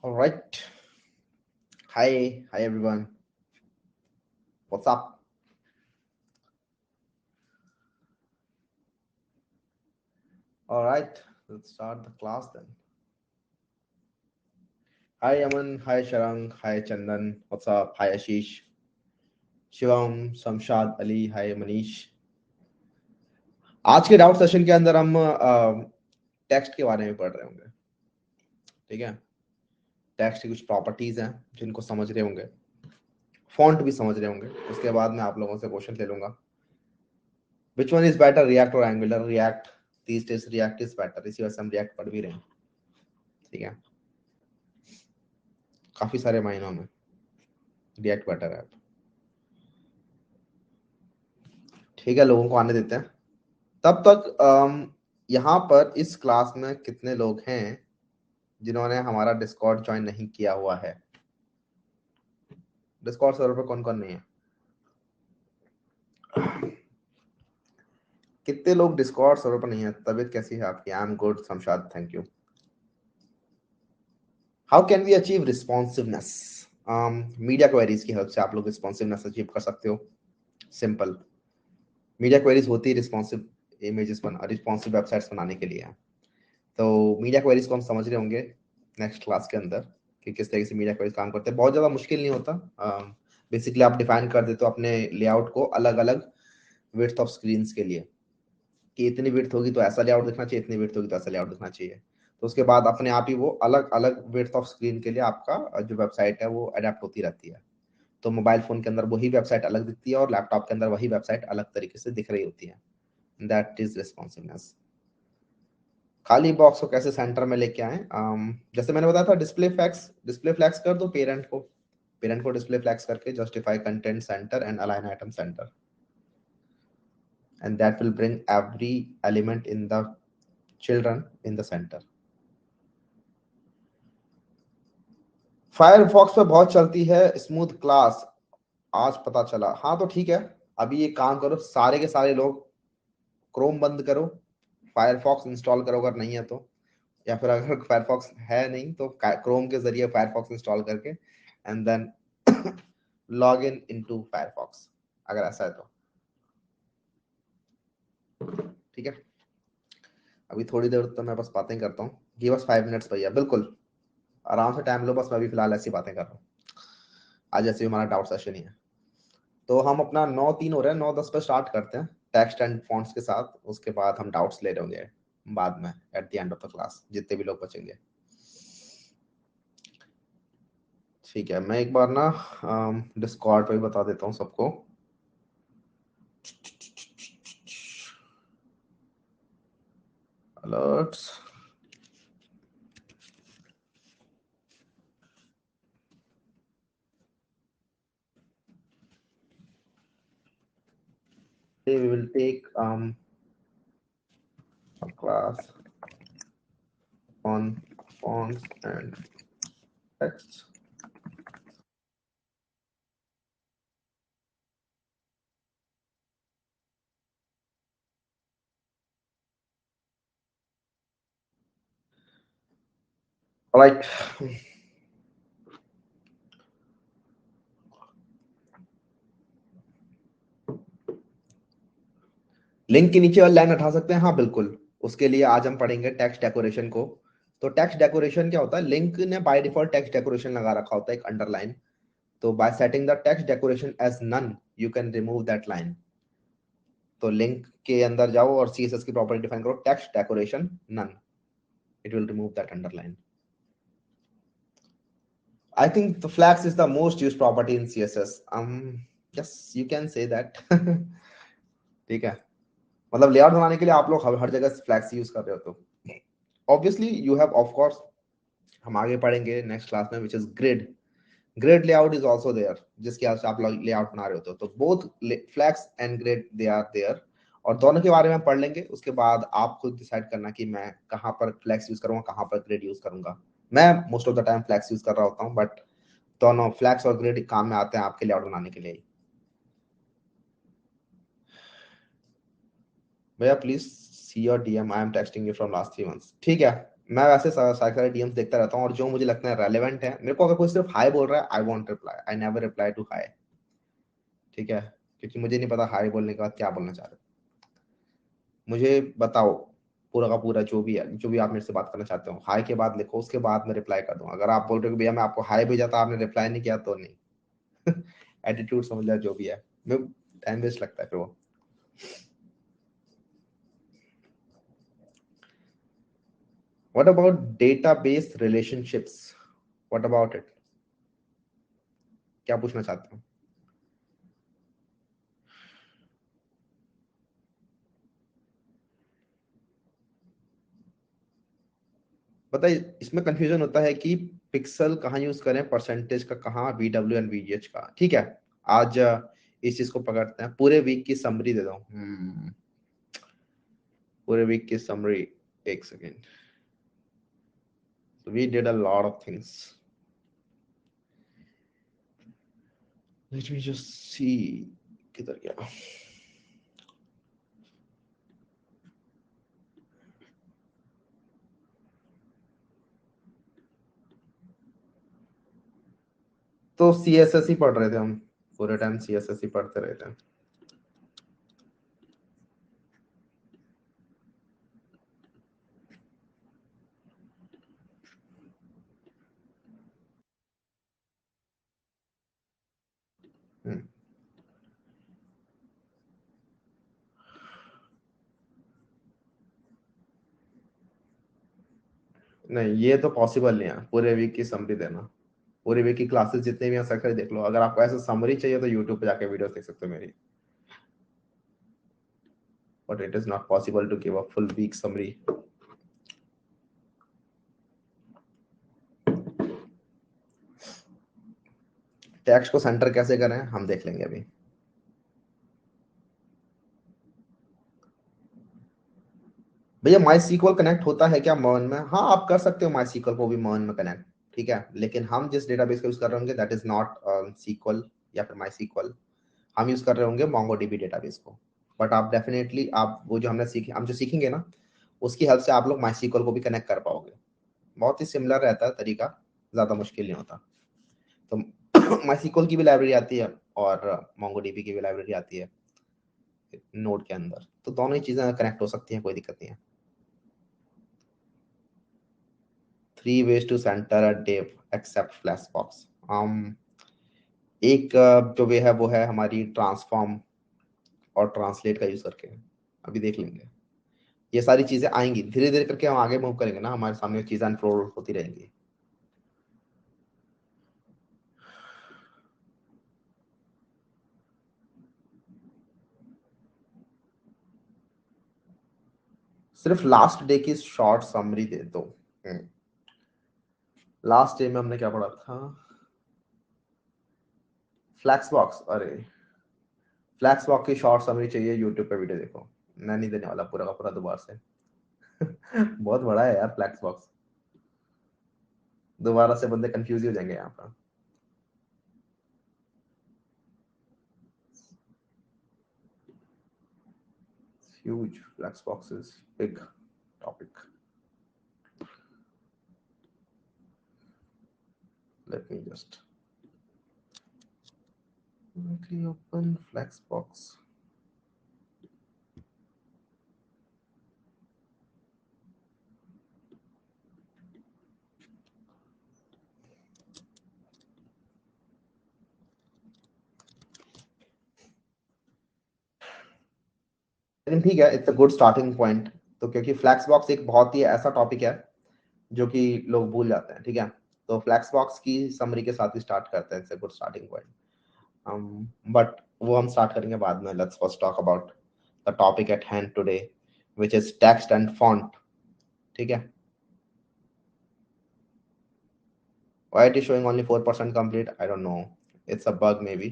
All right. Hi everyone. What's up? All right, let's start the class then. Hi Aman, hi Sharang, hi Chandan. What's up? Hi Ashish, Shivam, Samshad Ali, hi Manish. आज के doubt session के अंदर हम text के बारे में पढ़ रहे होंगे. ठीक है. टेक्स्ट की कुछ प्रॉपर्टीज हैं जिनको समझ रहे होंगे, फॉन्ट भी समझ रहे होंगे. उसके बाद मैं आप लोगों से क्वेश्चन ले लूंगा. Which one is better, React और Angular? React, these days React is better. इसी वजह से हम रिएक्ट पढ़ भी रहे हैं. ठीक है. काफी सारे मायनों में रिएक्ट बेटर है. ठीक है, लोगों को आने देते हैं. तब तक यहाँ पर इस क्लास में कितने लोग हैं जिन्होंने हमारा डिस्कॉर्ड ज्वाइन नहीं किया हुआ है? डिस्कॉर्ड सर्वर पर कौन कौन नहीं है? कितने लोग डिस्कॉर्ड सर्वर पर नहीं है? तबीयत कैसी है आपकी? I am good Shamshad, thank you. How can we achieve responsiveness? Media queries की हेल्प से आप लोग रिस्पॉन्सिवनेस अचीव कर सकते हो. सिंपल. मीडिया क्वेरीज होती है रिस्पॉन्सिव इमेजेस रिस्पॉन्सिव वेबसाइट्स बनाने के लिए. तो मीडिया क्वेरीज को हम समझ रहे होंगे नेक्स्ट क्लास के अंदर कि किस तरीके से मीडिया क्वेरीज काम करते हैं. बहुत ज़्यादा मुश्किल नहीं होता. बेसिकली आप डिफाइन कर देते हो अपने लेआउट को अलग अलग विड्थ ऑफ स्क्रीन्स के लिए कि इतनी विड्थ होगी तो ऐसा लेआउट दिखना चाहिए, इतनी विड्थ होगी तो ऐसा लेआउट दिखना चाहिए. तो उसके बाद अपने आप ही वो अलग अलग विड्थ ऑफ स्क्रीन के लिए आपका जो वेबसाइट है वो अडेप्ट होती रहती है. तो मोबाइल फोन के अंदर वही वेबसाइट अलग दिखती है और लैपटॉप के अंदर वही वेबसाइट अलग तरीके से दिख रही होती है. That is responsiveness. खाली बॉक्स को कैसे सेंटर में लेके आए? जैसे मैंने बताया था, डिस्प्ले फ्लैग्स कर दो पेरेंट को डिस्प्ले फ्लैग्स करके justify content centre and align item centre, and that will bring every element in the children in the centre. Firefox पे बहुत चलती है स्मूथ क्लास, आज पता चला. हाँ तो ठीक है, अभी एक काम करो, सारे के सारे लोग क्रोम बंद करो, फायरफॉक्स इंस्टॉल करो अगर नहीं है तो, या फिर अगर फायरफॉक्स है नहीं तो क्रोम के जरिए फायरफॉक्स इंस्टॉल करके and then log in into Firefox, अगर ऐसा है तो. ठीक है. अभी थोड़ी देर तो मैं बस बातें करता हूँ. गिव अस 5 मिनट्स भैया. बिल्कुल आराम से टाइम लो, बस मैं अभी फिलहाल ऐसी बातें कर रहा हूँ. आज ऐसे भी हमारा डाउट सेशन ही है. तो हम अपना 9:03 हो रहा है, 9:10 पे स्टार्ट करते हैं टेक्स्ट एंड फॉन्ट्स के साथ. उसके बाद हम डाउट्स ले रहे होंगे बाद में at the end of the class, जितने भी लोग बचेंगे. ठीक है, मैं एक बार ना डिस्कॉर्ड पे भी बता देता हूँ सबको. Alerts. we will take a class on fonts and text. All right. Link के नीचे वाली लाइन हटा सकते हैं? हाँ बिल्कुल. उसके लिए आज हम पढ़ेंगे टेक्स्ट डेकोरेशन को. तो टेक्स्ट डेकोरेशन क्या होता है? लिंक ने बाय डिफॉल्ट टेक्स्ट डेकोरेशन लगा रखा होता है, एक अंडरलाइन. तो by setting the text decoration as none you can remove that line. तो लिंक के अंदर जाओ और सीएसएस की प्रॉपर्टी डिफाइन करो, text decoration none. It will remove that underline. I think the flags is the most used property in CSS. Yes, you can say that. ठीक है. मतलब लेआउट बनाने के लिए आप लोग हर जगह फ्लैग्स यूज कर रहे हो. तो obviously you have of course, हम आगे पढ़ेंगे नेक्स्ट क्लास में, which is grid layout is also there, जिसके आधार से आप लोग लेआउट बना रहे होते हो. तो both flex and grid they are there, और दोनों के बारे में पढ़ लेंगे. उसके बाद आप खुद डिसाइड करना कि मैं कहाँ पर फ्लैग्स यूज करूंगा, कहाँ पर ग्रिड यूज करूंगा. मैं most of the time flags use कर रहा होता हूँ, बट दोनों फ्लैग्स और ग्रिड काम में आते हैं आपके लेआउट बनाने के लिए. भैया please see your DM, I am texting you from last 3 months. ठीक है, मैं वैसे सारे डीएम्स देखता रहता हूँ, और जो मुझे लगता है रेलेवेंट है, मेरे को अगर कोई सिर्फ हाई बोल रहा है, I won't reply, I never reply to hi. ठीक है, क्योंकि मुझे नहीं पता हाई बोलने के बाद क्या बोलना चाह रहे हो। मुझे बताओ पूरा का पूरा जो भी है, जो भी आप मेरे से बात करना चाहते हो, हाई के बाद लिखो, उसके बाद मैं रिप्लाई कर दूंगा। अगर आप बोल रहे हो कि भैया मैं आपको हाई भेजा था, आपने रिप्लाई नहीं किया, तो नहीं। एटीट्यूड समझ लिया जो भी है, मैं टाइम वेस्ट लगता है फिर वो। What about database relationships, what about it, क्या पूछना चाहते हो? बताइए, इसमें कंफ्यूजन होता है कि पिक्सल कहाँ यूज करें, परसेंटेज का कहाँ, VW एंड VGH का। ठीक है, आज इस चीज को पकड़ते हैं। पूरे वीक की समरी दे दो। पूरे वीक की समरी, एक second. We did a lot of things, let me just see, किधर गया? तो CSS ही पढ़ रहे थे हम, पूरे टाइम CSS ही पढ़ते रहे थे। हम्म, नहीं, ये तो पॉसिबल नहीं है पूरे वीक की समरी देना। पूरे वीक की क्लासेस जितने भी हैं सबके देख लो। अगर आपको ऐसा समरी चाहिए तो यूट्यूब पे जाके वीडियो देख सकते हो मेरी, but it is not possible to give a full week summary. Text को सेंटर कैसे करें हम देख लेंगे अभी। भैया माई सीक्वल कनेक्ट होता है क्या मर्न में? हाँ, आप कर सकते हो माई सीक्वल को भी मर्न में कनेक्ट। ठीक है, लेकिन हम जिस डेटाबेस का यूज कर रहे होंगे दैट इज नॉट सीक्वल या फिर माई सीक्वल। हम यूज कर रहे होंगे मोंगोडीबी डेटाबेस को। बट आप डेफिनेटली, आप वो जो हमने सीखे, हम जो सीखेंगे ना, उसकी हेल्प से आप लोग माई सीक्वल को भी कनेक्ट कर पाओगे। बहुत ही सिमिलर रहता है तरीका, ज्यादा मुश्किल नहीं होता। तो माई सीक्वल की भी लाइब्रेरी आती है और मोंगोडीबी की भी लाइब्रेरी आती है नोड के अंदर, तो दोनों ही चीजें कनेक्ट हो सकती हैं, कोई दिक्कत नहीं है। 3 ways to center a div except flashbox। एक जो वे है वो है हमारी ट्रांसफॉर्म और ट्रांसलेट का यूज करके। अभी देख लेंगे, ये सारी चीजें आएंगी धीरे धीरे करके, हम आगे मूव करेंगे ना, हमारे सामने चीजें अनफोल्ड होती रहेंगी। सिर्फ लास्ट डे की शॉर्ट समरी दे दो। लास्ट डे में हमने क्या पढ़ा था? फ्लैक्स बॉक्स, अरे फ्लैक्स बॉक्स की शॉर्ट समरी चाहिए, यूट्यूब पे वीडियो देखो। मैं नहीं देने वाला पूरा का पूरा दोबारा से। बहुत बड़ा है यार फ्लैक्स बॉक्स, दोबारा से बंदे कंफ्यूज ही हो जाएंगे यहाँ पर। Huge flex boxes, big topic. Let me just quickly open Flexbox. लेकिन ठीक है, it's a good starting point. तो क्योंकि फ्लैक्स बॉक्स एक बहुत ही ऐसा टॉपिक है जो कि लोग भूल जाते हैं। ठीक है, तो फ्लैक्स बॉक्स की समरी के साथ ही स्टार्ट करते हैं, it's a good starting point. But वो हम स्टार्ट करेंगे बाद में। Let's first talk about the topic eight hand today, which is text and font. ठीक है, why it is showing only 4% complete, I don't know, it's a bug maybe।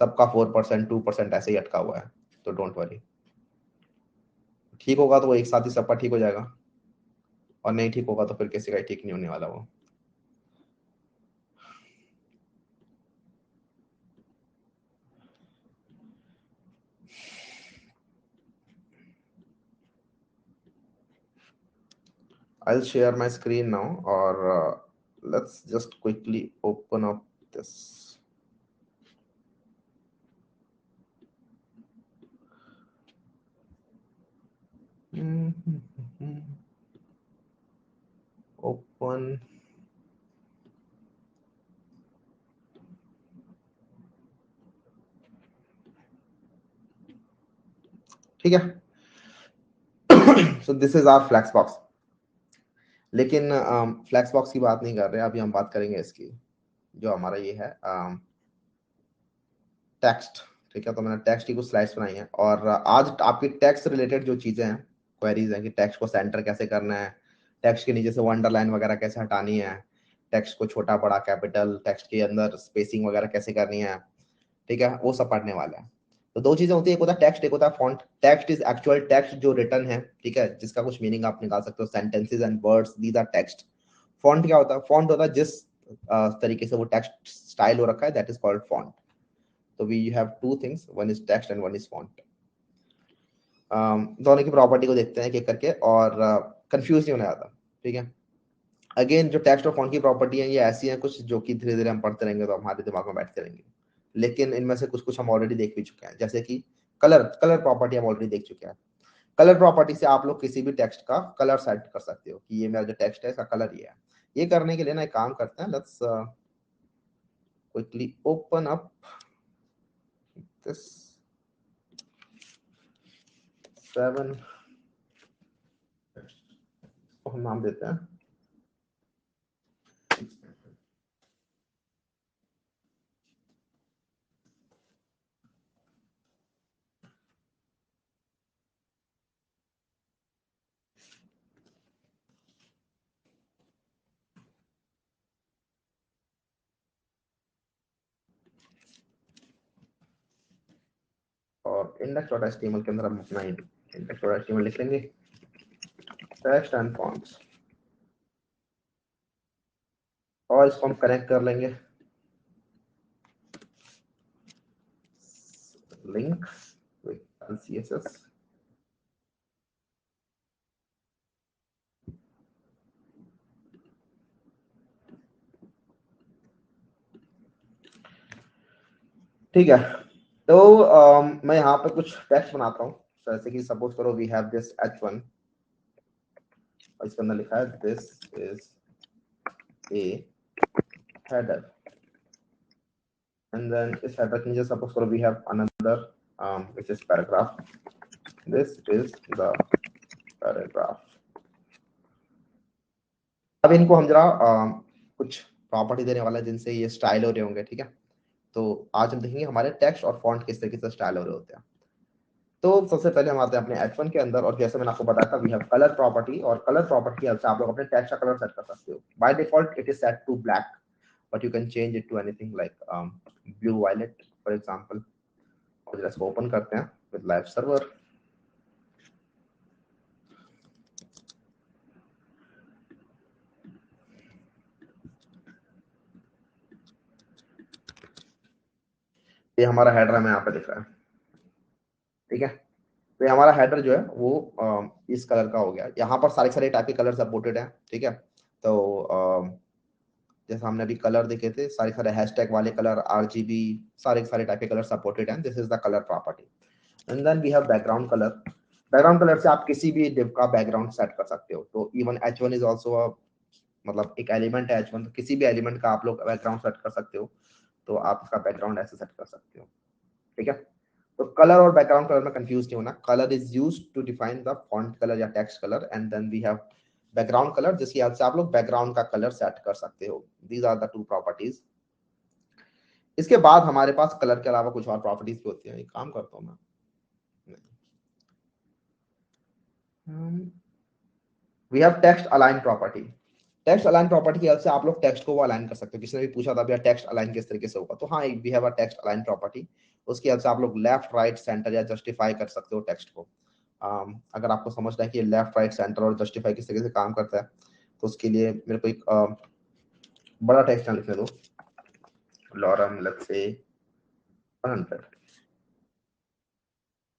सबका 4% 2% ऐसे ही अटका हुआ है, तो डोंट वरी। ठीक होगा तो वो एक साथ ही सबका ठीक हो जाएगा, और नहीं ठीक होगा तो फिर किसी का ही ठीक नहीं होने वाला वो। I'll share my screen now, or let's just quickly open up this. Open. ठीक है. So this is our Flexbox. लेकिन फ्लैक्सबॉक्स की बात नहीं कर रहे, अभी हम बात करेंगे इसकी, जो हमारा ये है टेक्स्ट. ठीक है, तो मैंने टेक्स्ट की कुछ स्लाइड्स बनाई हैं, और आज आपकी टेक्स्ट रिलेटेड जो चीजें हैं, क्वेरीज हैं कि टेक्स्ट को सेंटर कैसे करना है, टेक्स्ट के नीचे से वो अंडरलाइन वगैरह कैसे हटानी है, टेक्स्ट को छोटा बड़ा कैपिटल, टेक्स्ट के अंदर स्पेसिंग वगैरह कैसे करनी है, ठीक है, वो सब पढ़ने वाला है. तो दो चीजें होती है, एक होता है टेक्स्ट, एक होता है font. Text is actual text जो रिटन है, ठीक है, जिसका कुछ मीनिंग आप निकाल सकते हो, sentences and words, these are text. Font क्या होता है? फॉन्ट होता है जिस तरीके से वो टेक्स्ट स्टाइल हो रखा है, दैट इज कॉल्ड फॉन्ट. तो we have two things, one is text and one is font. दोनों की प्रॉपर्टी को देखते हैं एक एक करके, और कंफ्यूज नहीं होना ज्यादा. ठीक है, अगेन जो टेक्स्ट और फॉन्ट की प्रॉपर्टी है, ये ऐसी हैं कुछ जो कि धीरे धीरे हम पढ़ते रहेंगे तो हमारे दिमाग में बैठते रहेंगे. लेकिन इनमें से कुछ कुछ हम ऑलरेडी देख भी चुके हैं, जैसे कि कलर. कलर प्रॉपर्टी हम ऑलरेडी देख चुके हैं. कलर प्रॉपर्टी से आप लोग किसी भी टेक्स्ट का कलर सेट कर सकते हो कि ये मेरा जो टेक्स्ट है इसका कलर ये है. ये करने के लिए ना एक काम करते हैं, let's quickly open up this 7, हम नाम देते हैं और index.html के अंदर हम अपना index.html लिख लेंगे, टेक्स्ट एंड फॉन्ट्स, और इसको हम कनेक्ट कर लेंगे लिंक विद CSS. ठीक है, तो मैं यहाँ पे कुछ टेक्स्ट बनाता हूँ. जैसे कि सपोज करो वी हैव दिस H1, और इसके अंदर लिखा है this is a header, and then इस हेडर के नीचे सपोज करो we have another which is paragraph. This is the paragraph. अब इनको हम जरा कुछ प्रॉपर्टी देने वाला है जिनसे ये स्टाइल हो रहे होंगे. ठीक है, तो आज हम देखेंगे हमारे टेक्स्ट और फॉन्ट किस तरीके से स्टाइल हो रहे होते हैं. तो सबसे पहले हम आते हैं अपने H1 के अंदर, और जैसे मैंने आपको बताया था वी हैव कलर प्रॉपर्टी, और कलर प्रॉपर्टी की हेल्प से आप लोग अपने टेक्स्ट का कलर सेट कर सकते हो. By default it is set to black, but you can change it to anything like blue violet for example. और इसको ओपन करते हैं विद लाइव सर्वर. ये हमारा हेडर हमें यहाँ पे दिख रहा है. ठीक है, तो हमारा हेडर जो है वो इस कलर का हो गया. यहाँ पर सारे सारे टाइप के कलर सपोर्टेड हैं. ठीक है, तो जैसे हमने अभी कलर देखे थे, सारे सारे हैशटैग वाले कलर, RGB, सारे सारे टाइप के कलर सपोर्टेड हैं. This is the colour property. And then we have background colour. Background colour से आप किसी भी डिव का बैकग्राउंड सेट कर सकते हो. तो इवन H1 इज आल्सो मतलब एक एलिमेंट है H1, तो किसी भी एलिमेंट का आप लोग बैकग्राउंड सेट कर सकते हो. तो आप इसका बैकग्राउंड ऐसे सेट कर सकते हो. ठीक है, तो कलर और बैकग्राउंड कलर में कंफ्यूज नहीं होना. Colour is used to define the font colour या text colour, and then we have background colour जिसकी हेल्प से आप लोग बैकग्राउंड का कलर सेट कर सकते हो. These are the two properties. इसके बाद हमारे पास कलर के अलावा कुछ और प्रॉपर्टीज भी होती हैं. एक काम करता हूँ मैं, we have text align property. Text align property की हेल्प से आप लोग टेक्स्ट को वो अलाइन कर सकते हो. किसी ने भी पूछा था भैया टेक्स्ट अलाइन किस तरीके से होगा, तो हाँ, we have a text align property. उसकी हेल्प से आप लोग लेफ्ट राइट सेंटर या जस्टिफाई कर सकते हो टेक्स्ट को. अगर आपको समझना है कि लेफ्ट राइट सेंटर और जस्टिफाई किस तरीके से काम करता है, तो उसके लिए मेरे को एक बड़ा टेक्स्ट लिखने दो. Lorem let's say 100.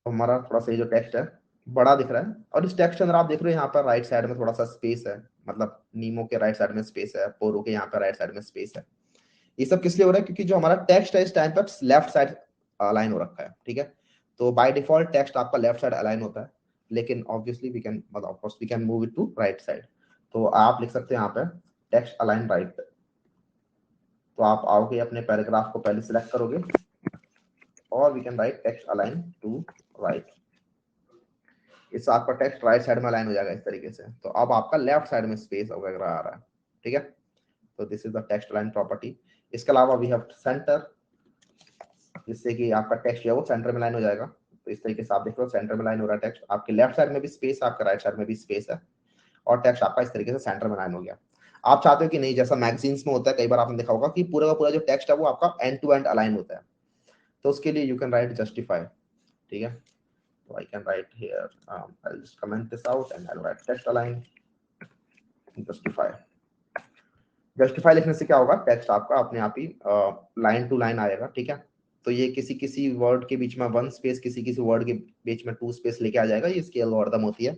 हमारा थोड़ा सा जो टेक्स्ट है बड़ा दिख रहा है, और इस टेक्स्ट के अंदर आप देख रहे हो यहाँ पर राइट साइड में थोड़ा सा स्पेस है. मतलब नीमो के राइट साइड में स्पेस है, पोरो के यहाँ पे राइट साइड में स्पेस है। ये सब किस लिए हो रहा है? क्योंकि जो हमारा टेक्स्ट है इस टाइम पर लेफ्ट साइड अलाइन हो रखा है, ठीक है। तो बाय डिफॉल्ट टेक्स्ट आपका लेफ्ट साइड अलाइन होता है, लेकिन ऑब्वियसली वी कैन, मतलब of course we can move it to right side. तो आप लिख सकते हैं यहाँ पे टेक्स्ट अलाइन राइट। तो आप आओगे अपने पैराग्राफ को पहले सिलेक्ट करोगे और we can write text align to right. इससे आपका टेक्स्ट राइट साइड में अलाइन हो जाएगा इस तरीके से। तो अब आपका लेफ्ट साइड में स्पेस वगैरह आ रहा है, ठीक है। तो this is the text align property. इसके अलावा वी हैव सेंटर, जिससे कि आपका टेक्स्ट है वो सेंटर में लाइन हो जाएगा। तो इस तरीके से आप देख लो सेंटर में लाइन हो रहा है टेक्स्ट, आपके लेफ्ट साइड में भी स्पेस है, आपके राइट साइड में भी स्पेस है, और टेक्स्ट आपका इस तरीके से सेंटर में लाइन हो गया। आप चाहते हो कि नहीं, जैसा मैगजीन्स में होता है, कई बार आपने देखा होगा कि पूरा का पूरा जो टेक्स्ट है वो आपका एंड टू एंड अलाइन होता है। तो उसके लिए यू कैन राइट जस्टिफाई, ठीक है। तो I can write here, I will just comment this out and I will write text align justify. Justify लिखने से क्या होगा, टेक्स्ट आपका अपने आप ही लाइन टू लाइन आएगा, ठीक है। तो ये किसी किसी वर्ड के बीच में 1 स्पेस, किसी किसी वर्ड के बीच में 2 स्पेस लेके आ जाएगा। ये इसकी एल्गोरिथम होती है।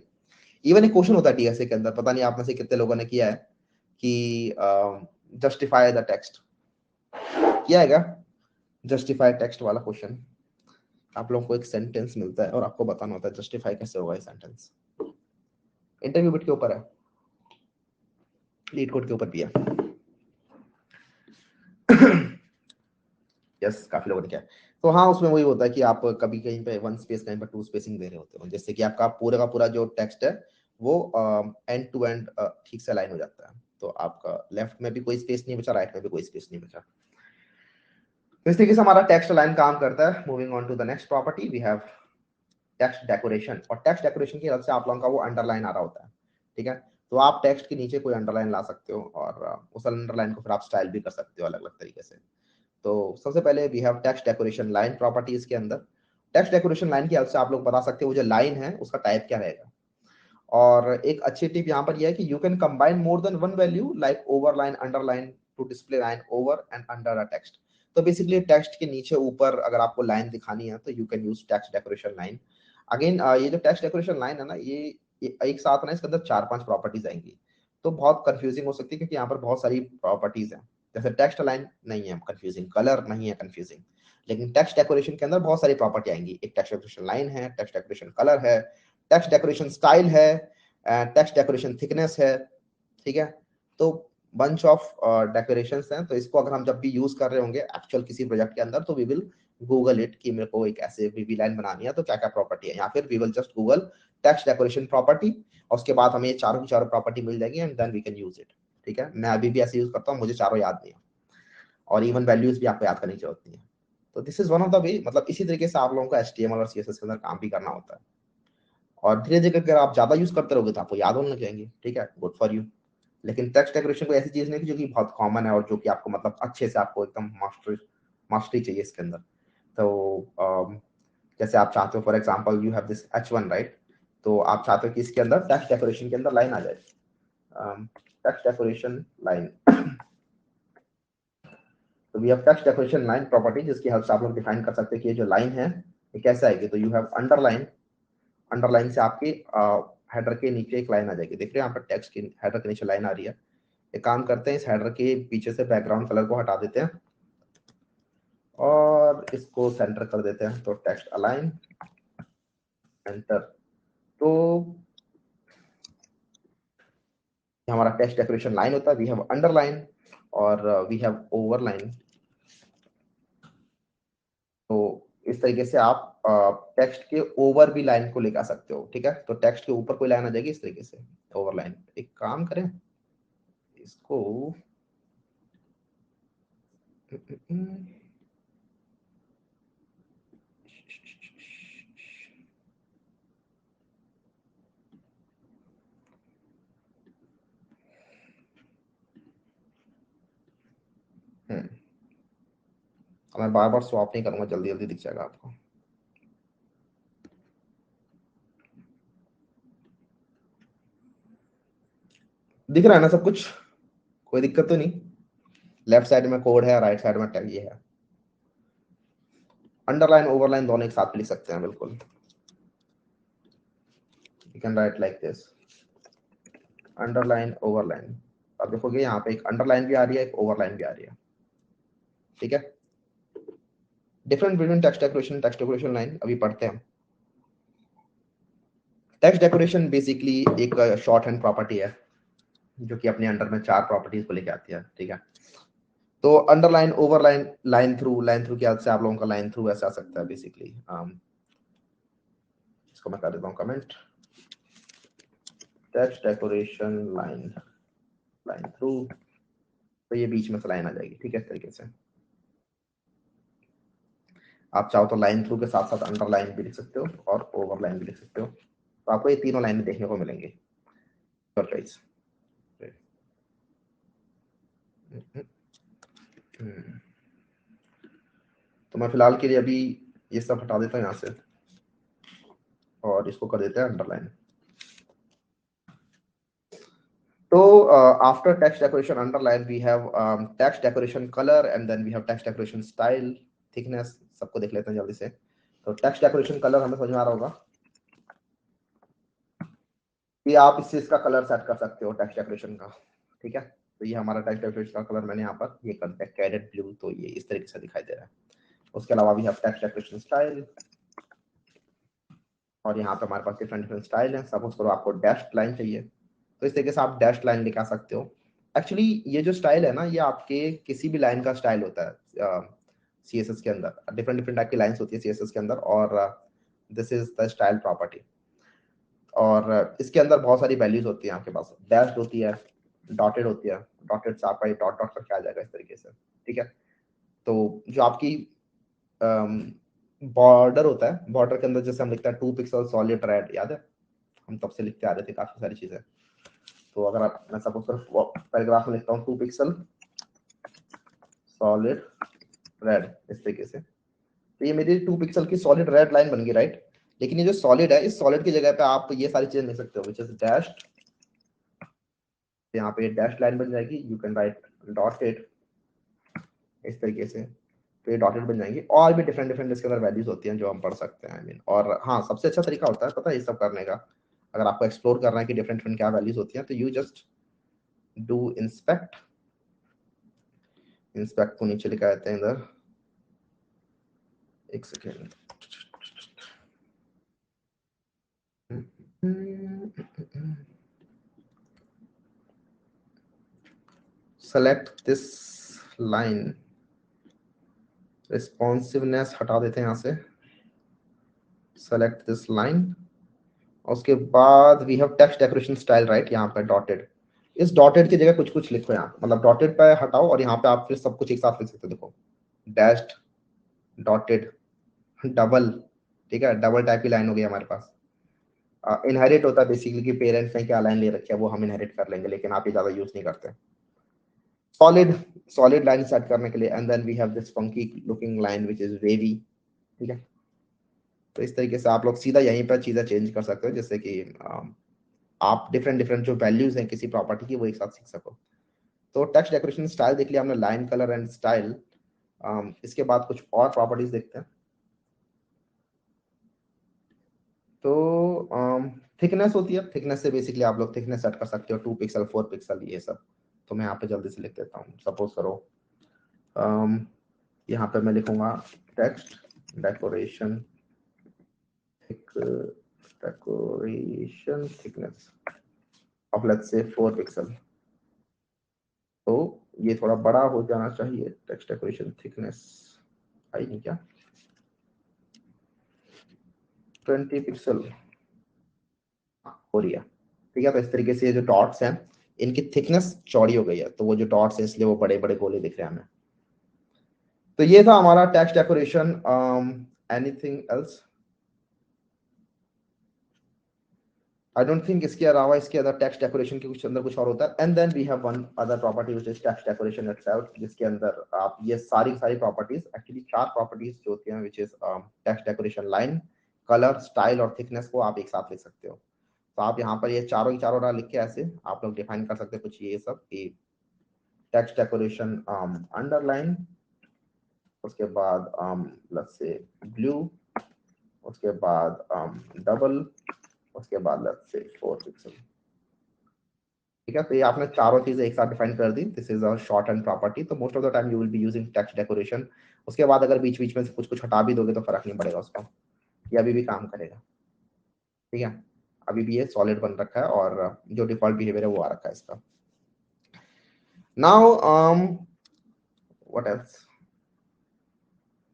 इवन एक क्वेश्चन होता है टीएसए के अंदर, पता नहीं आप में से कितने लोगों ने किया है कि जस्टिफाई द टेक्स्ट, किया है क्या? जस्टिफाई टेक्स्ट वाला क्वेश्चन। आप लोगों को एक सेंटेंस मिलता है और आपको बताना होता है जस्टिफाई कैसे होगा ये सेंटेंस। इंटरव्यू बिट के ऊपर है, लीड कोड के ऊपर भी है। यस, काफी लोगों ने किया। तो हाँ, उसमें वही होता है कि आप कभी कहीं पे 1 स्पेस, कहीं पे 2 स्पेसिंग दे रहे होते हो, जिससे कि आपका पूरा का पूरा जो टेक्स्ट है वो एंड टू एंड ठीक से अलाइन हो जाता है। तो आपका लेफ्ट में भी कोई स्पेस नहीं बचा, राइट में भी कोई स्पेस नहीं बचा। तो इस तरीके से हमारा टेक्स्ट अलाइन काम करता है। Moving on to the next property, we have text decoration. और टेक्स्ट डेकोरेशन की हेल्प से आप लोगों का वो अंडरलाइन आ रहा होता है, ठीक है। तो आप टेक्स्ट के नीचे कोई अंडरलाइन ला सकते हो और उस अंडरलाइन को फिर आप स्टाइल भी कर सकते हो अलग अलग तरीके से। तो सबसे पहले we have text decoration line properties के अंदर। टेक्स्ट डेकोरेशन लाइन की हेल्प से आप लोग बता सकते हो वो जो लाइन है उसका टाइप क्या रहेगा। और एक अच्छी टिप यहाँ पर यह है कि you can combine more than one value like overline, underline to display line over and under a text. तो बेसिकली टेक्स्ट के नीचे ऊपर अगर आपको लाइन दिखानी है तो you can use text decoration line. Again ये जो टेक्स्ट डेकोरेशन लाइन है ना, ये एक साथ ना इसके अंदर 4-5 प्रॉपर्टीज आएंगी। तो बहुत कंफ्यूजिंग हो सकती है क्योंकि यहाँ पर बहुत सारी प्रॉपर्टीज हैं। जैसे टेक्स्ट अलाइन नहीं है कंफ्यूजिंग, कलर नहीं है कंफ्यूजिंग, लेकिन टेक्स्ट डेकोरेशन के अंदर बहुत सारी प्रॉपर्टी आएंगी। एक टेक्स्ट डेकोरेशन लाइन है, टेक्स्ट डेकोरेशन कलर है, टेक्स्ट डेकोरेशन स्टाइल है, टेक्स्ट डेकोरेशन थिकनेस है, ठीक है। तो बंच ऑफ डेकोरेशंस हैं। तो इसको अगर हम जब भी यूज कर रहे होंगे एक्चुअल किसी प्रोजेक्ट के अंदर, तो वी विल गूगल इट कि मेरे को एक ऐसे वीवी लाइन बनानी है तो क्या क्या प्रॉपर्टी है, या फिर we will just Google text decoration property और उसके बाद हमें ये चारों की चारों प्रॉपर्टी मिल जाएगी and then we can use it, ठीक है। मैं अभी भी ऐसे यूज करता हूँ, मुझे चारों याद नहीं है, और इवन वैल्यूज भी आपको याद करने की जरूरत नहीं है। तो this is one of the way, मतलब इसी तरीके से आप लोगों को HTML और CSS के अंदर काम भी करना होता है। और धीरे धीरे अगर आप ज्यादा यूज करते रहोगे तो आपको याद होने लग जाएंगे, ठीक है, गुड फॉर यू। लेकिन टेक्स्ट डेकोरेशन कोई ऐसी चीज नहीं जो कि बहुत कॉमन है और जो कि आपको मतलब अच्छे से आपको एकदम मास्टरी चाहिए इसके अंदर। तो जैसे आप चाहते हो for example you have this H1 right, तो आप चाहते हो कि इसके अंदर टेक्स्ट डेकोरेशन के अंदर लाइन आ जाए, टेक्स्ट डेकोरेशन लाइन। तो we have text decoration line property जिसकी हेल्प से आप लोग डिफाइन कर सकते हैं कि ये जो लाइन है ये कैसे आएगी। तो यू हैव अंडरलाइन, अंडरलाइन से आपकी हेडर के नीचे एक लाइन आ जाएगी। देख रहे हैं यहाँ पर टेक्स्ट की हेडर के नीचे लाइन आ रही है। एक काम करते हैं, इस हेडर के पीछे से बैकग्राउंड कलर को हटा देते हैं और इसको सेंटर कर देते हैं। तो टेक्स्ट अलाइन एंटर। तो हमारा टेक्स्ट डेकोरेशन लाइन होता है। वी हैव अंडरलाइन और वी हैव ओवरलाइन। तो इस तरीके से आप टेक्स्ट के ओवर भी लाइन को लेकर आ सकते हो, ठीक है। तो टेक्स्ट के ऊपर कोई लाइन आ जाएगी इस तरीके से ओवरलाइन। एक काम करें इसको, मैं बार बार स्वैप नहीं करूंगा, जल्दी जल्दी दिख जाएगा आपको। दिख रहा है ना सब कुछ, कोई दिक्कत तो नहीं? लेफ्ट साइड में कोड है, राइट साइड में टैग ये है। अंडरलाइन ओवरलाइन दोनों एक साथ लिख सकते हैं बिल्कुल। You can right like this, underline overline, अब देखोगे यहाँ पे एक अंडरलाइन भी आ रही है, एक ओवरलाइन भी आ रही है, ठीक है। Different between text decoration line अभी पढ़ते हैं। टेक्स्ट डेकोरेशन बेसिकली एक शॉर्ट हैंड प्रॉपर्टी है जो कि अपने अंडर में 4 प्रॉपर्टीज को लेके आती है, ठीक है। तो अंडरलाइन ओवरलाइन लाइन थ्रू क्या से आप लोगों का लाइन थ्रू ऐसा आ सकता है बेसिकली। इसको मैं कर देता हूँ comment, text decoration line through, तो ये बीच में से लाइन आ जाएगी, ठीक है। इस तरीके से आप चाहो तो लाइन थ्रू के साथ साथ अंडरलाइन भी लिख सकते हो और ओवरलाइन भी लिख सकते हो, तो आपको ये तीनों लाइन देखने को मिलेंगी। तो मैं फिलहाल के लिए अभी ये सब हटा देता हूँ यहाँ से और इसको कर देते हैं अंडरलाइन। तो after text decoration underline we have text decoration color and then we have text decoration style thickness, सबको देख लेते हैं जल्दी से। तो text decoration color हमें समझ में आ रहा होगा कि आप इस चीज का कलर सेट कर सकते हो text decoration का, ठीक है। तो ये हमारा text decoration का कलर मैंने यहाँ पर ये कर दिया कैरेट ब्लू, तो ये इस तरीके से दिखाई दे रहा है। उसके अलावा भी have text decoration style, और यहाँ पे हमारे पास डिफरेंट स्टाइल है। सपोज करो आपको डैश्ड लाइन चाहिए, तो इस तरीके से आप डैश्ड लाइन लिखा सकते हो। एक्चुअली ये जो स्टाइल है ना, ये आपके किसी भी लाइन का स्टाइल होता है सीएसएस के अंदर। डिफरेंट डिफरेंट टाइप की लाइंस होती है सीएसएस के अंदर, और this is the style property. और इसके अंदर बहुत सारी वैल्यूज होती है आपके पास, डैश्ड होती है, डॉटेड होती है, डॉटेड से आपका डॉट डॉट करके आ जाएगा इस तरीके से, ठीक है। तो जो आपकी बॉर्डर होता है, बॉर्डर के अंदर जैसे हम लिखते हैं 2 पिक्सल सॉलिड रेड, याद है हम तब से लिखते आ रहे थे काफी सारी चीजें। तो अगर आप, मैं सपोज कर पैराग्राफ में लिखता हूँ 2 पिक्सल सॉलिड रेड इस तरीके से, तो ये मेरी 2 पिक्सल की सॉलिड रेड लाइन बन गई, राइट। लेकिन ये जो सॉलिड है, इस सॉलिड की जगह पे आप ये सारी चीजें लिख सकते हो, विच इज डैश्ड, यहाँ पे डैश लाइन बन जाएगी। यू कैन राइट डॉटेड इस तरीके से, तो ये डॉटेड बन जाएंगे। और भी डिफरेंट डिफरेंट इसके अंदर वैल्यूज होती हैं जो हम पढ़ सकते हैं, आई मीन। और हाँ, सबसे अच्छा तरीका होता है पता है ये सब करने का, अगर आपको एक्सप्लोर करना है कि डिफरेंट डिफरेंट क्या वैल्यूज होती हैं, तो you just do inspect, inspect को नीचे लिखा जाता है इधर, एक second, select this line, responsiveness हटा देते हैं यहाँ से, सेलेक्ट दिस लाइन। उसके बाद we have text decoration style, right. यहाँ पे डॉटेड, इस डॉटेड की जगह कुछ कुछ लिखो यहाँ, मतलब डॉटेड पे हटाओ और यहाँ पे आप फिर सब कुछ एक साथ लिख सकते हो। देखो डैश्ड, डॉटेड, डबल, ठीक है, डबल टाइप की लाइन हो गई हमारे पास। इनहेरिट होता है बेसिकली कि पेरेंट्स ने क्या लाइन ले रखी है वो हम इनहेरिट कर लेंगे, लेकिन आप ये ज्यादा यूज नहीं करते। सॉलिड, सॉलिड लाइन सेट करने के लिए, and then we have this funky looking line which is wavy, ठीक है। तो इस तरीके से आप लोग सीधा यहीं पर चीजें चेंज कर सकते हो, जैसे कि आप डिफरेंट डिफरेंट जो वैल्यूज हैं किसी प्रॉपर्टी की वो एक साथ सीख सको। तो टेक्स्ट डेकोरेशन स्टाइल देख लिया हमने, लाइन कलर एंड स्टाइल। इसके बाद कुछ और प्रॉपर्टीज देखते हैं। तो थिकनेस होती है, थिकनेस से बेसिकली आप लोग थिकनेस सेट कर सकते हो, 2 पिक्सल 4 पिक्सल ये सब। तो मैं यहाँ पे जल्दी से लिख देता हूँ। सपोज करो यहाँ पे मैं लिखूंगा text decoration decoration thickness of let's say 4 pixel. तो ये थोड़ा बड़ा हो जाना चाहिए, टेक्स्ट डेकोरेशन थिकनेस आई नहीं क्या, 20 पिक्सल हो रही है, ठीक है। तो इस तरीके से ये जो डॉट्स हैं इनकी थिकनेस चौड़ी हो गई है, तो वो जो डॉट्स हैं इसलिए वो बड़े बड़े गोले दिख रहे हैं हमें। तो ये था हमारा text decoration. Anything else? I don't think इसके अलावा इसके अंदर टेक्स्ट डेकोरेशन के कुछ अंदर कुछ और होता है। And then we have one other property which is text decoration itself, जिसके अंदर आप ये सारी सारी प्रॉपर्टीज, एक्चुअली 4 प्रॉपर्टीज जो होती हैं which is text decoration line, colour, style और थिकनेस को आप एक साथ लिख सकते हो। तो आप यहाँ पर ये चारों ही चारों लिख के ऐसे आप लोग डिफाइन कर सकते हैं कुछ ये सब कि टेक्स्ट डेकोरेशन अंडरलाइन, उसके बाद लेट्स से ब्लू, उसके बाद डबल, उसके बाद लेट्स से 4 पिक्सल। ठीक है, तो ये आपने चारों चीजें एक साथ डिफाइन कर दी, this is a shorthand property. तो most of the time you will be using text decoration. उसके बाद अगर बीच बीच में से कुछ कुछ हटा भी दोगे तो फर्क नहीं पड़ेगा उसका, ये अभी भी काम करेगा। ठीक है, अभी भी ये सॉलिड बन रखा है और जो डिफॉल्ट बिहेवियर है वो आ रखा है इसका। Now what else,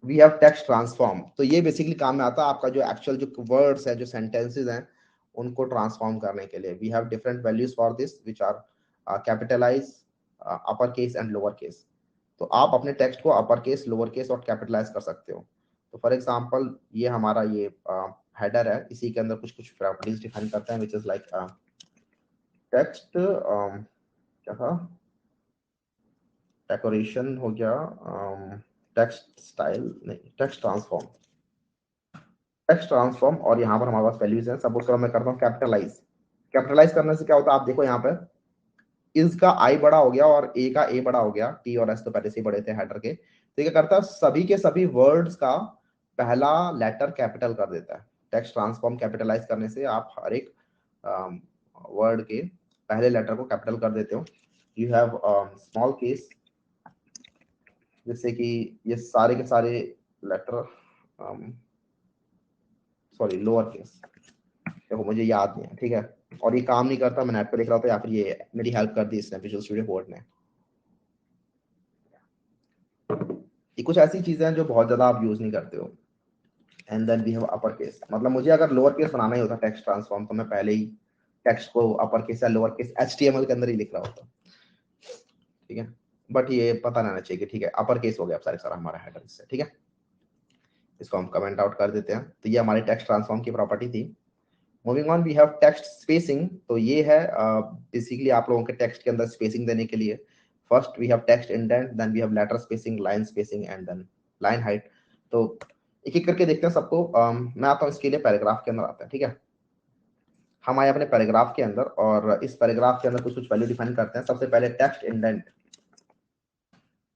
we have text transform. तो ये बेसिकली काम में आता है आपका जो एक्चुअल जो वर्ड्स है, जो सेंटेंसेस हैं, उनको ट्रांसफॉर्म करने के लिए। We have different values for this which are capitalize, upper case and lower case. तो आप अपने टेक्स्ट को अपर केस, लोअर केस और कैपिटलाइज कर सकते हो। तो फॉर एग्जांपल ये हमारा ये हेडर है, इसी के अंदर कुछ कुछ प्रॉपर्टीज डिफाइन करते हैं विच इज लाइक टेक्स्ट क्या था, डेकोरेशन हो गया, टेक्स्ट स्टाइल नहीं, टेक्स्ट ट्रांसफॉर्म, टेक्स्ट ट्रांसफॉर्म। और यहाँ पर हमारे पास वैल्यूज हैं। सपोज करो मैं करता हूँ कैपिटलाइज। कैपिटलाइज करने से क्या होता है आप देखो यहाँ पे, इस का आई बड़ा हो गया और ए का ए बड़ा हो गया, टी और एस तो पहले से ही बड़े थे हेडर के। तो ये क्या करता है, सभी के सभी वर्ड्स का पहला लेटर कैपिटल कर देता है। टेक्स्ट ट्रांसफॉर्म कैपिटलाइज करने से आप हर एक वर्ड के पहले लेटर को कैपिटल कर देते हो। यू हैव स्मॉल केस, जिससे कि ये सारे के सारे लेटर, सॉरी लोअर केस, देखो मुझे याद नहीं है, ठीक है, और ये काम नहीं करता, मैं नेट पे लिख रहा था या फिर ये मेरी हेल्प कर दी इसने विजुअल स्टूडियो कोड ने। ये कुछ ऐसी चीजें हैं जो बहुत ज्यादा आप यूज नहीं करते हो। And then we have upper case, मतलब मुझे अगर लोअर केस बनाना ही होता टेक्स्ट ट्रांसफॉर्म, तो मैं पहले ही टेक्स्ट को अपर केस या लोअर केस एचटीएमएल के अंदर ही लिख रहा होता। ठीक है, बट ये पता रहना चाहिए कि ठीक है अपर केस हो गया अब सारे सारा हमारा हेडर से। ठीक है, इसको हम कमेंट आउट कर देते हैं। तो ये हमारी टेक्स्ट ट्रांसफॉर्म की प्रॉपर्टी थी। Moving on, we have text spacing. तो ये है बेसिकली आप लोगों के टेक्स्ट के अंदर स्पेसिंग देने के लिए। First we have text indent, then we have letter spacing, line spacing and then line height. तो एक एक करके देखते हैं सबको। मैं आता हूँ इसके लिए पैराग्राफ के अंदर आता है। ठीक है, हम आए अपने पैराग्राफ के अंदर और इस पैराग्राफ के अंदर कुछ कुछ वैल्यू डिफाइन करते हैं। सबसे पहले text indent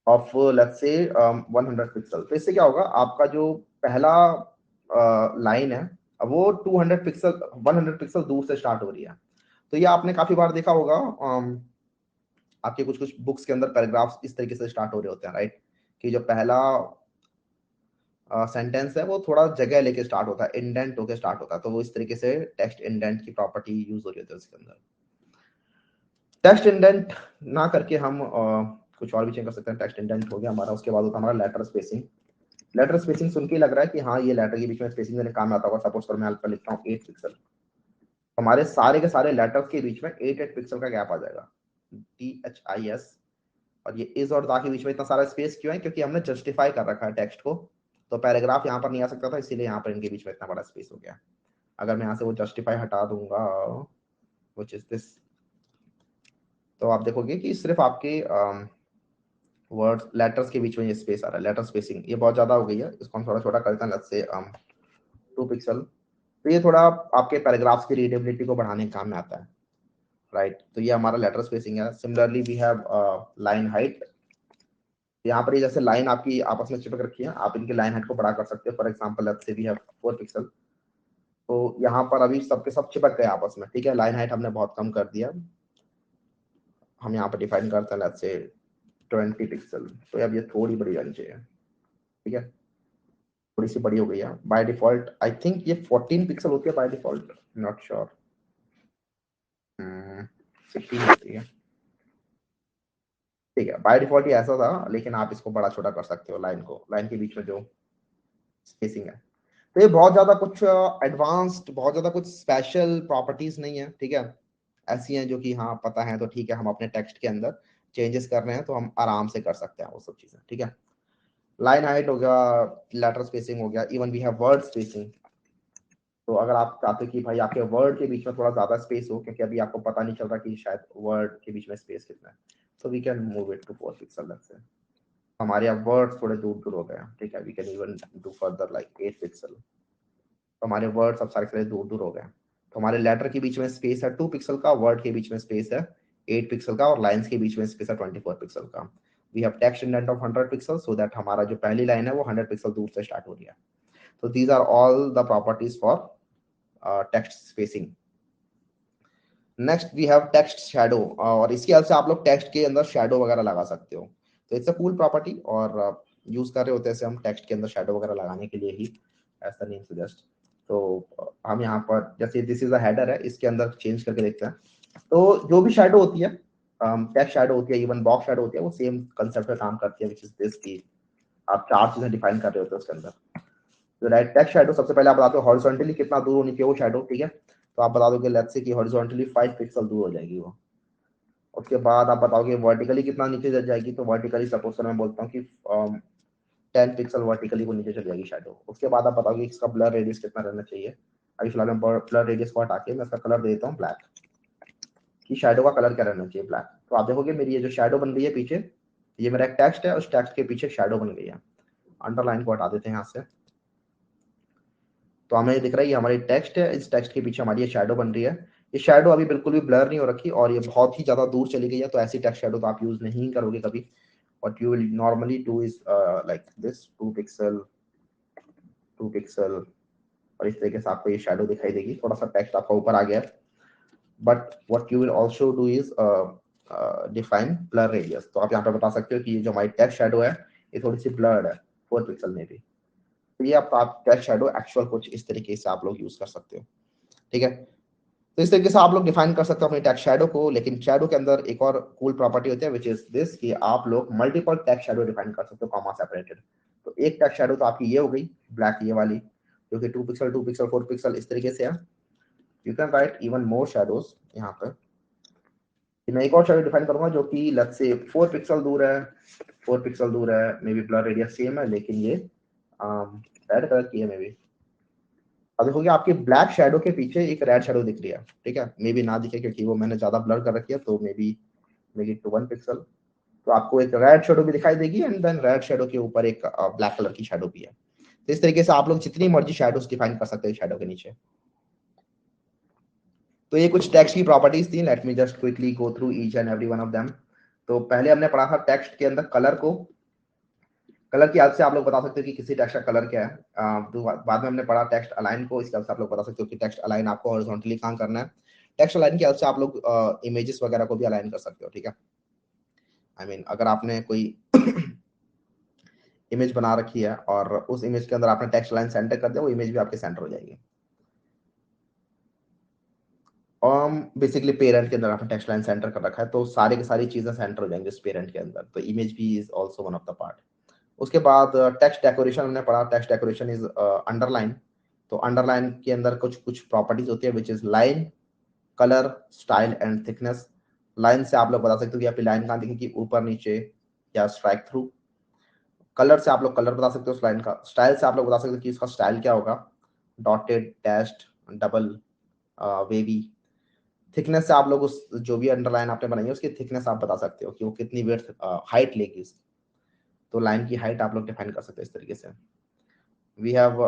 of let's say 100 pixel. तो इससे क्या होगा, आपका जो पहला लाइन है अब वो 200 पिक्सल 100 पिक्सल दूर से स्टार्ट हो रही है। तो ये आपने काफी बार देखा होगा, आपके कुछ कुछ बुक्स के अंदर पैराग्राफ्स इस तरीके से स्टार्ट हो रहे होते हैं, राइट, कि जो पहला सेंटेंस है वो थोड़ा जगह लेके स्टार्ट होता है, इंडेंट होके स्टार्ट होता है। तो वो इस तरीके से टेक्स्ट इंडेंट की प्रॉपर्टी यूज हो रही होती है उसके अंदर। टेक्स्ट इंडेंट ना करके हम कुछ और भी चेंज कर सकते हैं। टेक्स्ट इंडेंट हो गया हमारा, उसके बाद होता है हमारा लेटर स्पेसिंग। लेटर स्पेसिंग सुन के लग रहा है कि हाँ ये लेटर के बीच में स्पेसिंग देने काम आता होगा। सपोज कर मैं अल्फा लिखता हूँ 8 पिक्सल, हमारे सारे के सारे लेटर्स के बीच में 8 पिक्सल का गैप आ जाएगा, THIS। और ये इज और दा के बीच में इतना सारा स्पेस क्यों है, क्योंकि हमने जस्टिफाई कर रखा है टेक्स्ट को। तो पैराग्राफ यहाँ पर नहीं आ सकता था, इसीलिए यहाँ पर इनके बीच में इतना बड़ा स्पेस हो गया। अगर मैं यहाँ से वो जस्टिफाई हटा दूंगा, व्हिच इज दिस, तो आप देखोगे कि सिर्फ आपके वर्ड्स लेटर्स के बीच में ये स्पेस आ रहा है। लेटर स्पेसिंग ये बहुत ज्यादा हो गई है, इसको हम थोड़ा छोटा करते हैं, लेट्स से 2 पिक्सल। तो ये थोड़ा आपके पैराग्राफ्स की रीडेबिलिटी को बढ़ाने के काम में आता है, राइट। तो ये हमारा लेटर स्पेसिंग है। Similarly we have line height. यहाँ पर ये जैसे लाइन आपकी आपस में चिपक रखी है, आप इनकी लाइन हाइट को बड़ा कर सकते हो। For example let's say we have 4 pixel. तो यहाँ पर अभी सबके सब चिपक गए आपस में, ठीक है। लाइन हाइट हमने बहुत कम कर दिया, हम यहाँ पर डिफाइन करते हैं लेट्स से 20 पिक्सल। तो अब ये थोड़ी बड़ी रहनी चाहिए, ठीक है, थोड़ी सी बड़ी हो गई है। बाय डिफॉल्ट आई थिंक ये 14 पिक्सल होती है बाय डिफॉल्ट, नॉट श्योर, 16 होती है, ठीक है। बाय डिफॉल्ट ये ऐसा था, लेकिन आप इसको बड़ा छोटा कर सकते हो, लाइन को, लाइन के बीच में जो स्पेसिंग है। तो ये बहुत ज्यादा कुछ एडवांस्ड, बहुत ज्यादा कुछ स्पेशल प्रॉपर्टीज नहीं है, ठीक है। ऐसी हैं जो कि हाँ पता है तो ठीक है, हम अपने टेक्स्ट के अंदर चेंजेस कर रहे हैं तो हम आराम से कर सकते हैं वो सब चीजें, ठीक है। लाइन हाइट हो गया, लेटर स्पेसिंग हो गया, even we have word spacing. तो अगर आप चाहते हो कि भाई आपके वर्ड के बीच में थोड़ा ज्यादा स्पेस हो, क्योंकि अभी आपको पता नहीं चल रहा कि शायद वर्ड के बीच में स्पेस कितना है, तो we can move it to 4 pixel. Let's say हमारे यहाँ वर्ड थोड़े दूर दूर हो गए हैं, ठीक है, we can even do further like 8 pixel. तो हमारे वर्ड सब सारे दूर दूर हो गए। तो हमारे लेटर के बीच में स्पेस है 2 पिक्सल का, वर्ड के बीच में स्पेस है 8 पिक्सल का, और लाइंस के बीच में स्पेस है 24 पिक्सल का। We have text indent of 100 pixel, so that हमारा जो पहली लाइन है वो 100 पिक्सल दूर से स्टार्ट हो रही है। तो these are all the properties for text spacing. Next we have text shadow, और इसकी हेल्प से आप लोग टेक्स्ट के अंदर शैडो वगैरह लगा सकते हो। तो इट्स अ कूल प्रॉपर्टी, और यूज कर रहे होते हैं हम टेक्स्ट के अंदर शैडो वगैरह लगाने के लिए ही, ऐसा नेम सजेस्ट। तो हम यहाँ पर जैसे दिस इज अ हेडर है, इसके अंदर चेंज करके देखते हैं। तो जो भी शैडो होती है, टेक्स्ट शैडो होती है, इवन बॉक्स शैडो होती है, वो सेम कंसेप्ट पे काम करती है, विच इज दिस की आप चार चीजें डिफाइन कर रहे होते हैं उसके अंदर। तो राइट टेक्स्ट शैडो सबसे पहले आप बताते हो हॉरिजॉन्टली कितना दूर होनी चाहिए वो शैडो, ठीक है। तो आप बता दोगे लेट्स से कि हॉरिजॉन्टली 5 पिक्सल दूर हो जाएगी वो। उसके बाद आप बताओगे वर्टिकली कितना नीचे चल जाएगी, तो वर्टिकली सपोज मैं बोलता हूँ कि 10 पिक्सल वर्टिकली वो नीचे चल जाएगी शैडो। उसके बाद आप बताओगे इसका ब्लर रेडियस कितना रहना चाहिए। अभी फिलहाल मैं ब्लर रेडियस को हटा के मैं इसका कलर दे देता हूँ ब्लैक, कि शैडो का कलर क्या रहना चाहिए, ब्लैक। तो आप देखोगे मेरी ये जो शैडो बन रही है पीछे, ये मेरा एक टेक्स्ट है, उस टेक्स्ट के पीछे शैडो बन गई है। अंडरलाइन को हटा देते हैं यहाँ से। तो हमें दिख रहा है ये हमारी टेक्स्ट है, इस टेक्स्ट के पीछे हमारी ये शैडो बन रही है। ये शैडो अभी बिल्कुल भी ब्लर नहीं हो रखी और ये बहुत ही ज्यादा दूर चली गई है, तो ऐसी टेक्स्ट शैडो तो आप यूज नहीं करोगे कभी। what you will normally do is like this 2 pixel 2 pixel, और इस तरीके से आपको ये शैडो दिखाई देगी, थोड़ा सा टेक्स्ट आपका ऊपर आ गया है। But what you will also do is define blur radius। तो आप यहाँ पे बता सकते हो कि ये जो हमारी टेक्स्ट शैडो है ये थोड़ी सी ब्लर्ड है 4 पिक्सल में भी। तो ये आप टेक्स्ट शैडो एक्चुअल कुछ इस तरीके से आप लोग यूज कर सकते हो, ठीक है। तो इस तरीके से आप लोग डिफाइन कर सकते हो अपने टेक्स्ट शैडो को। लेकिन शैडो के अंदर एक और कूल प्रॉपर्टी होती है विच इज दिस, कि आप लोग मल्टीपल टेक्स्ट शैडो डिफाइन कर सकते हो कॉमा सेपरेटेड। तो एक टेक्स्ट शैडो तो आपकी ये हो गई ब्लैक, ये वाली जो कि 2 पिक्सल 2 पिक्सल 4 पिक्सल इस तरीके से है। You can right even more shadows यहाँ पर। मैं एक और शैडो डिफाइन करूंगा जो कि लेट्स से 4 पिक्सल दूर है, 4 पिक्सल दूर है, may be blur radius same है लेकिन ये रेड कलर की है मे बी। अब देखोगे आपके ब्लैक शैडो के पीछे एक रेड शैडो दिख रही है, ठीक है। मे बी ना दिखे क्योंकि वो मैंने ज्यादा ब्लर कर रखी है, तो maybe make it to 1 pixel. तो आपको एक रेड शैडो भी दिखाई देगी एंड देन रेड शैडो के ऊपर एक ब्लैक कलर की शैडो भी है। तो इस तरीके से आप लोग जितनी मर्जी शैडोज डिफाइन कर सकते हैं शैडो के नीचे। तो ये कुछ टेक्स्ट की प्रॉपर्टीज थी, late me just quickly go through each and every one of them. तो पहले हमने पढ़ा था टेक्स्ट के अंदर कलर को, कलर की हेल्प से आप लोग बता सकते हो कि किसी टेक्स्ट का कलर क्या है। तो बाद में हमने पढ़ा टेक्स्ट अलाइन को, इसके हेल्प से आप लोग बता सकते हो कि टेक्स्ट अलाइन आपको हॉरिजॉन्टली कहाँ करना है। टेक्स्ट अलाइन की हेल्प से आप लोग इमेजेस वगैरह को भी अलाइन कर सकते हो, ठीक है। आई मीन अगर आपने कोई इमेज बना रखी है और उस इमेज के अंदर आपने टेक्स्ट लाइन सेंटर कर दिया, वो इमेज भी आपके सेंटर हो जाएगी। बेसिकली पेरेंट के अंदर आपने टेक्स्ट लाइन सेंटर कर रखा है तो सारी की सारी चीजें सेंटर हो जाएंगी उस पेरेंट के अंदर, तो इमेज भी is also one of the part. उसके बाद टेक्स्ट डेकोरेशन हमने पढ़ा, टेक्स्ट डेकोरेशन इज अंडरलाइन। तो अंडरलाइन के अंदर कुछ कुछ प्रॉपर्टीज होती है which is line, colour, style and thickness. Line से आप लोग बता सकते हो कि आपकी लाइन कहाँ दिखेगी, ऊपर नीचे या स्ट्राइक थ्रू। कलर से आप लोग कलर बता सकते हो उस लाइन का। स्टाइल से आप लोग बता सकते हो कि इसका स्टाइल क्या होगा, dotted, dashed, double, wavy. Thickness से आप लोग उस जो भी अंडरलाइन आपने बनाई है उसकी थिकनेस आप बता सकते हो कि वो कितनी विड्थ हाइट लेगी इसकी। तो लाइन की हाइट आप लोग डिफाइन कर सकते हो इस तरीके से। We have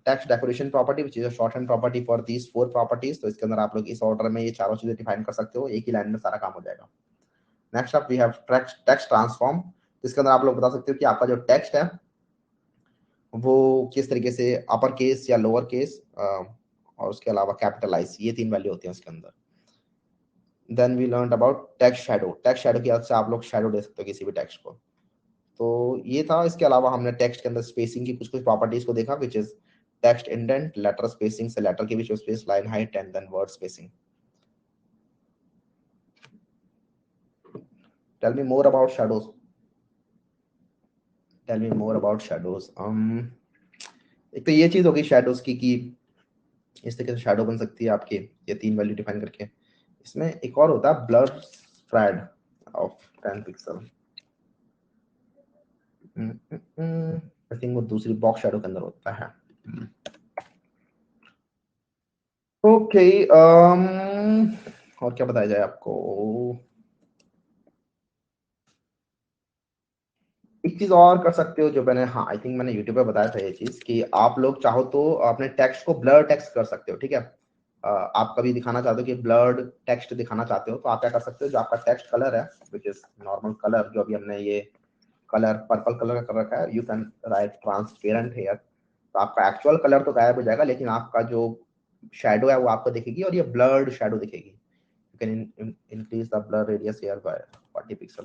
text decoration property which is a shorthand property for these 4 properties. तो इसके अंदर आप लोग इस ऑर्डर में ये चारों चीजें डिफाइन कर सकते हो, एक ही लाइन में सारा काम हो जाएगा। Next up we have text transform. इसके अंदर आप लोग बता सकते हो कि आपका जो टेक्स्ट है वो किस तरीके से अपर केस या लोअर केस और उसके अलावा कैपिटलाइज, ये 3 वैल्यू होती हैं उसके अंदर। Then we learn about text shadow. Text shadow की हेल्प से आप लोग शैडो दे सकते हो किसी भी टेक्स्ट को। तो ये था। इसके अलावा हमने टेक्स्ट के अंदर स्पेसिंग की कुछ कुछ प्रॉपर्टीज को देखा which is text indent, letter spacing से लेटर के बीच में space, line height and then word spacing. Tell me more about shadows, tell me more about shadows. एक तो ये चीज होगी शैडोज की कि इस तरीके से शैडो बन सकती है आपकी, ये 3 वैल्यू डिफाइन करके। इसमें एक और होता है blur spread of 10 pixel. I think वो दूसरी बॉक्स शैडो के अंदर होता है। ओके और क्या बताया जाए आपको। एक चीज और कर सकते हो जो मैंने, हाँ आई थिंक मैंने यूट्यूब पे बताया था ये चीज, कि आप लोग चाहो तो अपने टेक्स्ट को ब्लर टेक्स्ट कर सकते हो, ठीक है। आप कभी दिखाना चाहते हो कि ब्लर्ड टेक्स्ट दिखाना चाहते हो तो आप क्या कर सकते हो, जो आपका टेक्स्ट कलर है विच इज नॉर्मल कलर, जो अभी हमने ये कलर पर्पल कलर का कर रखा है, you can write transparent here. तो आपका एक्चुअल कलर तो गायब हो जाएगा लेकिन आपका जो शेडो है वो आपको दिखेगी और ये ब्लर्ड शेडो दिखेगी। Can increase the blur radius here bye 40 pixel.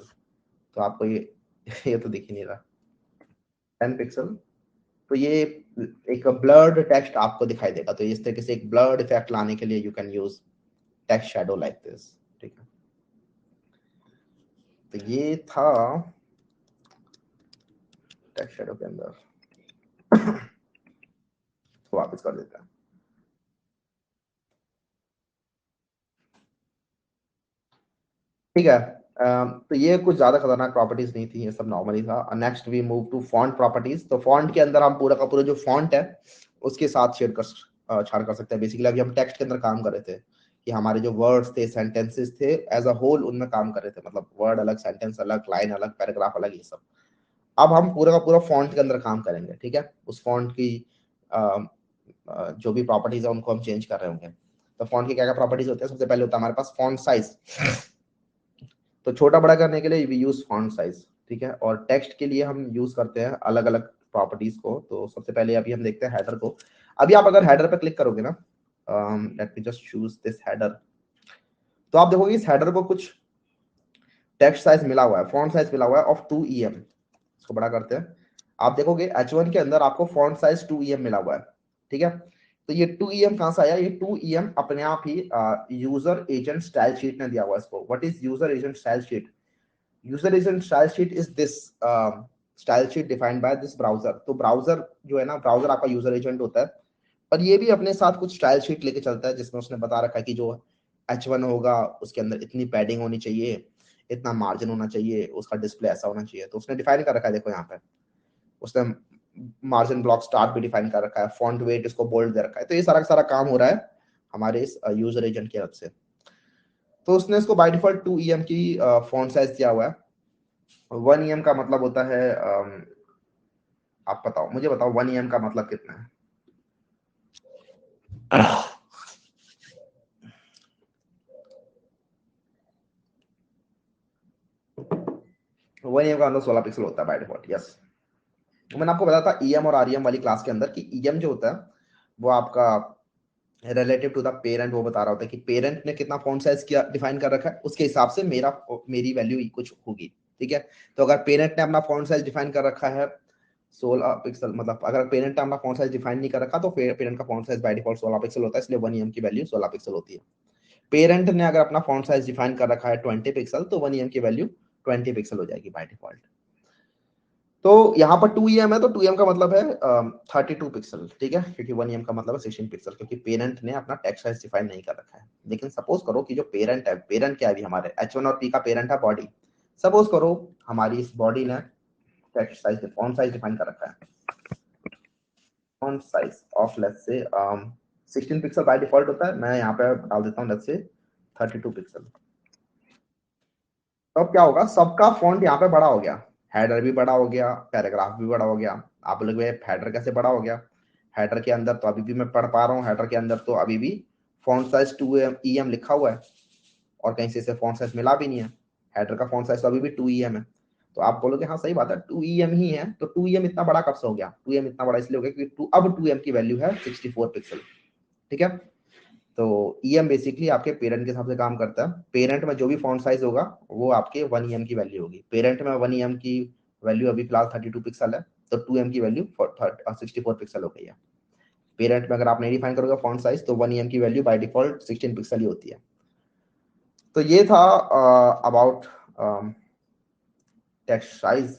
तो आपको ये तो दिख ही नहीं रहा 10 पिक्सल। तो ये एक ब्लर्ड टेक्स्ट आपको दिखाई देगा। तो इस तरीके से एक ब्लर्ड इफेक्ट लाने के लिए you can use text shadow like this. ठीक है, तो ये था टेक्स्ट शैडो के अंदर। तो वापस कर देते हैं। ठीक है, तो ये कुछ ज्यादा खतरनाक प्रॉपर्टीज नहीं थी, ये सब नॉर्मली था। Next we move to font properties. तो फॉन्ट के अंदर हम पूरा का पूरा जो फॉन्ट है उसके साथ छाड़ कर सकते हैं। बेसिकली अभी हम टेक्स्ट के अंदर काम कर रहे थे कि हमारे जो वर्ड्स थे, सेंटेंसेस थे, एज अ होल उनमें काम कर रहे थे। मतलब वर्ड अलग, सेंटेंस अलग, लाइन अलग, पैराग्राफ अलग, ये सब। अब हम पूरा का पूरा फॉन्ट के अंदर काम करेंगे। ठीक है, उस फॉन्ट की जो भी प्रॉपर्टीज है उनको हम चेंज कर रहे होंगे। तो फॉन्ट की क्या क्या प्रॉपर्टीज होते हैं? सबसे पहले होता है हमारे पास फॉन्ट साइज। तो छोटा बड़ा करने के लिए वी यूज फॉन्ट साइज। ठीक है, और टेक्स्ट के लिए हम यूज करते हैं अलग अलग प्रॉपर्टीज को। तो सबसे पहले अभी हम देखते हैं हेडर को। अभी आप अगर हेडर पे क्लिक करोगे ना, late me just choose this header, तो आप देखोगे इस हेडर को कुछ टेक्स्ट साइज मिला हुआ है, फॉन्ट साइज मिला हुआ है ऑफ 2 EM। इसको बड़ा करते हैं। आप देखोगे H1 के अंदर आपको फॉन्ट साइज 2 EM मिला हुआ है। ठीक है, तो ये 2 EM कहां से आया? ये 2 EM अपने आप ही यूजर एजेंट स्टाइल शीट ने दिया हुआ है इसको। What is user agent style sheet? User agent style sheet is this style sheet defined by this browser. तो ब्राउजर जो है ना, ब्राउजर आपका यूजर एजेंट होता है। और ये भी अपने साथ कुछ स्टाइल शीट लेके चलता है जिसमें उसने बता रखा है कि जो H1 होगा उसके अंदर इतनी पैडिंग होनी चाहिए, इतना मार्जिन होना चाहिए, उसका डिस्प्ले ऐसा होना चाहिए। तो उसने डिफाइन कर रखा है, देखो यहाँ पे उसने मार्जिन ब्लॉक स्टार्ट भी डिफाइन कर रखा है, फॉन्ट वेट इसको बोल्ड दे रखा है। तो ये सारा सारा काम हो रहा है हमारे इस यूजर एजेंट की तरफ से। तो उसने इसको बाय डिफॉल्ट 2 EM की फॉन्ट साइज दिया हुआ है। 1 EM का मतलब होता है आप बताओ, मुझे बताओ 1 EM का मतलब कितना है? 1 EM का मतलब 16 पिक्सल होता है बाय डिफॉल्ट। यस, मैंने आपको बताया था EM और REM वाली क्लास के अंदर कि EM जो होता है वो आपका रिलेटिव टू द पेरेंट वो बता रहा होता है कि पेरेंट ने कितना फॉन्ट साइज किया डिफाइन कर रखा है, उसके हिसाब से मेरी वैल्यू कुछ होगी। ठीक है, तो अगर पेरेंट ने अपना फॉन्ट साइज डिफाइन कर रखा है 16 पिक्सल, मतलब अगर पेरेंट ने अपना फॉन्ट साइज डिफाइन नहीं कर रखा तो पेरेंट का font size by default 16 pixel होता है, इसलिए 1 EM की वैल्यू 16 पिक्सल होती है। पेरेंट ने अगर अपना फॉन्ट साइज डिफाइन कर रखा है 20 पिक्सल तो 1 EM की वैल्यू 20 पिक्सल हो जाएगी बाय डिफॉल्ट। तो यहाँ पर 2 EM है, तो 2 EM का मतलब है 32 पिक्सल। ठीक है, क्योंकि 1 EM का मतलब है 16 पिक्सल, क्योंकि पेरेंट ने अपना टेक्स्ट साइज डिफाइन नहीं कर रखा है। लेकिन सपोज करो कि जो पेरेंट है, पेरेंट क्या है? हमारे H1 और P का पेरेंट है बॉडी। सपोज करो हमारी इस बॉडी ने text size font size define कर रखा है, font size of let's say 16 pixel by default होता है। मैं यहाँ पे डाल देता हूँ लेट्स से 32 पिक्सल। तो अब क्या होगा, सबका फॉन्ट यहाँ पे बड़ा हो गया, हेडर भी बड़ा हो गया, पैराग्राफ भी बड़ा हो गया। आप लोग हेडर कैसे बड़ा हो गया? हेडर के अंदर तो अभी भी मैं पढ़ पा रहा हूँ, हेडर के अंदर तो अभी भी फॉन्ट साइज 2 EM लिखा हुआ है और कहीं से इसे फॉन्ट साइज मिला भी नहीं है। हेडर का फॉन्ट साइज तो अभी भी 2 EM है। तो आप बोलोगे हाँ सही बात है 2 EM ही है, तो 2 EM इतना बड़ा कब से हो गया? 2 EM इतना बड़ा इसलिए हो गया क्योंकि अब 2 EM की वैल्यू है 64 पिक्सल। ठीक है, तो EM बेसिकली आपके पेरेंट के हिसाब से काम करता है। पेरेंट में जो भी फॉन्ट साइज होगा वो आपके 1 EM की वैल्यू होगी। पेरेंट में 1 EM की वैल्यू अभी फिलहाल 32 पिक्सल है, तो 2 EM की वैल्यू 64 पिक्सल हो गई है। पेरेंट में अगर आप नहीं डिफाइन करोगे फॉन्ट साइज तो 1 EM की वैल्यू बाय डिफॉल्ट 16 पिक्सल ही होती है। तो ये था about text size,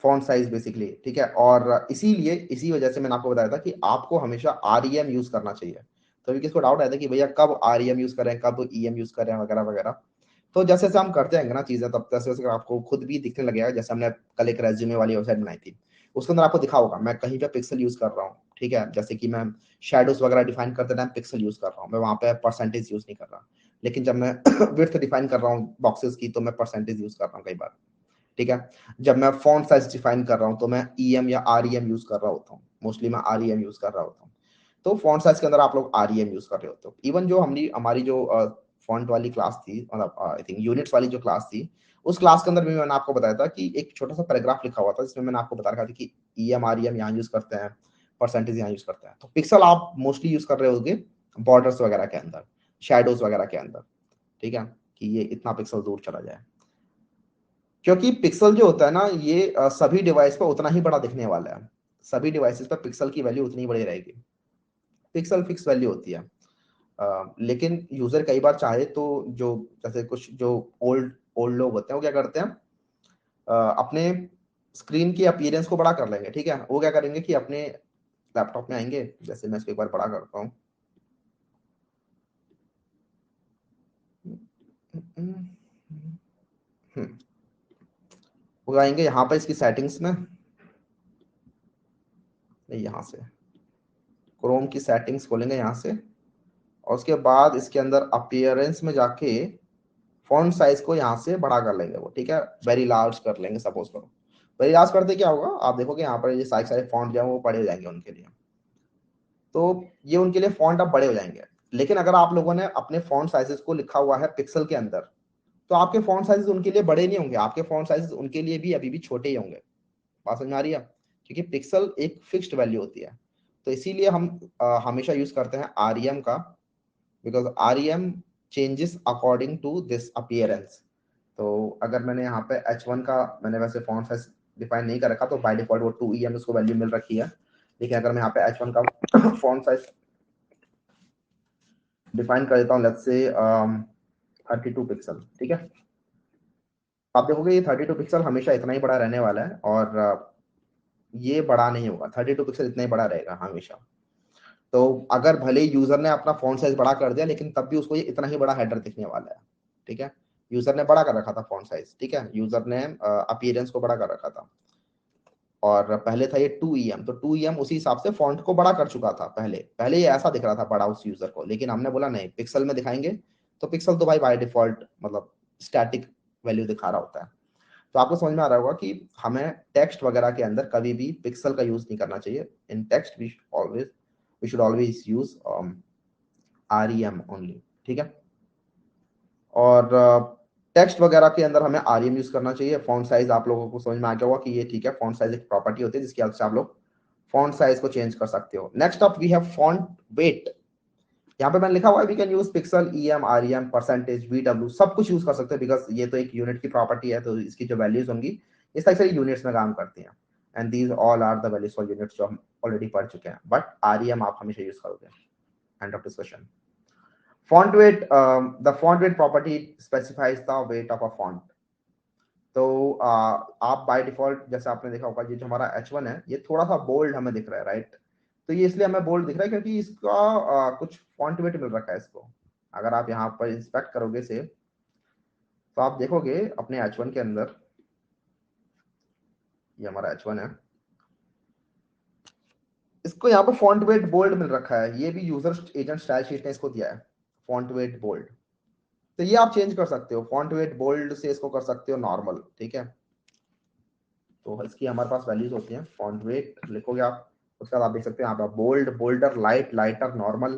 font size basically. ठीक है, और इसीलिए इसी वजह से मैंने आपको बताया था कि आपको हमेशा REM यूज करना चाहिए। तो अभी किसको डाउट आया था कि भैया कब REM यूज करें, कब EM यूज करें, वगैरह वगैरह। तो जैसे जैसे हम करते हैं ना चीजें, तब तैसे वैसे आपको खुद भी दिखने लगेगा। जैसे हमने कल एक रेज्यूमे वाली वेबसाइट बनाई थी, उसके अंदर आपको दिखा होगा मैं कहीं पे पिक्सल यूज कर रहा हूँ। ठीक है, जैसे कि मैं शेडोज वगैरह डिफाइन करते टाइम पिक्सल यूज कर रहा हूँ, मैं वहां पे परसेंटेज यूज नहीं कर रहा। लेकिन जब मैं विड्थ डिफाइन कर रहा हूँ बॉक्सेस की तो मैं परसेंटेज यूज कर रहा हूँ कई बार। ठीक है, जब मैं फॉन्ट साइज डिफाइन कर रहा हूँ तो मैं EM या REM यूज कर रहा होता हूँ। मोस्टली मैं REM यूज कर रहा होता हूँ। तो फॉन्ट साइज के अंदर आप लोग REM यूज कर रहे होते हो। इवन जो हमारी जो फॉन्ट वाली क्लास थी, मतलब आई थिंक यूनिट्स वाली जो क्लास थी, उस क्लास के अंदर भी मैंने आपको बताया था कि एक छोटा सा पैराग्राफ लिखा हुआ था जिसमें मैंने आपको बता रखा था कि EM REM यहाँ यूज करते हैं, परसेंटेज यहाँ यूज करते हैं। तो पिक्सल आप मोस्टली यूज कर रहे होगे बॉर्डर्स वगैरह के अंदर, शेडोज वगैरह के अंदर। ठीक है, कि ये इतना पिक्सल दूर चला जाए, क्योंकि पिक्सल जो होता है ना ये सभी डिवाइस पर उतना ही बड़ा दिखने वाला है, सभी डिवाइसेस पर पिक्सल की वैल्यू उतनी बड़ी रहेगी, पिक्सल फिक्स वैल्यू होती है। लेकिन यूजर कई बार चाहे तो जो जैसे कुछ जो ओल्ड ओल्ड लोग होते हैं वो क्या करते हैं, अपने स्क्रीन की अपीयरेंस को बड़ा कर लेंगे, ठीक है, वो क्या करेंगे कि अपने लैपटॉप में आएंगे, जैसे मैं इसको एक बार बड़ा करता हूँ, वो आएंगे यहाँ पर इसकी सेटिंग्स में, यहाँ से क्रोम की सेटिंग्स खोलेंगे यहाँ से, और उसके बाद इसके अंदर अपीयरेंस में जाके फॉन्ट साइज को यहाँ से बड़ा कर लेंगे वो, ठीक है, वेरी लार्ज कर लेंगे, सपोज करो वेरी लार्ज करते क्या होगा, आप देखोगे यहाँ पर ये सारे सारे फॉन्ट जो है वो बड़े हो जाएंगे उनके लिए, तो ये उनके लिए फॉन्ट अब बड़े हो जाएंगे। लेकिन अगर आप लोगों ने अपने फॉन्ट साइजेस को लिखा हुआ है पिक्सल के अंदर, तो आपके फॉन्ट साइजेस उनके लिए बड़े नहीं होंगे, आपके फॉन्ट साइजेस उनके लिए भी अभी भी छोटे ही होंगे। बात समझ में आ रही है, क्योंकि पिक्सल एक फिक्स्ड वैल्यू होती है, तो इसीलिए हम हमेशा यूज करते हैं आरईएम का, because REM changes according to this appearance. तो अगर मैंने यहाँ पे H1 का मैंने वैसे फॉन्ट साइज डिफाइन नहीं कर रखा, तो बाय डिफॉल्ट वो 2em उसको वैल्यू मिल रखी है, लेकिन अगर मैं यहाँ पे H1 का फॉन्ट साइज डिफाइन कर देता हूँ, लेट्स से 32 पिक्सल, ठीक है, आप देखोगे ये 32 पिक्सल हमेशा इतना ही बड़ा रहने वाला है, और ये बड़ा नहीं होगा, 32 पिक्सल इतना ही बड़ा रहेगा हमेशा। तो अगर भले यूजर ने अपना फॉन्ट साइज बड़ा कर दिया, लेकिन तब भी उसको ये इतना ही बड़ा हेडर दिखने वाला है, ठीक है, यूजर ने बड़ा कर रखा था फॉन्ट साइज, ठीक है, यूजर ने अपीयरेंस को बड़ा कर रखा था, और पहले था ये 2em, तो 2em उसी हिसाब से फॉन्ट को बड़ा कर चुका था, पहले पहले ये ऐसा दिख रहा था बड़ा उस यूजर को, लेकिन हमने बोला नहीं पिक्सल में दिखाएंगे, तो पिक्सल तो भाई बाय डिफॉल्ट मतलब स्टैटिक वैल्यू दिखा रहा होता है। तो आपको समझ में आ रहा होगा कि हमें टेक्स्ट वगैरह के अंदर कभी भी पिक्सल का यूज नहीं करना चाहिए, in text we should always use REM only, ठीक है, और टेक्स्ट वगैरह के अंदर हमें आरईएम यूज करना चाहिए। फॉन्ट साइज आप लोगों को समझ में आ गया होगा कि ये ठीक है, फॉन्ट साइज एक प्रॉपर्टी होती है जिसकी हेल्प से आप लोग फॉन्ट साइज को चेंज कर सकते हो। Next up we have font weight, यहाँ पे मैंने लिखा हुआ है we can use pixel, EM, REM, percentage, VW, सब कुछ यूज कर सकते हैं, बिकॉज ये तो एक यूनिट की प्रॉपर्टी है, तो इसकी जो वैल्यूज होंगी इस तरह से यूनिट्स में काम करती हैं, and these all are the values for units जो हम ऑलरेडी पढ़ चुके हैं, बट आरईएम आप हमेशा यूज करोगे। End of discussion. Font weight, the font weight property specifies the weight of a font. तो आप बाय डिफॉल्ट जैसे आपने देखा होगा, ये जो हमारा H1 है ये थोड़ा सा बोल्ड हमें दिख रहा है, राइट, तो ये इसलिए हमें बोल्ड दिख रहा है क्योंकि इसका कुछ फॉन्ट वेट मिल रखा है इसको। अगर आप यहाँ पर इंस्पेक्ट करोगे से, तो आप देखोगे अपने H1 के अंदर, ये हमारा H1 है, इसको यहाँ पर फॉन्ट वेट बोल्ड मिल रखा है, ये भी यूजर एजेंट स्टाइल शीट ने इसको दिया है, फॉन्ट वेट बोल्ड। तो ये आप चेंज कर सकते हो, फॉन्ट वेट बोल्ड से इसको कर सकते हो नॉर्मल, ठीक है, तो इसकी हमारे पास वैल्यूज होती हैं, फॉन्ट वेट लिखोगे आप, उसके बाद आप देख सकते हैं यहाँ पर bold, bolder, light, lighter, normal.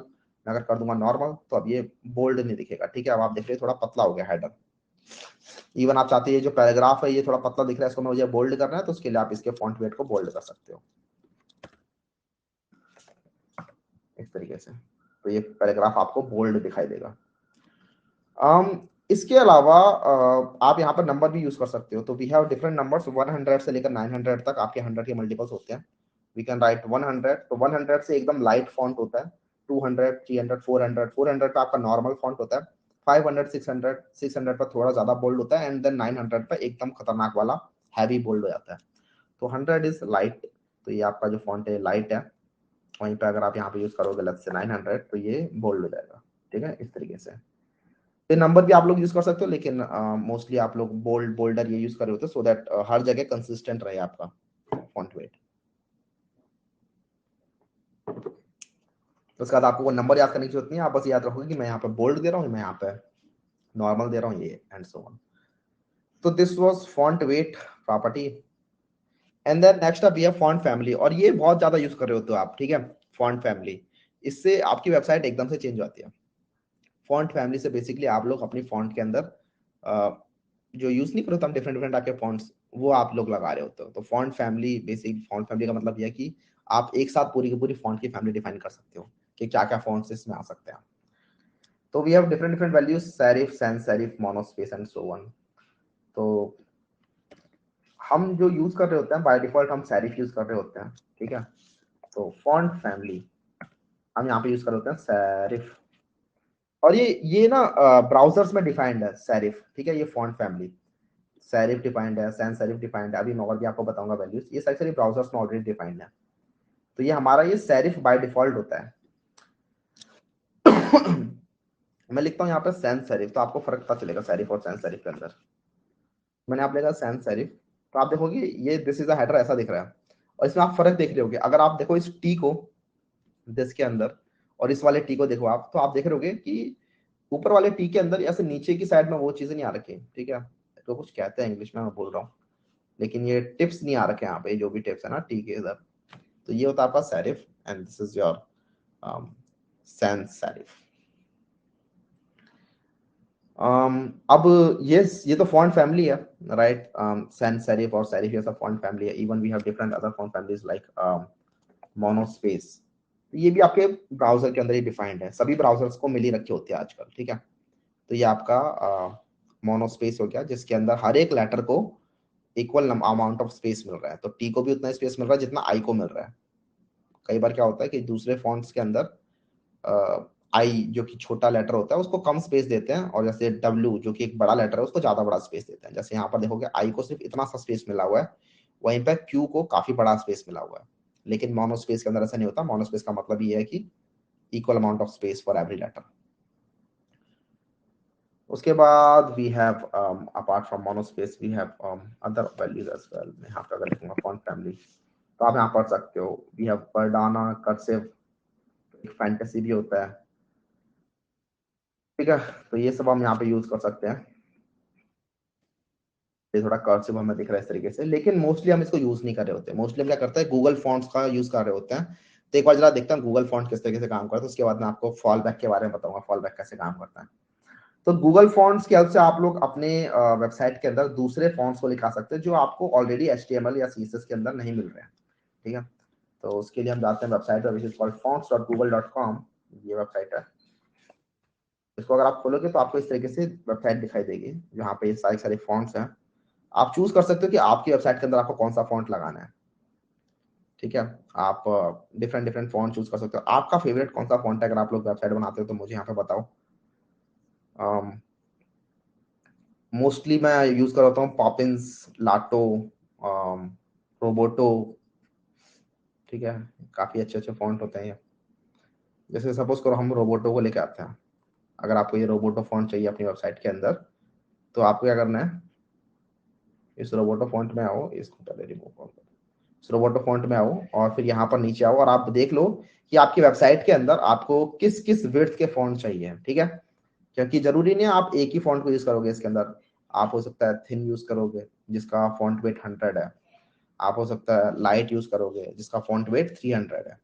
मैं अगर कर दूंगा नॉर्मल तो अब ये बोल्ड नहीं दिखेगा, ठीक है, अब आप देख रहे थोड़ा पतला हो गया हेडर। इवन आप चाहते हैं जो पैराग्राफ है ये थोड़ा पतला दिख रहा है, इसको मुझे बोल्ड करना है, तो उसके लिए आप इसके फॉन्ट वेट को बोल्ड कर सकते हो इस तरीके से, तो ये पैराग्राफ आपको बोल्ड दिखाई देगा। इसके अलावा आप यहाँ पर नंबर भी यूज कर सकते हो, तो वी हैव डिफरेंट नंबर्स, 100 से लेकर 900 तक आपके 100 के मल्टीपल्स होते हैं। वी कैन राइट 100, तो 100 से एकदम लाइट फॉन्ट होता है, 200, 300, 400, 400 पे आपका नॉर्मल फॉन्ट होता है, 500, 600, 600 पर थोड़ा ज्यादा बोल्ड होता है, एंड देन 900 पर एकदम खतरनाक वाला हैवी बोल्ड हो जाता है। तो 100 इज लाइट, तो ये आपका जो फॉन्ट है लाइट है, वहीं पे अगर आप यहाँ पे यूज करोगे लेट्स से 900, तो ये बोल्ड हो जाएगा, ठीक है, इस तरीके से। ये नंबर भी आप लोग यूज कर सकते हो, लेकिन मोस्टली आप लोग बोल्ड, बोल्डर ये यूज कर रहे होते सो दैट हर जगह कंसिस्टेंट रहे आपका फॉन्ट वेट। तो उसके बाद आपको वो नंबर याद करने की जरूरत नहीं है, आप बस याद रखोगे कि मैं यहाँ पे बोल्ड दे रहा हूँ, मैं यहाँ पे नॉर्मल दे रहा हूँ, ये एंड सो ऑन। तो this was font weight property, and then next up ये फॉन्ट फैमिली, और ये बहुत ज्यादा यूज कर रहे होते हो आप, ठीक है, फॉन्ट फैमिली, इससे आपकी वेबसाइट एकदम से चेंज होती है। फॉन्ट फैमिली से बेसिकली आप लोग अपनी फॉन्ट के अंदर जो यूज नहीं करते हम डिफरेंट डिफरेंट आके फॉन्ट्स, वो आप लोग लगा रहे होते हो। तो font family, basic font family का मतलब यह है कि आप एक साथ पूरी की पूरी फॉन्ट की फैमिली डिफाइन कर सकते हो कि क्या क्या फॉन्ट्स इसमें आ सकते हैं। तो we have different different values, serif, sans serif, monospace and so on. तो हम जो यूज कर रहे होते हैं बाय डिफॉल्ट हम सेरिफ यूज कर रहे होते हैं, ठीक है। तो फॉन्ट फैमिली हम यहाँ पे यूज कर रहे होते हैं सेरिफ, और ये ना ब्राउजर्स में डिफाइंड है सेरिफ, ठीक है। ये फॉन्ट फैमिली सेरिफ डिफाइंड है, सैंस सेरिफ डिफाइंड है, अभी मैं और भी आपको बताऊंगा वैल्यूज, ये सारी ब्राउजर्स में ऑलरेडी डिफाइंड है। तो ये हमारा ये सेरिफ बाय डिफॉल्ट होता है। मैं लिखता हूँ यहाँ पे सैंस सेरिफ, तो आपको फर्क पता चलेगा सेरिफ और सैंस सेरिफ के अंदर। मैंने आप लिखा सैंस सेरिफ, तो आप देखोगे ये दिस इज अ हेडर ऐसा दिख रहा है, और इसमें आप फर्क देख रहे होगे। अगर आप देखो इस टी को दिस के अंदर और इस वाले टी को देखो आप, तो आप देख रहे होगे कि ऊपर वाले टी के अंदर ऐसे नीचे की साइड में वो चीजें नहीं आ रखी, ठीक है। तो कुछ कहते हैं इंग्लिश में, मैं बोल रहा हूँ, लेकिन ये टिप्स नहीं आ रखे यहाँ पे, जो भी टिप्स है ना टी के इधर। तो ये होता है आपका serif and this is your sans serif. अब ये तो फॉन्ट फैमिली है, राइट। सैंस सेरिफ और सेरिफ ये सब फॉन्ट फैमिली है। Even we have different other font families like monospace. ये भी आपके ब्राउजर के अंदर ही डिफाइंड है, सभी ब्राउजर्स को मिली रखी होती है आजकल, ठीक है। तो ये आपका मोनोस्पेस हो गया, जिसके अंदर हर एक लेटर को इक्वल अमाउंट ऑफ स्पेस मिल रहा है। तो टी को भी उतना स्पेस मिल रहा है जितना आई को मिल रहा है। कई बार क्या होता है कि दूसरे फॉन्ट्स के अंदर आई जो कि छोटा लेटर होता है उसको कम स्पेस देते हैं, और जैसे डब्ल्यू जो कि एक बड़ा लेटर है उसको ज्यादा बड़ा स्पेस देते हैं। जैसे यहाँ पर देखोगे आई को सिर्फ इतना सा स्पेस मिला हुआ है, वहीं पर क्यू को काफी बड़ा स्पेस मिला हुआ है। लेकिन मोनोस्पेस के अंदर ऐसा नहीं होता। मोनोस्पेस का मतलब ये है कि equal amount of space for every letter. उसके बाद we have apart from monospace we have other values as well. मैं यहाँ पे अगर लिखूंगा फॉन्ट फैमिली, तो आप यहाँ पढ़ सकते हो वी हैव वर्डाना, कर्सिव, एक फैंटेसी भी होता है, ठीक है। तो ये सब हम यहाँ पे यूज कर सकते हैं। ये थोड़ा कर्सिव हमें दिख रहा है इस तरीके से, लेकिन मोस्टली हम इसको यूज नहीं कर रहे होते। मोस्टली हम क्या करते हैं गूगल फॉन्ट्स का यूज कर रहे होते हैं। तो एक बार जरा देखता हूँ गूगल फॉन्ट किस तरीके से काम करता है, उसके बाद मैं आपको फॉल बैक के बारे में बताऊंगा, फॉल बैक कैसे काम करता है। तो गूगल फॉन्ट्स की हेल्प से आप लोग अपने वेबसाइट के अंदर दूसरे फॉन्ट्स को लिखा सकते हैं जो आपको ऑलरेडी HTML या CSS के अंदर नहीं मिल रहे हैं, ठीक है। तो उसके लिए हम जाते हैं वेबसाइट पर, विच इज कॉल्ड fonts.google.com। ये वेबसाइट है। इसको अगर आप खोलोगे तो आपको इस तरीके से वेबसाइट दिखाई देगी, जहाँ पे सारे सारे फॉन्ट्स हैं। आप चूज कर सकते हो कि आपकी वेबसाइट के अंदर आपको कौन सा फॉन्ट लगाना है, ठीक है। आप डिफरेंट डिफरेंट फॉन्ट चूज कर सकते हो। आपका फेवरेट कौन सा फॉन्ट है? अगर आप लोग वेबसाइट बनाते हो तो मुझे यहाँ पे बताओ। मोस्टली मैं यूज करता हूँ पॉपिंस, लाटो, रोबोटो, ठीक है। काफी अच्छे अच्छे फॉन्ट होते हैं ये। जैसे सपोज करो हम रोबोटो को लेके आते हैं। अगर आपको ये रोबोटो फॉन्ट चाहिए अपनी वेबसाइट के अंदर, तो आपको क्या करना है, इस रोबोटो फॉन्ट में आओ, इसको पहले रिमूव करो। इस रोबोटो फॉन्ट में आओ और फिर यहाँ पर नीचे आओ और आप देख लो कि आपकी वेबसाइट के अंदर आपको किस किस विड्थ के फॉन्ट चाहिए, ठीक है। क्योंकि जरूरी नहीं है आप एक ही फॉन्ट को यूज करोगे इसके अंदर। आप हो सकता है थिन यूज करोगे जिसका फॉन्ट वेट 100 है। आप हो सकता है लाइट यूज करोगे जिसका फॉन्ट वेट 300 है।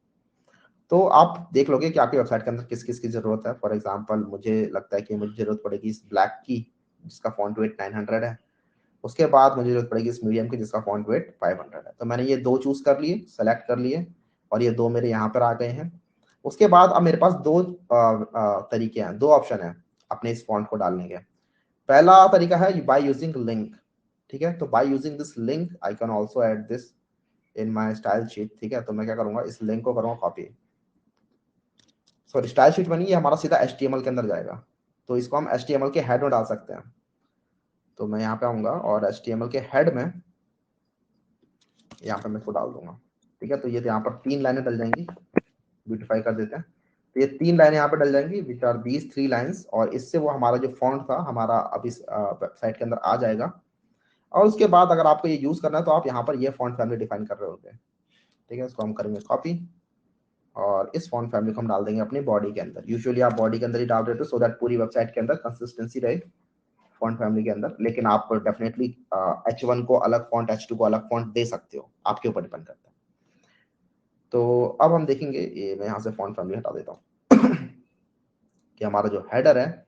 तो आप देख लोगे कि आपकी वेबसाइट के अंदर किस किस की जरूरत है। फॉर एग्जांपल मुझे लगता है कि मुझे जरूरत पड़ेगी इस ब्लैक की जिसका फॉन्ट वेट 900 है। उसके बाद मुझे जरूरत पड़ेगी इस मीडियम की जिसका फॉन्ट वेट 500 है। तो मैंने ये दो चूज कर लिए, सेलेक्ट कर लिए, और ये दो मेरे यहाँ पर आ गए हैं। उसके बाद अब मेरे पास दो तरीके हैं, दो ऑप्शन है अपने इस फॉन्ट को डालने के। पहला तरीका है बाय यूजिंग लिंक, ठीक है। तो by using this link I can also add this in my style sheet, ठीक है। तो मैं क्या करूंगा, इस लिंक को करूंगा कॉपी। सॉरी, स्टाइल शीट बनी, ये हमारा सीधा HTML के अंदर जाएगा। तो इसको हम HTML के हेड में डाल सकते हैं। तो मैं यहाँ पे आऊंगा और HTML के हेड में यहाँ पे मैं इसको डाल दूंगा, ठीक है। तो ये यहाँ पर 3 लाइनें डल जाएंगी। ब्यूटीफाई कर देते हैं। तो ये 3 लाइनें यहाँ पे डल जाएंगी विच आर दीज 3 लाइन्स, और इससे वो हमारा जो फॉन्ट था हमारा अब इस वेबसाइट के अंदर आ जाएगा। और उसके बाद अगर आपको ये यूज करना है तो आप यहाँ पर ये फॉन्ट फैमिली डिफाइन कर रहे होते हैं, ठीक है। इसको हम करेंगे कॉपी और इस फॉन्ट फैमिली को हम डाल देंगे अपनी बॉडी के अंदर। यूजुअली आप बॉडी के अंदर ही डाल देते हो सो दैट पूरी वेबसाइट के अंदर कंसिस्टेंसी रहे फॉन्ट फैमिली के अंदर। लेकिन आप डेफिनेटली H1 को अलग फॉन्ट, H2 को अलग फॉन्ट दे सकते हो, आपके ऊपर डिपेंड करता है। तो अब हम देखेंगे, ये मैं यहाँ से फॉन्ट फैमिली हटा देता हूँ कि हमारा जो हेडर है,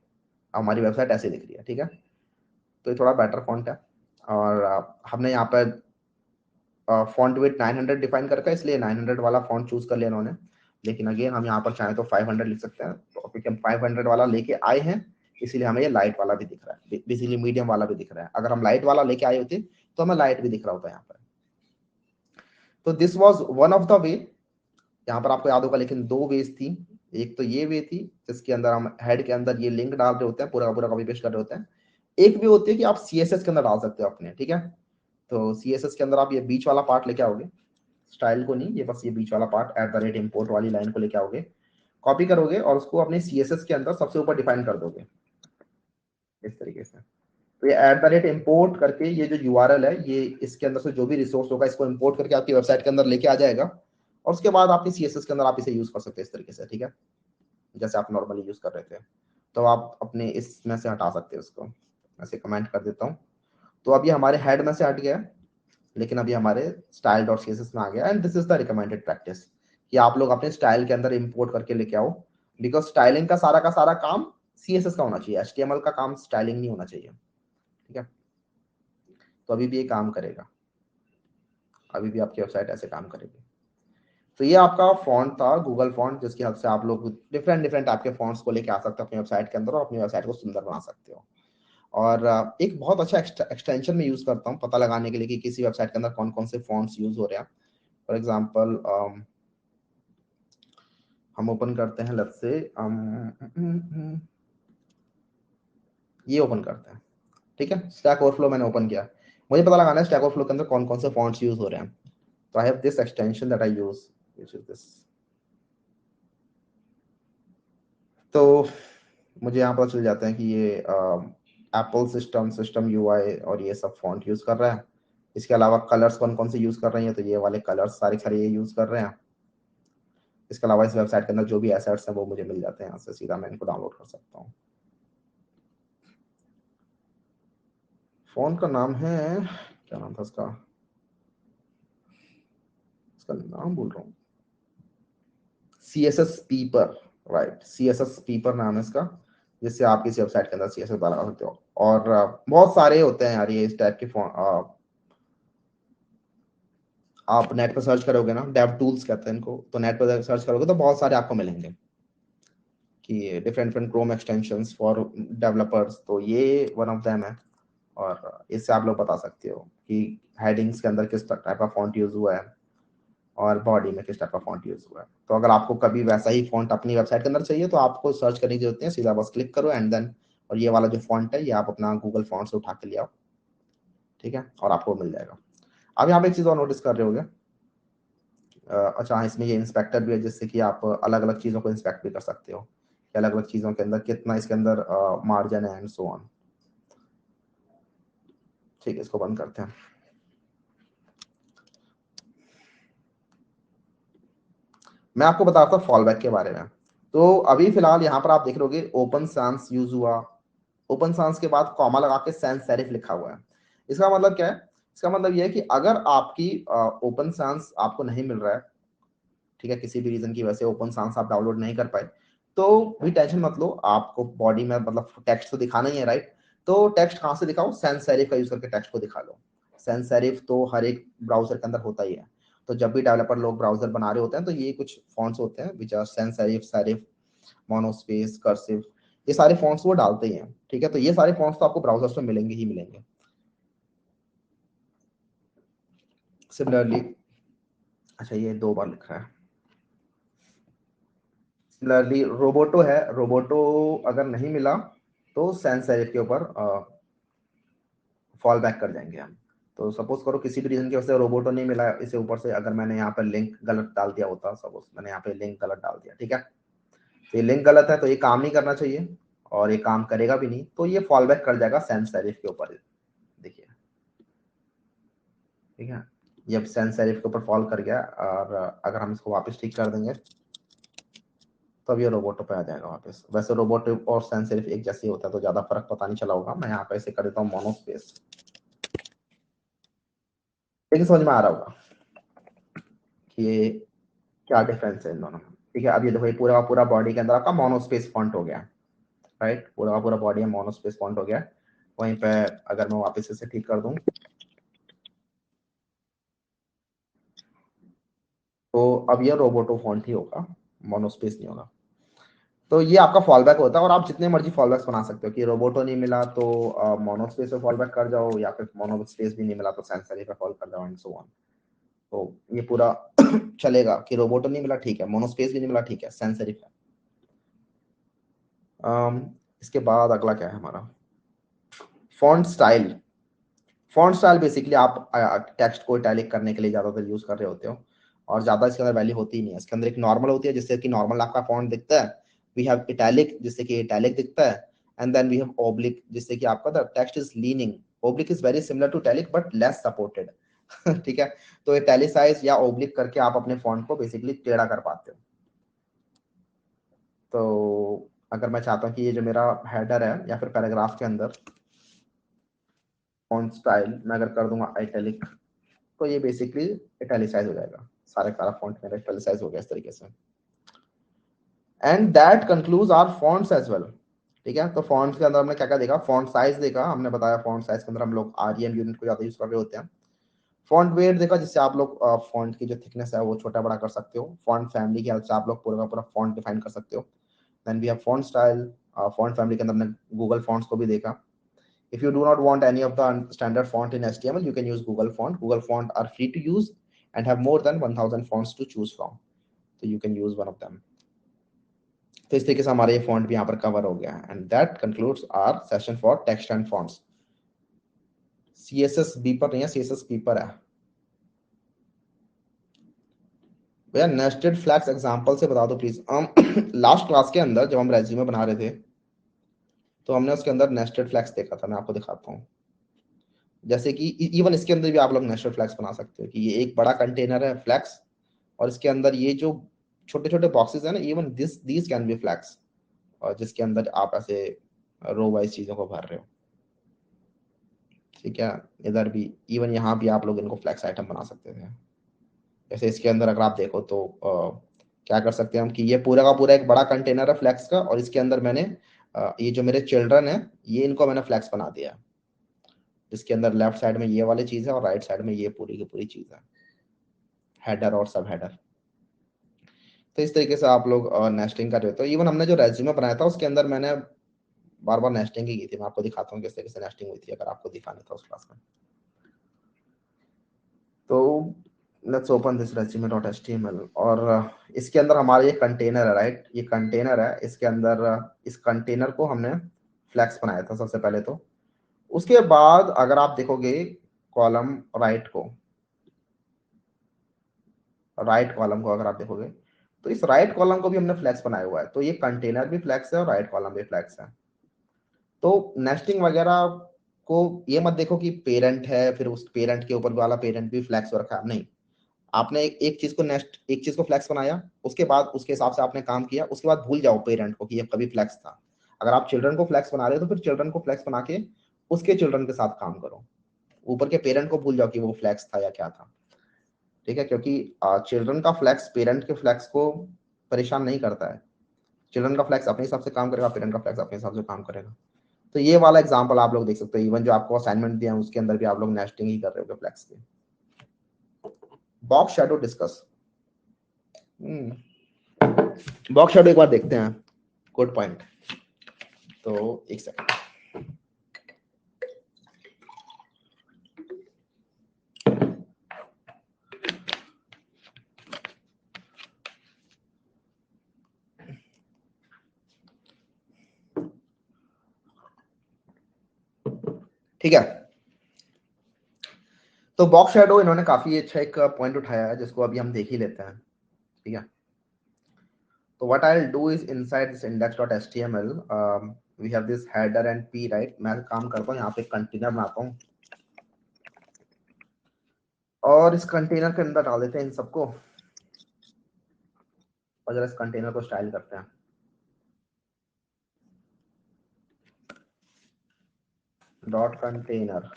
हमारी वेबसाइट ऐसे दिख रही है, ठीक है। तो ये थोड़ा बेटर फॉन्ट है, और हमने यहाँ पर फॉन्ट वेट 900 डिफाइन करके इसलिए 900 वाला फॉन्ट चूज कर लिया इन्होंने। लेकिन अगेन हम यहाँ पर चाहें तो 500 लिख सकते हैं, तो क्योंकि हम 500 वाला लेके आए हैं इसीलिए हमें ये लाइट वाला भी दिख रहा है, बेसिकली मीडियम वाला भी दिख रहा है। अगर हम लाइट वाला लेके आए होते तो हमें लाइट भी दिख रहा होता है यहाँ पर। तो this was one of the way, यहाँ पर आपको याद होगा, लेकिन दो वेज थी। एक तो ये वे थी जिसके अंदर हम हेड के अंदर ये लिंक डाल रहे होते हैं, पूरा का पूरा कॉपी पेस्ट कर रहे होते हैं। एक भी होती है कि आप सीएसएस के अंदर डाल सकते हो अपने, ठीक है। तो सीएसएस के अंदर आप ये बीच वाला पार्ट लेके आओगे, स्टाइल को नहीं, ये बस ये बीच वाला पार्ट @import वाली लाइन को लेके आओगे, कॉपी करोगे और उसको अपने सीएसएस के अंदर सबसे ऊपर डिफाइन कर दोगे इस तरीके से। तो ये @import करके ये जो यूआरएल है, ये इसके अंदर से जो भी रिसोर्स होगा इसको इंपोर्ट करके आपकी वेबसाइट के अंदर लेके आ जाएगा, और उसके बाद आपकी सीएसएस के अंदर आप इसे यूज कर सकते हैं इस तरीके से, ठीक है, जैसे आप नॉर्मली यूज कर रहे थे। तो आप अपने इसमें से हटा सकते हैं उसको, ऐसे कमेंट कर देता हूँ। तो अब ये हमारे हेड में से हट गया, लेकिन अभी हमारे style.css में आ गया। And this is the recommended practice कि आप लोग अपने स्टाइल के अंदर इंपोर्ट करके लेके आओ, बिकॉज स्टाइलिंग का सारा काम सीएसएस का होना चाहिए, एचटीएमएल का काम स्टाइलिंग नहीं होना चाहिए, ठीक है। तो अभी भी ये काम करेगा, अभी भी आपकी वेबसाइट ऐसे काम करेगी। तो ये आपका फॉन्ट था, गूगल फॉन्ट, जिसकी हेल्प से आप लोग डिफरेंट डिफरेंट आपके फॉन्ट्स को लेके आ सकते हो अपनी वेबसाइट के अंदर और अपनी वेबसाइट को सुंदर बना सकते हो। और एक बहुत अच्छा एक्सटेंशन में यूज करता हूँ पता लगाने के लिए कि किसी वेबसाइट के अंदर कौन कौन से फॉन्ट्स यूज हो रहे हैं। फॉर एग्जांपल हम ओपन करते हैं, लेट्स से ये ओपन करते हैं, ठीक है। स्टैक ओवरफ्लो मैंने ओपन किया, मुझे पता लगाना है स्टैक ओवरफ्लो के अंदर कौन कौन से फॉन्ट्स यूज हो रहे हैं। तो I have this extension that I use, which is this. तो मुझे यहाँ पता चल जाता है कि ये एप्पल सिस्टम यूआई और ये सब फॉन्ट यूज कर रहा है। इसके अलावा कलर्स कौन कौन से यूज कर रहे हैं, तो ये वाले कलर्स सारे सारे ये यूज कर रहे हैं। इसके अलावा इस वेबसाइट के अंदर जो भी एसेट्स हैं वो मुझे मिल जाते हैं, यहाँ से सीधा मैं इनको डाउनलोड कर सकता हूँ। फोन का नाम है, क्या नाम था इसका नाम भूल रहा हूँ, CSS पीपर, राइट, CSS पीपर नाम है इसका, जिससे आप किसी वेबसाइट के अंदर CSS बना सकते हो। और बहुत सारे होते हैं यार ये इस टाइप के फोन, आप नेट पर सर्च करोगे ना, डेव टूल्स कहते हैं इनको, तो नेट पर सर्च करोगे तो बहुत सारे आपको मिलेंगे कि different different Chrome extensions for developers, तो ये वन ऑफ देम है। और इससे आप लोग बता सकते हो कि हेडिंग्स के अंदर किस टाइप का फॉन्ट यूज हुआ है और बॉडी में किस टाइप का फॉन्ट यूज हुआ है। तो अगर आपको कभी वैसा ही फॉन्ट अपनी वेबसाइट के अंदर चाहिए तो आपको सर्च करने की जरूरत नहीं है, सीधा बस क्लिक करो एंड देन, और ये वाला जो फॉन्ट है ये आप अपना गूगल फॉन्ट से उठा के ले आओ, ठीक है, और आपको मिल जाएगा। अब यहाँ पे एक चीज और नोटिस कर रहे होगे, अच्छा हाँ, इसमें ये इंस्पेक्टर भी है जिससे कि आप अलग अलग चीजों को इंस्पेक्ट भी कर सकते हो कि अलग अलग चीजों के अंदर कितना इसके अंदर मार्जिन है एंड सो ऑन। ठीक है, इसको बंद करते हैं। मैं आपको बताता हूँ फॉलबैक के बारे में। तो अभी फिलहाल यहाँ पर आप देख लोगे ओपन सांस यूज हुआ, ओपन सांस के बाद कॉमा लगा के सैंस सेरिफ लिखा हुआ है। इसका मतलब क्या है, इसका मतलब यह है कि अगर आपकी ओपन सांस आपको नहीं मिल रहा है, ठीक है, किसी भी रीजन की वजह से ओपन सांस आप डाउनलोड नहीं कर पाए, तो भी टेंशन मत लो, आपको बॉडी में मतलब टेक्स्ट तो दिखाना ही है, राइट। तो टेक्स्ट कहाँ से दिखाओ, सैंस सेरिफ का यूज करके टेक्स्ट को दिखा लो। सैंस सेरिफ तो हर एक ब्राउजर के अंदर होता ही है। तो जब भी डेवलपर लोग ब्राउजर बना रहे होते हैं तो ये कुछ फॉन्ट्स होते हैं which are sans serif, serif, monospace, cursive, ये सारे फॉन्ट्स वो डालते ही हैं, ठीक है। तो ये सारे फॉन्ट्स तो आपको ब्राउजर्स में मिलेंगे ही मिलेंगे। सिमिलरली, अच्छा ये दो बार लिखा है। सिमिलरली रोबोटो है, रोबोटो अगर नहीं मिला तो सैंस सेरिफ के ऊपर फॉल बैक कर जाएंगे हम। तो सपोज करो किसी भी रीजन की वजह से रोबोटो नहीं मिला, इसे ऊपर से अगर मैंने यहाँ पर लिंक गलत डाल दिया होता, सपोज मैंने यहाँ पे लिंक गलत डाल दिया, ठीक है, तो ये लिंक गलत है तो ये काम नहीं करना चाहिए और ये काम करेगा भी नहीं, तो ये फॉल बैक कर जाएगा सैंस सेरिफ के ऊपर, देखिए, ठीक है। ये अब सैंस सेरिफ के ऊपर फॉल कर गया, और अगर हम इसको वापस ठीक कर देंगे तो अब ये रोबोटो पे आ जाएगा वापस। वैसे रोबोटो और सैंस सेरिफ एक जैसे ही होता है तो ज्यादा फर्क पता नहीं चला होगा। मैं यहाँ पे इसे कर देता हूँ मोनोस्पेस, लेकिन समझ में आ रहा होगा कि ये क्या डिफरेंस है इन दोनों में, ठीक है। अब ये देखो ये पूरा का पूरा बॉडी के अंदर आपका मोनोस्पेस फॉन्ट हो गया, राइट, पूरा का पूरा बॉडी में मोनोस्पेस फॉन्ट हो गया। वहीं पे अगर मैं वापस इसे ठीक कर दूं तो अब ये रोबोटो फॉन्ट ही होगा, मोनोस्पेस नहीं होगा। तो ये आपका फॉलबैक होता है, और आप जितने मर्जी फॉलबैक्स बना सकते हो कि रोबोटो नहीं मिला तो मोनोस्पेस पे फॉलबैक कर जाओ, या फिर मोनोस्पेस भी नहीं मिला तो सैंस सेरिफ पे फॉल कर जाओ एंड सो ऑन। तो ये पूरा चलेगा कि रोबोटो नहीं मिला ठीक है, मोनोस्पेस भी नहीं मिला ठीक है, सैंस सेरिफ है। इसके बाद अगला क्या है हमारा, font style. Font style basically आप टेक्स्ट को इटैलिक करने के लिए ज्यादातर यूज कर रहे होते हो, और ज्यादा इसके अंदर वैल्यू होती ही नहीं है। इसके अंदर एक नॉर्मल होती है जिससे कि नॉर्मल आपका फॉन्ट दिखता है, वी हैव इटैलिक जिससे कि इटैलिक दिखता है, and then we have oblique जिससे कि आपका the text is leaning. Oblique is very similar to italic but less supported. ठीक है, तो इटैलिसाइज या ओब्लिक करके आप अपने फॉन्ट को बेसिकली टेढ़ा कर पाते हो। तो अगर मैं चाहता हूँ कि ये जो मेरा हेडर है या फिर पैराग्राफ के अंदर फॉन्ट स्टाइल मैं अगर कर दूंगा इटैलिक, तो ये बेसिकली इटैलिसाइज हो जाएगा, सारा फॉन्ट मेरा इटैलिसाइज हो गया इस तरीके से। And that concludes our fonts as well. ठीक है, तो फॉन्ट्स के अंदर हमने क्या क्या देखा, फॉन्ट साइज देखा, हमने बताया फॉन्ट साइज के अंदर हम लोग आरईएम यूनिट को ज्यादा यूज कर रहे होते हैं। फॉन्ट वेट देखा, जिससे आप लोग फॉन्ट की जो थिकनेस है वो छोटा बड़ा कर सकते हो। फॉन्ट फैमिली की हेल्प से आप लोग पूरा का पूरा फॉन्ट डिफाइन कर सकते हो। Then we have font style. Font family के अंदर हमने गूगल फॉन्ट्स को भी देखा। If you do not want any of the standard font in HTML, you can use Google Font. Google Font are free to use and have more than 1000 fonts to choose from. So you can use one of them. तो इस तरीके से हमारा ये font भी यहाँ पर cover हो गया है, and that concludes our session for text and fonts. CSS बीपर नहीं है, CSS पीपर है भैया। नेस्टेड फ्लैग्स एग्जांपल से बता दो प्लीज। लास्ट क्लास के अंदर जब हम रेज्यूमे बना रहे थे तो हमने उसके अंदर नेस्टेड फ्लैग्स देखा था, मैं आपको दिखाता हूँ। जैसे कि इवन इसके अंदर भी आप लोग नेस्टेड फ्लैग्स बना सकते हो कि ये एक बड़ा कंटेनर है फ्लैग्स, और इसके अंदर ये जो छोटे छोटे बॉक्सेस है ना, even these can be flags, और जिसके अंदर आप ऐसे रो वाइज चीजों को भर रहे हो। ठीक है, इधर भी इवन यहाँ भी आप लोग इनको फ्लैक्स आइटम बना सकते थे। जैसे इसके अंदर अगर आप देखो तो क्या कर सकते हैं हम कि ये पूरा का पूरा एक बड़ा कंटेनर है फ्लैक्स का, और इसके अंदर मैंने ये जो मेरे चिल्ड्रन है ये इनको मैंने फ्लैक्स बना दिया, जिसके अंदर लेफ्ट साइड में ये वाली चीज है और राइट साइड में ये पूरी की पूरी चीज है, हेडर और सब हेडर। तो इस तरीके से आप लोग नेस्टिंग कर रहे हो। तो इवन हमने जो रेज्यूमे बनाया था उसके अंदर मैंने बार बार नेस्टिंग ही की थी। मैं आपको दिखाता हूँ किस तरीके से नेस्टिंग हुई थी, अगर आपको दिखाना था उस क्लास में। तो लेट्स ओपन दिस resume.html, और इसके अंदर हमारा ये कंटेनर है, राइट, ये कंटेनर है। इसके अंदर इस कंटेनर को हमने फ्लैक्स बनाया था सबसे पहले। तो उसके बाद अगर आप देखोगे कॉलम राइट कॉलम को अगर आप देखोगे तो इस राइट कॉलम को भी हमने फ्लैक्स बनाया हुआ है। तो ये कंटेनर भी फ्लैक्स है और राइट कॉलम भी फ्लैक्स है। तो नेस्टिंग वगैरह को ये मत देखो कि पेरेंट है फिर उस पेरेंट के ऊपर वाला पेरेंट भी फ्लैक्स रखा है, नहीं। आपने एक चीज को एक चीज को फ्लैक्स बनाया, उसके बाद उसके हिसाब से आपने काम किया, उसके बाद भूल जाओ पेरेंट को कि ये कभी फ्लैक्स था। अगर आप चिल्ड्रन को फ्लैक्स बना रहे हो तो फिर चिल्ड्रन को फ्लैक्स बना के उसके चिल्ड्रन के साथ काम करो। ऊपर के पेरेंट को भूल जाओ कि वो फ्लैक्स था या क्या था। ठीक है, क्योंकि चिल्ड्रन का फ्लैक्स पेरेंट के फ्लैक्स को परेशान नहीं करता है। चिल्ड्रन का फ्लैक्स अपने हिसाब से काम करेगा, पेरेंट का फ्लैक्स अपने हिसाब से काम करेगा। तो ये वाला एग्जांपल आप लोग देख सकते हो। इवन जो आपको असाइनमेंट दिया है उसके अंदर भी आप लोग नेस्टिंग ही कर रहे हो फ्लैक्स के। Box shadow discuss. Box shadow एक बार देखते हैं, गुड पॉइंट। तो एक सेकंड, ठीक है। तो बॉक्स शैडो इन्होंने काफी अच्छा एक पॉइंट उठाया है जिसको अभी हम देख ही लेते हैं। ठीक है, तो what I'll do is inside this index.html we have this header and p, right। मैं काम करता हूँ यहाँ पे कंटेनर बनाता हूँ, और इस कंटेनर के अंदर डाल देते हैं इन सबको, और जरा इस कंटेनर को स्टाइल करते हैं। Dot container.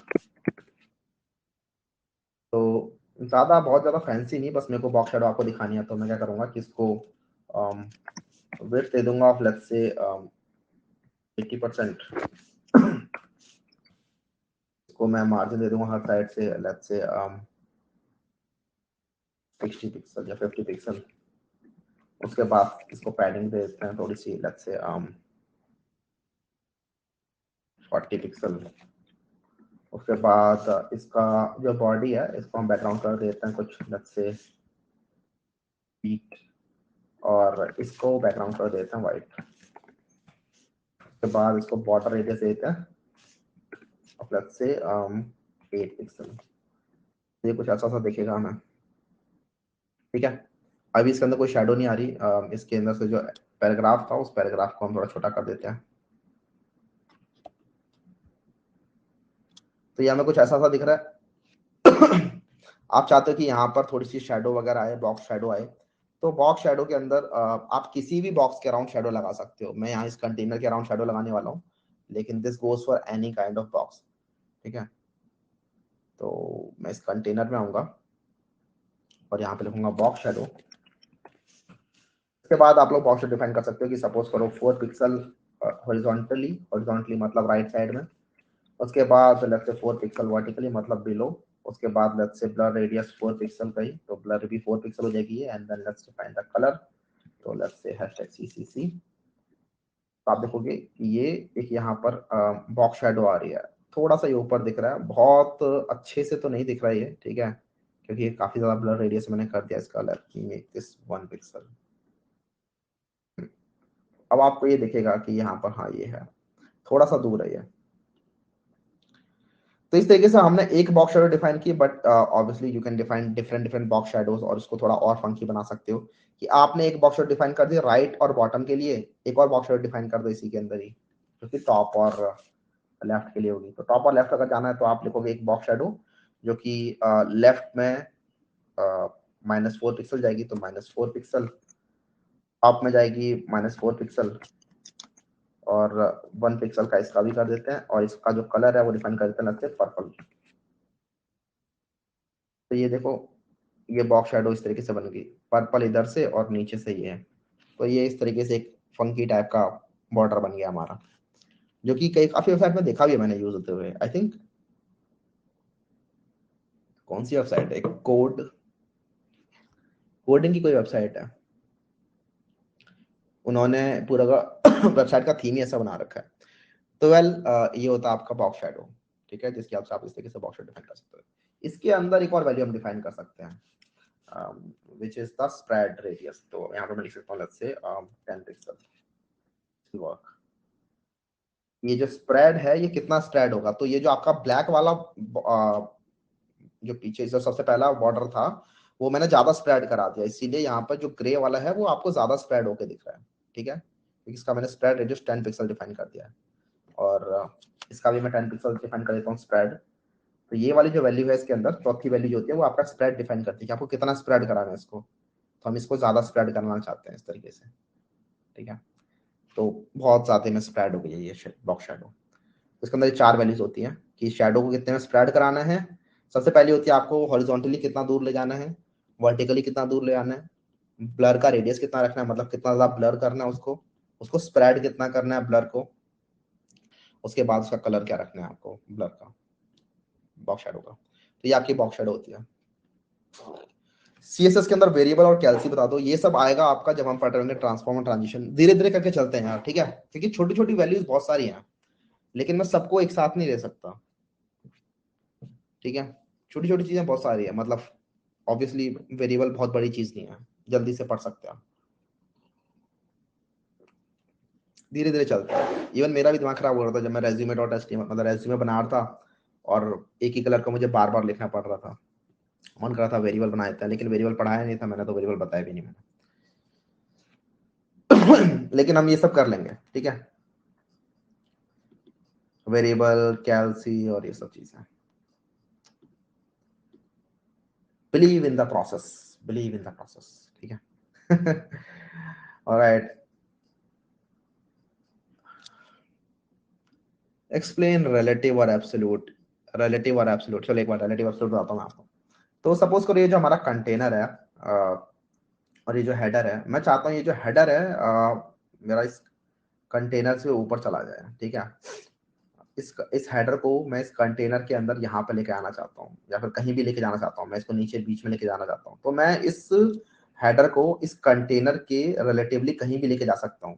तो बहुत ज्यादा फैंसी नहीं, बस मेरे को बॉक्स शैडो आपको दिखानी है। तो मैं क्या करूंगा कि इसको विड्थ दे दूंगा ऑफ लेट्स से 80%। इसको मैं मार्जिन दे दूंगा हर साइड से लेट्स से 60 पिक्सल या 50 पिक्सल। उसके बाद इसको पैडिंग दे देते हैं थोड़ी सी, लेट्स से 40 पिक्सल। उसके बाद इसका जो बॉडी है इसको हम बैकग्राउंड कर देते हैं कुछ, लेट्स से व्हाइट, और इसको बैकग्राउंड कर देते हैं व्हाइट। उसके बाद इसको बॉर्डर रेडियस देते हैं लेट्स से 8 पिक्सल। ये कुछ ऐसा सा दिखेगा हमें, ठीक है। अभी इसके अंदर कोई शेडो नहीं आ रही, इसके अंदर से जो पैराग्राफ था उस पैराग्राफ को हम थोड़ा छोटा कर देते हैं। तो ये हमें कुछ ऐसा सा दिख रहा है। आप चाहते हो कि यहाँ पर थोड़ी सी शेडो वगैरह आए, बॉक्स शेडो आए, तो बॉक्स शेडो के अंदर आप किसी भी बॉक्स के अराउंड शेडो लगा सकते हो। मैं यहाँ इस कंटेनर के अराउंड शेडो लगाने वाला हूँ, लेकिन this goes for any kind of box, ठीक है। तो मैं इस कंटेनर में आऊंगा और यहाँ पे लिखूंगा बॉक्स शेडो। इसके बाद आप लोग बॉक्स शेडो डिफाइन कर सकते हो कि सपोज करो 4 पिक्सल हॉरिजॉन्टली, हॉरिजॉन्टली मतलब राइट साइड में। उसके बाद लेट्स से 4 पिक्सल वर्टिकली मतलब बिलो। उसके बाद let's say blur radius 4 pixel का ही, तो ब्लर भी 4 पिक्सल हो जाएगी। And then let's define the colour, तो लेट्स से #CCC। तो आप देखोगे कि ये एक यहाँ पर बॉक्स शेडो आ रही है, थोड़ा सा ये ऊपर दिख रहा है, बहुत अच्छे से तो नहीं दिख रहा है ये, ठीक है, क्योंकि ये काफी ज्यादा ब्लर रेडियस मैंने कर दिया इसका। Let's make this 1 pixel. अब आपको ये दिखेगा कि यहाँ पर हाँ ये है, थोड़ा सा दूर है ये। तो इस तरीके से हमने एक बॉक्स शेडो डिफाइन की, but obviously you can define different different box shadows और उसको थोड़ा और फंकी बना सकते हो। कि आपने एक बॉक्स शेडो डिफाइन कर दिया राइट और बॉटम के लिए, एक और बॉक्स शेडो डिफाइन कर दो इसी के अंदर ही, जो कि टॉप और लेफ्ट के लिए होगी। तो टॉप और लेफ्ट अगर जाना है तो आप लिखोगे एक बॉक्स शेडो जो कि लेफ्ट में -4 पिक्सल जाएगी, तो -4 पिक्सल। टॉप में जाएगी -4 पिक्सल, और 1 पिक्सल का इसका भी कर देते हैं, और इसका जो कलर है वो डिफाइन कर देते हैं पर्पल। तो ये देखो, ये बॉक्स शेडो इस तरीके से बन गई, पर्पल इधर से और नीचे से ये है। तो ये इस तरीके से एक फंकी टाइप का बॉर्डर बन गया हमारा, जो कि कई काफी वेबसाइट में देखा भी है मैंने यूज होते हुए। आई थिंक कौन सी वेबसाइट है, कोडिंग की कोई वेबसाइट है, उन्होंने पूरा वेबसाइट का थीम ही ऐसा बना रखा है। तो ये होता है आपका बॉक्स शेडो, ठीक है, जिसकी आप इस तरीके से बॉक्स शेडो डिफाइन कर सकते हो। इसके अंदर एक और वैल्यू हम डिफाइन कर सकते हैं, which is the spread radius। तो यहाँ पे मैं लिख सकता हूँ लेट्स से 10 पिक्सल वर्क। ये जो स्प्रेड है ये कितना स्प्रेड होगा, तो ये जो आपका ब्लैक वाला जो पीछे जो सबसे पहला बॉर्डर था वो मैंने ज्यादा स्प्रेड करा दिया, इसीलिए यहाँ पर जो ग्रे वाला है वो आपको ज्यादा स्प्रेड होकर दिख रहा है, ठीक है, क्योंकि इसका मैंने स्प्रेड रेडियस 10 पिक्सल डिफाइन कर दिया है। और इसका भी मैं 10 पिक्सल डिफाइन कर देता हूँ स्प्रेड। तो ये वाली जो वैल्यू है इसके अंदर, चौथी वैल्यू जो होती है वो आपका स्प्रेड डिफाइन करती है कि आपको कितना स्प्रेड कराना है इसको। तो हम इसको ज्यादा स्प्रेड करना चाहते हैं इस तरीके से, ठीक है। तो बहुत ज्यादा में स्प्रेड हो गई है ये बॉक्स शेडो। इसके अंदर 4 वैल्यूज होती हैं कि शेडो को कितने में स्प्रेड कराना है। सबसे पहली होती है आपको हॉरिजॉन्टली कितना दूर ले जाना है, वर्टिकली कितना दूर ले आना है, ब्लर का रेडियस कितना रखना है, मतलब कितना ज्यादा ब्लर करना है उसको, उसको स्प्रेड कितना करना है ब्लर को, उसके बाद उसका कलर क्या रखना है आपको ब्लर का, बॉक्स शेडो का। तो ये आपकी बॉक्स शेडो होती है। सीएसएस के अंदर वेरिएबल और कैल्सी बता दो, ये सब आएगा आपका जब हम पढ़ रहे होंगे ट्रांसफॉर्म और ट्रांजिशन। धीरे धीरे करके चलते हैं यार, ठीक है, क्योंकि छोटी छोटी वैल्यूज बहुत सारी हैं, लेकिन मैं सबको एक साथ नहीं ले सकता, ठीक है। छोटी छोटी चीजें बहुत सारी है, मतलब ऑब्वियसली वेरिएबल बहुत बड़ी चीज नहीं है, जल्दी से पढ़ सकते हैं। धीरे धीरे चलता है। इवन मेरा भी दिमाग खराब हो रहा था जब मैं रेज्यूमे डॉट एचटीएमएल मतलब रेज्यूमे बना रहा था, और एक ही कलर को मुझे बार बार लिखना पड़ रहा था। मन कर रहा था वेरिएबल बना देता है, लेकिन वेरिएबल पढ़ाया नहीं था मैंने, तो वेरिएबल बताया भी नहीं मैंने। लेकिन हम ये सब कर लेंगे, ठीक है, वेरिएबल कैलसी और ये सब चीजें। Believe in the process, believe in the process, ठीक है। ऑलराइट, एक्सप्लेन रिलेटिव और एब्सोल्यूट। रिलेटिव और एब्सोल्यूट, चलो एक बार रिलेटिव एब्सोल्यूट बताता हूँ मैं आपको। तो सपोज करो ये जो हमारा कंटेनर है और ये जो हेडर है, मैं चाहता हूँ ये जो हेडर है मेरा इस कंटेनर से ऊपर चला जाए, ठीक है। इस हेडर को मैं इस कंटेनर के अंदर यहाँ पे लेके आना चाहता हूँ, या फिर कहीं भी लेके जाना चाहता हूँ, मैं इसको नीचे बीच में लेके जाना चाहता हूँ। तो मैं इस हेडर को इस कंटेनर के रिलेटिवली कहीं भी लेके जा सकता हूँ,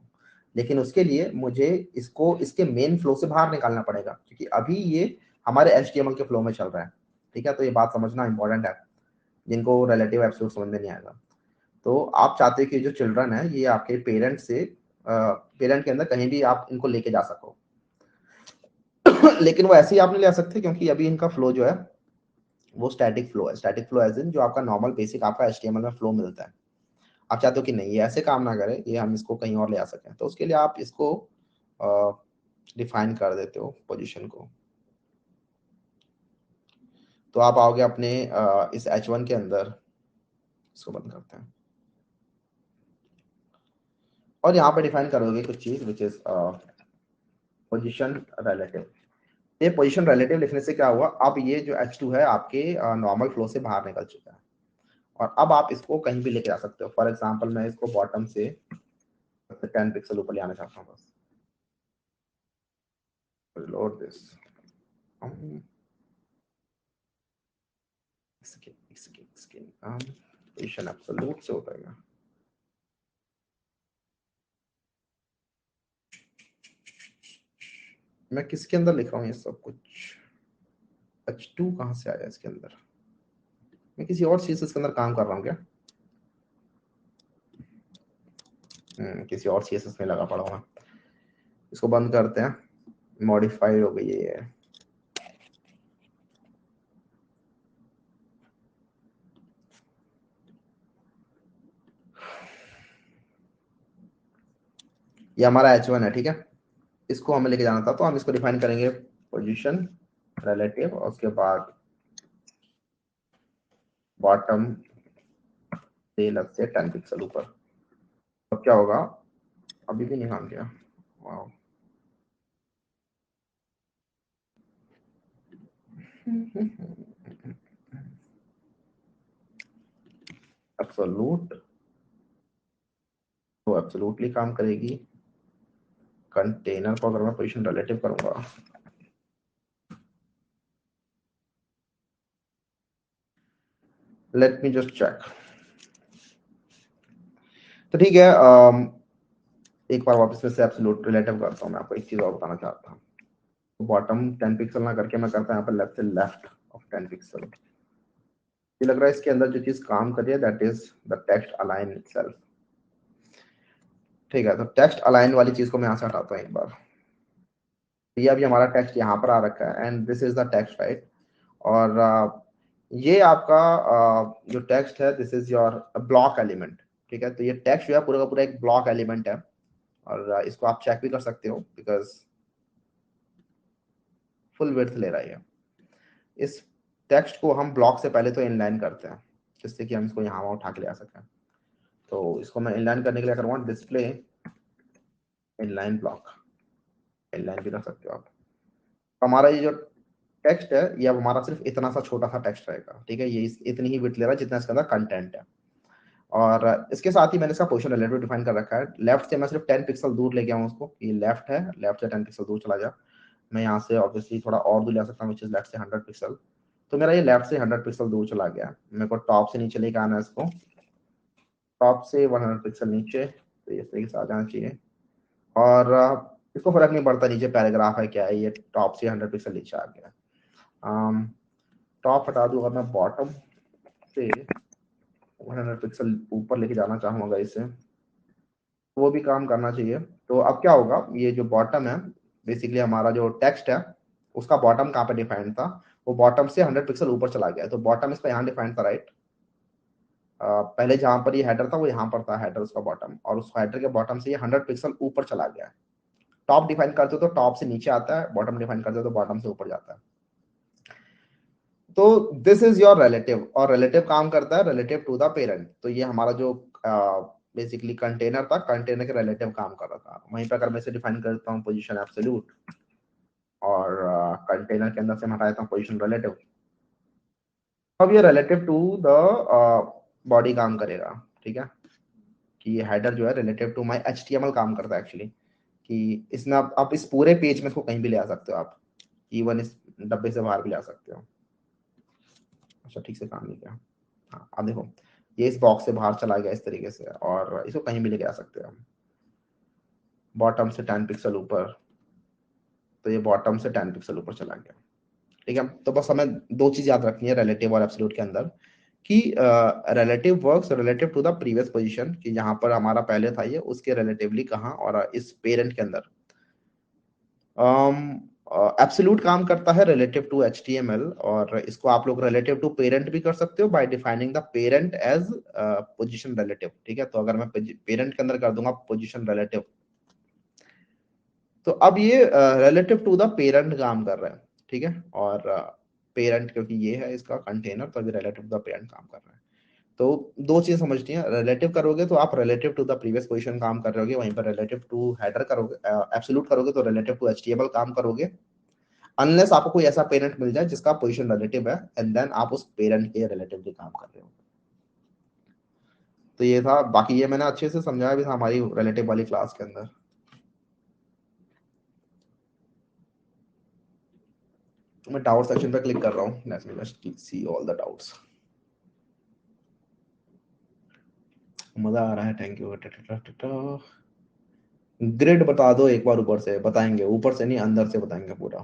लेकिन उसके लिए मुझे इसको इसके मेन फ्लो से बाहर निकालना पड़ेगा, क्योंकि अभी ये हमारे HTML के फ्लो में चल रहा है। ठीक है, तो ये बात समझना इंपॉर्टेंट है, जिनको रिलेटिव एब्सोल्यूट समझ में नहीं आएगा। तो आप चाहते हैं कि जो चिल्ड्रन है ये आपके पेरेंट से पेरेंट के अंदर कहीं भी आप इनको लेके जा सको लेकिन वो ऐसे ही आप नहीं ले सकते, क्योंकि अभी इनका फ्लो जो है वो स्टैटिक फ्लो है। स्टैटिक फ्लो एज इन जो आपका नॉर्मल बेसिक आपका HTML में फ्लो मिलता है। आप चाहते हो कि नहीं ये ऐसे काम ना करे, ये हम इसको कहीं और ले आ सकें, तो उसके लिए आप इसको डिफाइन कर देते हो पोजीशन को। तो आप आओगे अपने इस H1 के अंदर, इसको बंद करते हैं, और यहाँ पे डिफाइन करोगे कुछ चीज विच इज पोजीशन रिलेटिव। ये पोजीशन रिलेटिव लिखने से क्या हुआ, अब ये जो H2 है आपके नॉर्मल फ्लो से बाहर निकल चुका है, और अब आप इसको कहीं भी लेके जा सकते हो। फॉर एग्जांपल मैं इसको बॉटम से 10 पिक्सल ऊपर ले आना चाहता हूँ, बस लोड दिस पोजीशन एब्सोल्यूट से उठेगा। मैं किसके अंदर लिख रहा हूँ ये सब कुछ, H2 कहाँ से आया इसके अंदर, मैं किसी और चीज इसके अंदर काम कर रहा हूँ क्या? किसी और CSS में लगा पड़ा हूँ। इसको बंद करते हैं, मॉडिफाइड हो गई है। ये हमारा H1 है, ठीक है, इसको हमें लेके जाना था, तो हम इसको डिफाइन करेंगे पोजीशन रिलेटिव, और उसके बाद बॉटम से लग से 10 पिक्सल ऊपर। अब क्या होगा, अभी भी नहीं काम किया, वाओ। एब्सोल्यूट तो एब्सोल्युटली काम करेगी। कंटेनर को अगर मैं पोजीशन रिलेटिव करूंगा, लेट मी जस्ट चेक। तो ठीक है, एक बार वापस से एब्सोल्यूट रिलेटिव करता हूँ। मैं आपको एक चीज और बताना चाहता हूँ। बॉटम 10 पिक्सल ना करके मैं करता हूँ यहाँ पर लेफ्ट से लेफ्ट ऑफ 10 पिक्सल। ये लग रहा है इसके अंदर जो चीज काम कर रही है that is the text align itself. ठीक है, तो टेक्स्ट अलाइन वाली चीज को मैं यहाँ से हटाता हूँ एक बार। ये अभी हमारा टेक्स्ट यहाँ पर आ रखा है, and this is the text, right. और ये आपका जो टेक्स्ट है this is your block element. ठीक है, तो ये टेक्स्ट जो है पूरा का पूरा एक ब्लॉक एलिमेंट है, और इसको आप चेक भी कर सकते हो बिकॉज फुल विड्थ ले रहा है। इस टेक्स्ट को हम ब्लॉक से पहले तो इनलाइन करते हैं, जिससे कि हम इसको यहाँ उठा के ले आ सकें। तो इसको मैं इनलाइन करने के लिए करूँगा डिस्प्ले इनलाइन ब्लॉक, इनलाइन भी कर सकते हो आप। तो हमारा ये जो टेक्स्ट है ये अब हमारा सिर्फ इतना सा छोटा सा टेक्स्ट रहेगा। ठीक है, ये इतनी ही विड्थ ले रहा है जितना इसके अंदर कंटेंट है। और इसके साथ ही मैंने इसका पोजीशन रिलेटिव डिफाइन कर रखा है। लेफ्ट से मैं सिर्फ 10 पिक्सल दूर ले गया हूँ उसको, ये लेफ्ट है, लेफ्ट से 10 पिक्सल दूर चला जा। मैं यहाँ से ऑब्वियसली थोड़ा और दूर ले सकता हूँ, लेफ्ट से 100 पिक्सल। तो मेरा ये लेफ्ट से 100 पिक्सल दूर चला गया। मेरे को टॉप से नीचे लेके आना है इसको, टॉप से 100 पिक्सल नीचे, तो ये तरीके से आ जाना चाहिए। और इसको फर्क नहीं पड़ता नीचे पैराग्राफ है क्या है, ये टॉप से 100 पिक्सल नीचे आ गया। टॉप हटा दूं, अगर मैं बॉटम से 100 पिक्सल ऊपर लेके जाना चाहूंगा इसे, तो वो भी काम करना चाहिए। तो अब क्या होगा, ये जो बॉटम है बेसिकली हमारा जो टेक्स्ट है उसका बॉटम कहाँ पे डिफाइंड था, वो बॉटम से 100 पिक्सल ऊपर चला गया। तो बॉटम इसका यहाँ डिफाइंड था, राइट। पहले जहां पर ये हेडर था वो यहाँ पर था, हेडर उसका बॉटम, और उस हेडर के बॉटम से ये 100 पिक्सल ऊपर चला गया है। टॉप डिफाइन करते हो तो टॉप से नीचे आता है, बॉटम डिफाइन करते हो तो बॉटम से ऊपर जाता है। तो दिस इज योर रिलेटिव, और रिलेटिव काम करता है रिलेटिव टू द पेरेंट। तो ये हमारा जो बेसिकली कंटेनर था, कंटेनर के रिलेटिव काम कर रहा था। वहीं पर अगर मैं इसे डिफाइन करता हूँ पोजीशन एब्सोल्यूट, और कंटेनर के अंदर से मैं हटा देता हूँ पोजीशन रिलेटिव, अब ये रिलेटिव टू द बॉडी काम करेगा। ठीक है, कि ये हेडर जो है रिलेटिव टू माय HTML काम करता है एक्चुअली, कि इसमें आप इस पूरे पेज में इसको कहीं भी ले आ सकते हो आप, इवन इस डब्बे से बाहर भी ले आ सकते हो। अच्छा, ठीक से काम नहीं किया। हाँ, अब देखो ये इस बॉक्स से बाहर चला गया इस तरीके से, और इसको कहीं भी लेके आ सकते हैं हम। बॉटम से 10 पिक्सल ऊपर, तो ये बॉटम से 10 पिक्सल ऊपर चला गया। ठीक है, तो बस हमें दो चीज याद रखनी है रिलेटिव और एब्सोल्यूट के अंदर, कि relative works relative to the previous position, कि यहाँ पर हमारा पहले था ये, उसके रिलेटिवली कहाँ, और इस पेरेंट के अंदर एब्सोल्यूट काम करता है रिलेटिव टू एचटीएमएल, और इसको आप लोग रिलेटिव टू पेरेंट भी कर सकते हो by defining the parent as position relative. ठीक है, तो अगर मैं पेरेंट के अंदर कर दूंगा पोजीशन रिलेटिव, तो अब ये रिलेटिव टू द पेरेंट काम कर रहा है। ठीक है, और पेरेंट क्योंकि ये है इसका कंटेनर, तो अभी रिलेटिव टू द पेरेंट काम कर रहा है। तो दो चीज समझनी है, रिलेटिव करोगे तो आप relative to the previous position काम कर रहे होगे, वहीं पर रिलेटिव टू हेडर करोगे, एब्सोल्यूट करोगे तो रिलेटिव टू एचटीएमएल काम करोगे, अनलेस आपको कोई ऐसा पेरेंट मिल जाए जिसका पोजीशन रिलेटिव है, एंड देन आप उस पेरेंट के रिलेटिव भी काम कर रहे हो। तो ये था, बाकी ये मैंने अच्छे से समझाया भी था हमारी रिलेटिव वाली क्लास के अंदर। मैं डाउट सेक्शन पे क्लिक कर रहा हूँ, let's me just see all the doubts. मजा आ रहा है, थैंक यू। ग्रिड बता दो एक बार, ऊपर से बताएंगे, ऊपर से नहीं अंदर से बताएंगे पूरा।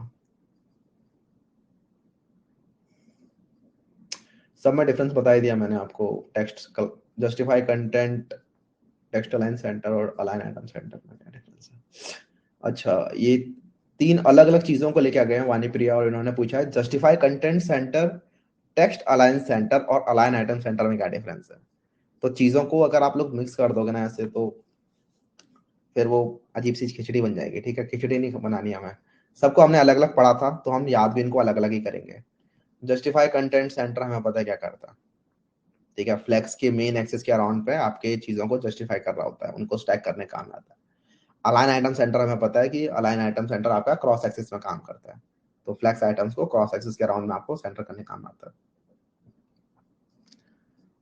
सब में डिफरेंस बता ही दिया मैंने आपको, text justify content, text align centre और अलाइन आइटम सेंटर में क्या डिफरेंस है। अच्छा, ये तीन अलग अलग चीजों को लेके आ गए हैं वानी प्रिया, और इन्होंने पूछा है justify content centre, text align centre और अलाइन आइटम सेंटर में क्या डिफरेंस है। तो चीजों को अगर आप लोग मिक्स कर दोगे ना ऐसे, तो फिर वो अजीब सी खिचड़ी बन जाएगी। ठीक है, खिचड़ी नहीं बनानी हमें, सबको हमने अलग अलग पढ़ा था तो हम याद भी इनको अलग अलग ही करेंगे। जस्टिफाई कंटेंट सेंटर हमें पता है क्या करता है। ठीक है, फ्लेक्स के मेन एक्सिस के अराउंड पे आपके चीजों को जस्टिफाई कर रहा होता है, उनको स्टैक करने काम आता है। अलाइन आइटम सेंटर हमें पता है कि अलाइन आइटम सेंटर आपका क्रॉस एक्सिस में काम करता है, तो फ्लेक्स आइटम्स को क्रॉस एक्सिस के अराउंड में आपको सेंटर करने काम आता है।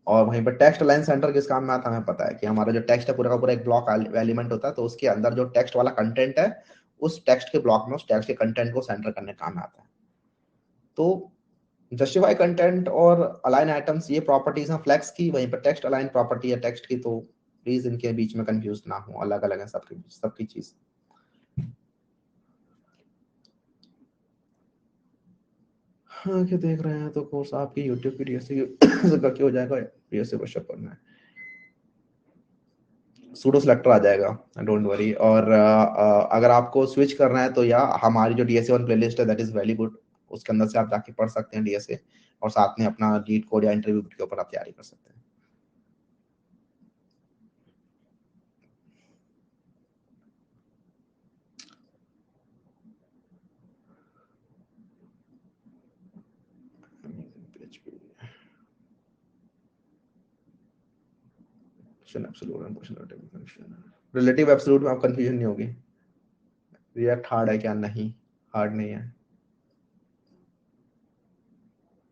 और वहीं पर टेक्स्ट अलाइन सेंटर किस काम में आता है हमें पता है, कि हमारा जो टेक्स्ट है पूरा का पूरा एक ब्लॉक एलिमेंट होता है, तो उसके अंदर जो टेक्स्ट वाला कंटेंट है, उस टेक्स्ट के ब्लॉक में उस टेक्स्ट के कंटेंट को सेंटर करने काम में आता है। तो जस्टिफाई कंटेंट और अलाइन आइटम्स ये प्रॉपर्टीज हैं फ्लेक्स की, वहीं पर टेक्स्ट अलाइन प्रॉपर्टी है टेक्स्ट की, तो प्लीज इनके बीच में कंफ्यूज ना हो, अलग अलग है सबकी चीज। हाँ, क्या देख रहे हैं तो कोर्स आपकी यूट्यूब की डीएससी का क्यों हो जाएगा, डीएससी वर्कशॉप करना है, सूडो सेलेक्टर आ जाएगा, डोंट वरी। और अगर आपको स्विच करना है तो या हमारी जो डीएसए वन प्लेलिस्ट है दैट इज वेरी गुड, उसके अंदर से आप जाके पढ़ सकते हैं डीएसए, और साथ में अपना लीड कोड या इंटरव्यू के ऊपर आप तैयारी कर सकते हैं। रिलेटिव एब्सोल्यूट में आप कंफ्यूजन नहीं होगी, रिएक्ट हार्ड है क्या, नहीं हार्ड नहीं है।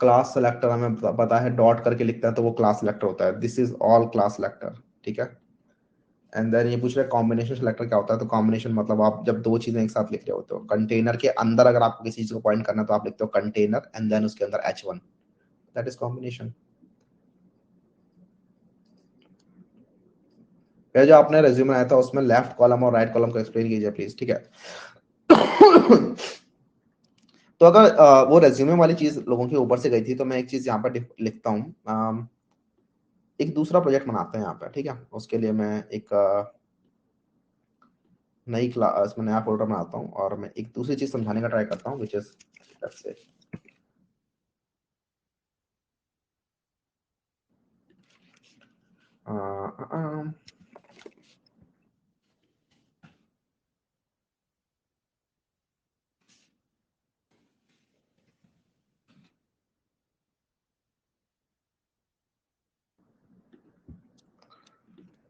क्लास सेलेक्टर हमें पता है, डॉट करके लिखता है तो वो क्लास सेलेक्टर होता है, this is all class selector. ठीक है, एंड देन ये पूछ रहे कॉम्बिनेशन सेलेक्टर क्या होता है, तो कॉम्बिनेशन मतलब आप जब दो चीजें एक साथ लिख रहे होते हो, कंटेनर के अंदर अगर आपको किसी चीज को पॉइंट करना है तो आप लिखते हो कंटेनर एंड देन उसके अंदर h1, दैट इज कॉम्बिनेशन। ये जो आपने रेज्यूमे आया था उसमें लेफ्ट कॉलम और राइट कॉलम को एक्सप्लेन कीजिए प्लीज। ठीक है तो अगर वो रेज्यूमे वाली चीज लोगों के ऊपर से गई थी, तो मैं एक चीज यहाँ पर लिखता हूँ, एक दूसरा प्रोजेक्ट बनाते हैं यहाँ पे। ठीक है, उसके लिए मैं एक नई क्लास में नया फोल्डर बनाता हूँ, और मैं एक दूसरी चीज समझाने का ट्राई करता हूँ, विच इज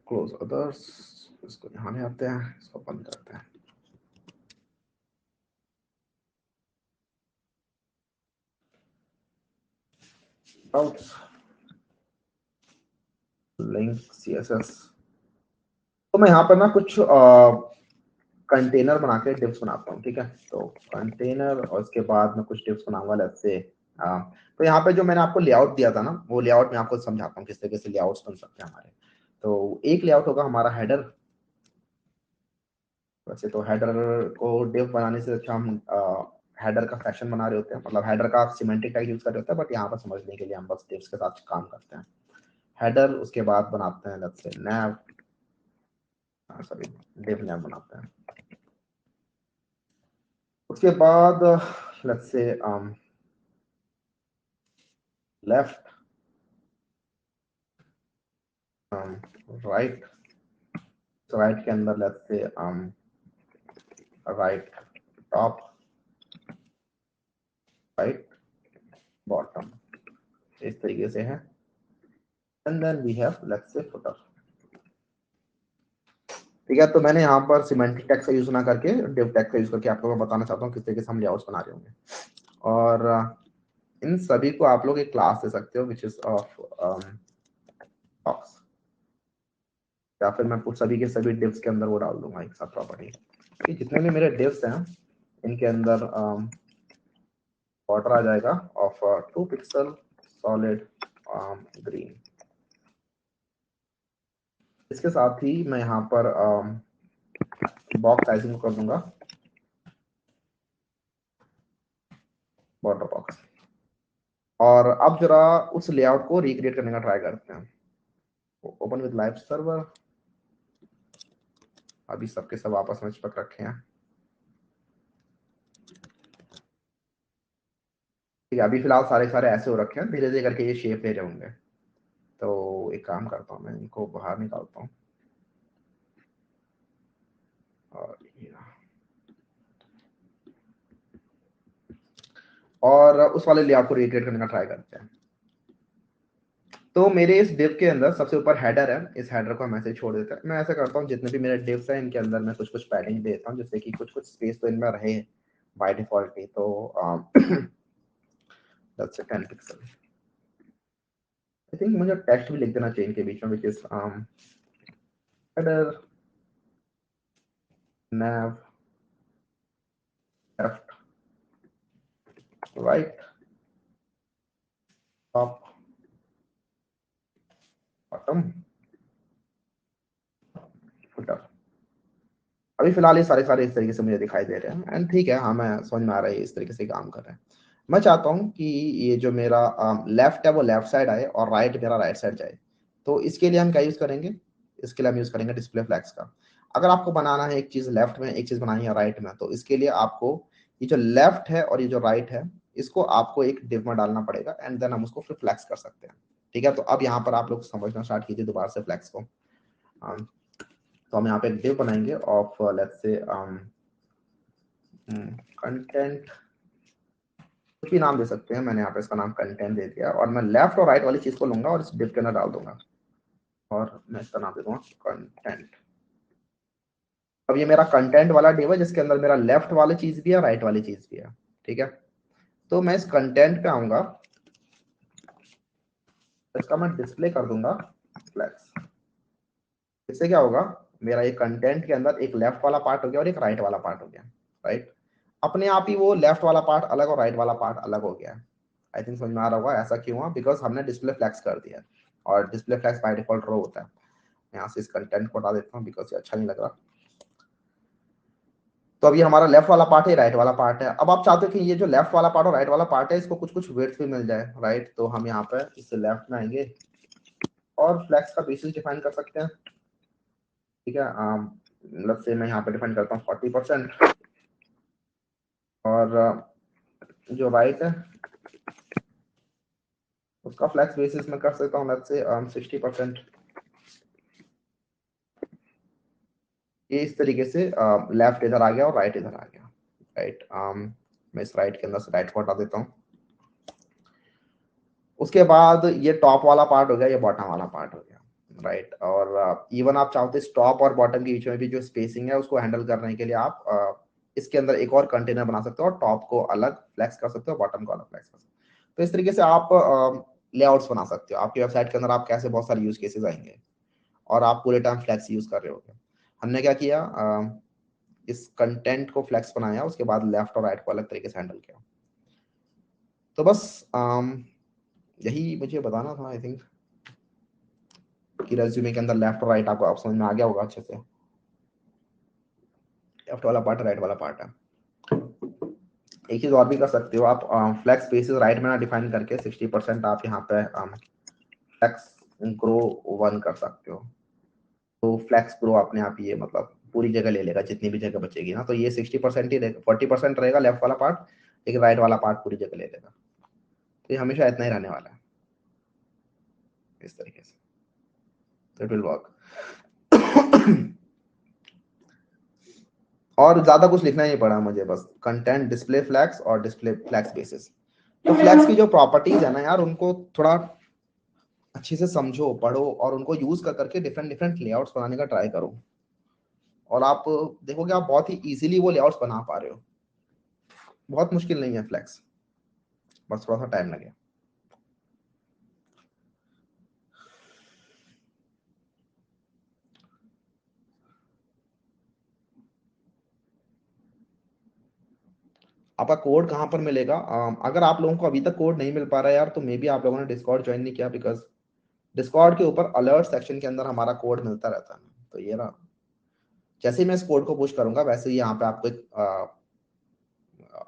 क्लोज अदर्स, इसको यहाँ ले आते हैं, इसको बंद करते हैं। डाउट्स, लिंक सीएसएस, तो मैं यहाँ पर ना कुछ कंटेनर बना के डिप्स बनाता हूँ। ठीक है, तो कंटेनर और उसके बाद मैं कुछ डिप्स बनाऊंगा, लेट्स से तो यहाँ पे जो मैंने आपको लेआउट दिया था ना, वो लेआउट मैं आपको समझाता हूँ किस तरीके से लेआउट्स बन सकते हैं हमारे। तो एक लेआउट होगा हमारा हेडर। वैसे तो हेडर को डिव बनाने से अच्छा हम हेडर का सेक्शन बना रहे होते हैं, मतलब हेडर का सिमेंटिक टैग यूज कर रहे होते हैं, बट यहाँ पर समझने के लिए हम बस डिव्स के साथ काम करते हैं। हेडर, उसके बाद बनाते हैं let's say nav, sorry div nav बनाते हैं। उसके बाद let's say left, right, right के अंदर let's say right top, right bottom, इस तरीके से है। And then we have let's say footer. ठीक है, तो मैंने यहाँ पर सिमेंटिक टैग का यूज ना करके डिव टैग का यूज करके आपको मैं बताना चाहता हूँ किस तरीके से हम लेआउट्स बना रहे होंगे। और इन सभी को आप लोग एक क्लास दे सकते हो विच इज ऑफ बॉक्स, या फिर मैं कुछ सभी के सभी डिव्स के अंदर वो डाल दूंगा एक साथ प्रॉपर्टी। जितने भी मेरे डिव्स हैं इनके अंदर बॉर्डर आ जाएगा ऑफ 2 पिक्सल सॉलिड ग्रीन। इसके साथ ही मैं यहाँ पर बॉक्स साइजिंग को कर दूंगा बॉर्डर बॉक्स। और अब जरा उस लेआउट को रिक्रिएट करने का ट्राई करते हैं। ओपन विद लाइव सर्वर, अभी सबके सब आपस में चिपक रखे हैं। ठीक है, अभी फिलहाल सारे सारे ऐसे हो रखे हैं, धीरे धीरे करके ये शेप ले जाएंगे। तो एक काम करता हूँ, मैं इनको बाहर निकालता हूँ और उस वाले लेआउट को रिक्रिएट करने का ट्राई करते हैं। तो मेरे इस डिव के अंदर सबसे ऊपर हेडर है, इस हेडर को हम ऐसे छोड़ देते हैं। मैं ऐसा करता हूँ जितने भी मेरे डिव्स हैं इनके अंदर मैं कुछ कुछ पैडिंग देता हूँ, जिससे कि कुछ कुछ स्पेस तो इनमें रहे बाय डिफॉल्ट ही। तो let's say 10 pixel. I think मुझे टेक्स्ट भी लिख देना चाहिए इनके बीच में, which is header nav left right top bottom footer। अभी फिलहाल ये सारे सारे इस तरीके से मुझे दिखाई दे रहे हैं, एंड ठीक है, हाँ मैं समझ में आ रहा है इस तरीके से काम कर रहे हैं। मैं चाहता हूँ कि ये जो मेरा लेफ्ट है वो लेफ्ट साइड आए और राइट मेरा राइट साइड जाए। तो इसके लिए हम क्या यूज करेंगे, इसके लिए हम यूज करेंगे डिस्प्ले फ्लैग्स का। अगर आपको बनाना है एक चीज लेफ्ट में, एक चीज बनानी है राइट में, तो इसके लिए आपको ये जो लेफ्ट है और ये जो राइट है इसको आपको एक डिव में डालना पड़ेगा, एंड देन हम उसको फिर फ्लैक्स कर सकते हैं। ठीक है, तो अब यहाँ पर आप लोग समझना स्टार्ट कीजिए दोबारा से फ्लैक्स को। तो हम यहाँ पे एक डिव बनाएंगे ऑफ लेट्स से कंटेंट, कुछ भी नाम दे सकते हैं। मैंने यहाँ पे इसका नाम कंटेंट दे दिया, और मैं लेफ्ट और राइट वाली चीज को लूंगा और इस डिव के अंदर डाल दूंगा, और मैं इसका नाम दे दूंगा कंटेंट। अब ये मेरा कंटेंट वाला डिव है जिसके अंदर मेरा लेफ्ट वाली चीज भी है, राइट वाली चीज भी है। ठीक है, तो मैं इस कंटेंट पे आऊंगा, इसका मैं डिस्प्ले कर दूंगा फ्लैक्स। इससे क्या होगा, मेरा ये कंटेंट के अंदर एक लेफ्ट वाला पार्ट हो गया और एक राइट वाला पार्ट हो गया। राइट, अपने आप ही वो लेफ्ट वाला पार्ट अलग और राइट वाला पार्ट अलग हो गया। आई थिंक समझ में आ रहा होगा ऐसा क्यों हुआ, बिकॉज हमने डिस्प्ले फ्लैक्स कर दिया, और डिस्प्ले फ्लैक्स बाय डिफॉल्ट रो होता है। यहाँ से इस कंटेंट को हटा देता हूँ बिकॉज ये अच्छा नहीं लग रहा। तो अभी हमारा लेफ्ट वाला पार्ट है, राइट वाला पार्ट है। अब आप चाहते हो कि ये जो लेफ्ट वाला पार्ट और राइट वाला पार्ट है इसको कुछ कुछ विड्थ भी मिल जाए, राइट। तो हम यहाँ पे इससे लेफ्ट में आएंगे और फ्लैक्स का बेसिस डिफाइन कर सकते हैं। ठीक है, मतलब से मैं यहाँ पे डिफाइन करता हूँ 40%, और जो राइट है उसका फ्लैक्स बेसिस में कर सकता हूँ लेट्स से 60%। ये इस तरीके से लेफ्ट इधर आ गया और राइट इधर आ गया। राइट, मैं इस राइट के अंदर से राइट को हटा देता हूँ। उसके बाद ये टॉप वाला पार्ट हो गया, ये बॉटम वाला पार्ट हो गया। राइट, और इवन आप चाहते टॉप और बॉटम के बीच में भी जो स्पेसिंग है उसको हैंडल करने के लिए आप इसके अंदर एक और कंटेनर बना सकते हो, और टॉप को अलग फ्लैक्स कर सकते हो, बॉटम को अलग फ्लैक्स कर सकते हो। तो इस तरीके से आप लेआउट्स बना सकते हो। आपकी वेबसाइट के अंदर आप कैसे बहुत सारे यूज केसेस आएंगे, और आप पूरे टाइम फ्लैक्स यूज कर रहे होगे। हमने क्या किया, इस कंटेंट को फ्लैक्स बनाया, उसके बाद लेफ्ट और राइट को अलग तरीके से हैंडल किया। तो बस यही मुझे बताना था। आई थिंक कि रेज्यूमे के अंदर लेफ्ट और राइट आपको आप समझ में आ गया होगा अच्छे से। लेफ्ट वाला पार्ट राइट वाला पार्ट है। एक चीज और भी कर सकते हो आप, फ्लेक्स स्पेसेस राइट में ना डिफाइन करके 60% आप यहाँ पे फ्लेक्स ग्रो 1 कर सकते हो। तो फ्लेक्स ग्रो अपने आप ये मतलब पूरी जगह ले लेगा, जितनी भी जगह बचेगी ना, तो ये 60% ही रहेगा, 40% रहेगा लेफ्ट वाला पार्ट, लेकिन राइट वाला पार्ट पूरी जगह ले लेगा। तो ये हमेशा इतना ही रहने वाला है इस तरीके से, तो इट विल वर्क। और ज्यादा कुछ लिखना ही नहीं पड़ा मुझे, बस कंटेंट डिस्प्ले फ्लैग्स और डिस्प्ले फ्लैग्स बेसिस। तो फ्लैग्स की जो प्रॉपर्टीज है ना यार, उनको थोड़ा अच्छे से समझो, पढ़ो, और उनको यूज कर करके डिफरेंट डिफरेंट लेआउट्स बनाने का ट्राई करो, और आप देखोगे आप बहुत ही इजीली वो लेआउट्स बना पा रहे हो। बहुत मुश्किल नहीं है फ्लैक्स, बस थोड़ा सा टाइम लगे। आपका कोड कहाँ पर मिलेगा? अगर आप लोगों को अभी तक कोड नहीं मिल पा रहा है यार, तो मे बी आप लोगों ने डिस्कॉर्ड ज्वाइन नहीं किया, बिकॉज डिस्कॉर्ड के ऊपर अलर्ट सेक्शन के अंदर हमारा कोड मिलता रहता है। तो ये ना, जैसे ही मैं इस कोड को पुश करूंगा, वैसे ही यहाँ पे आपको एक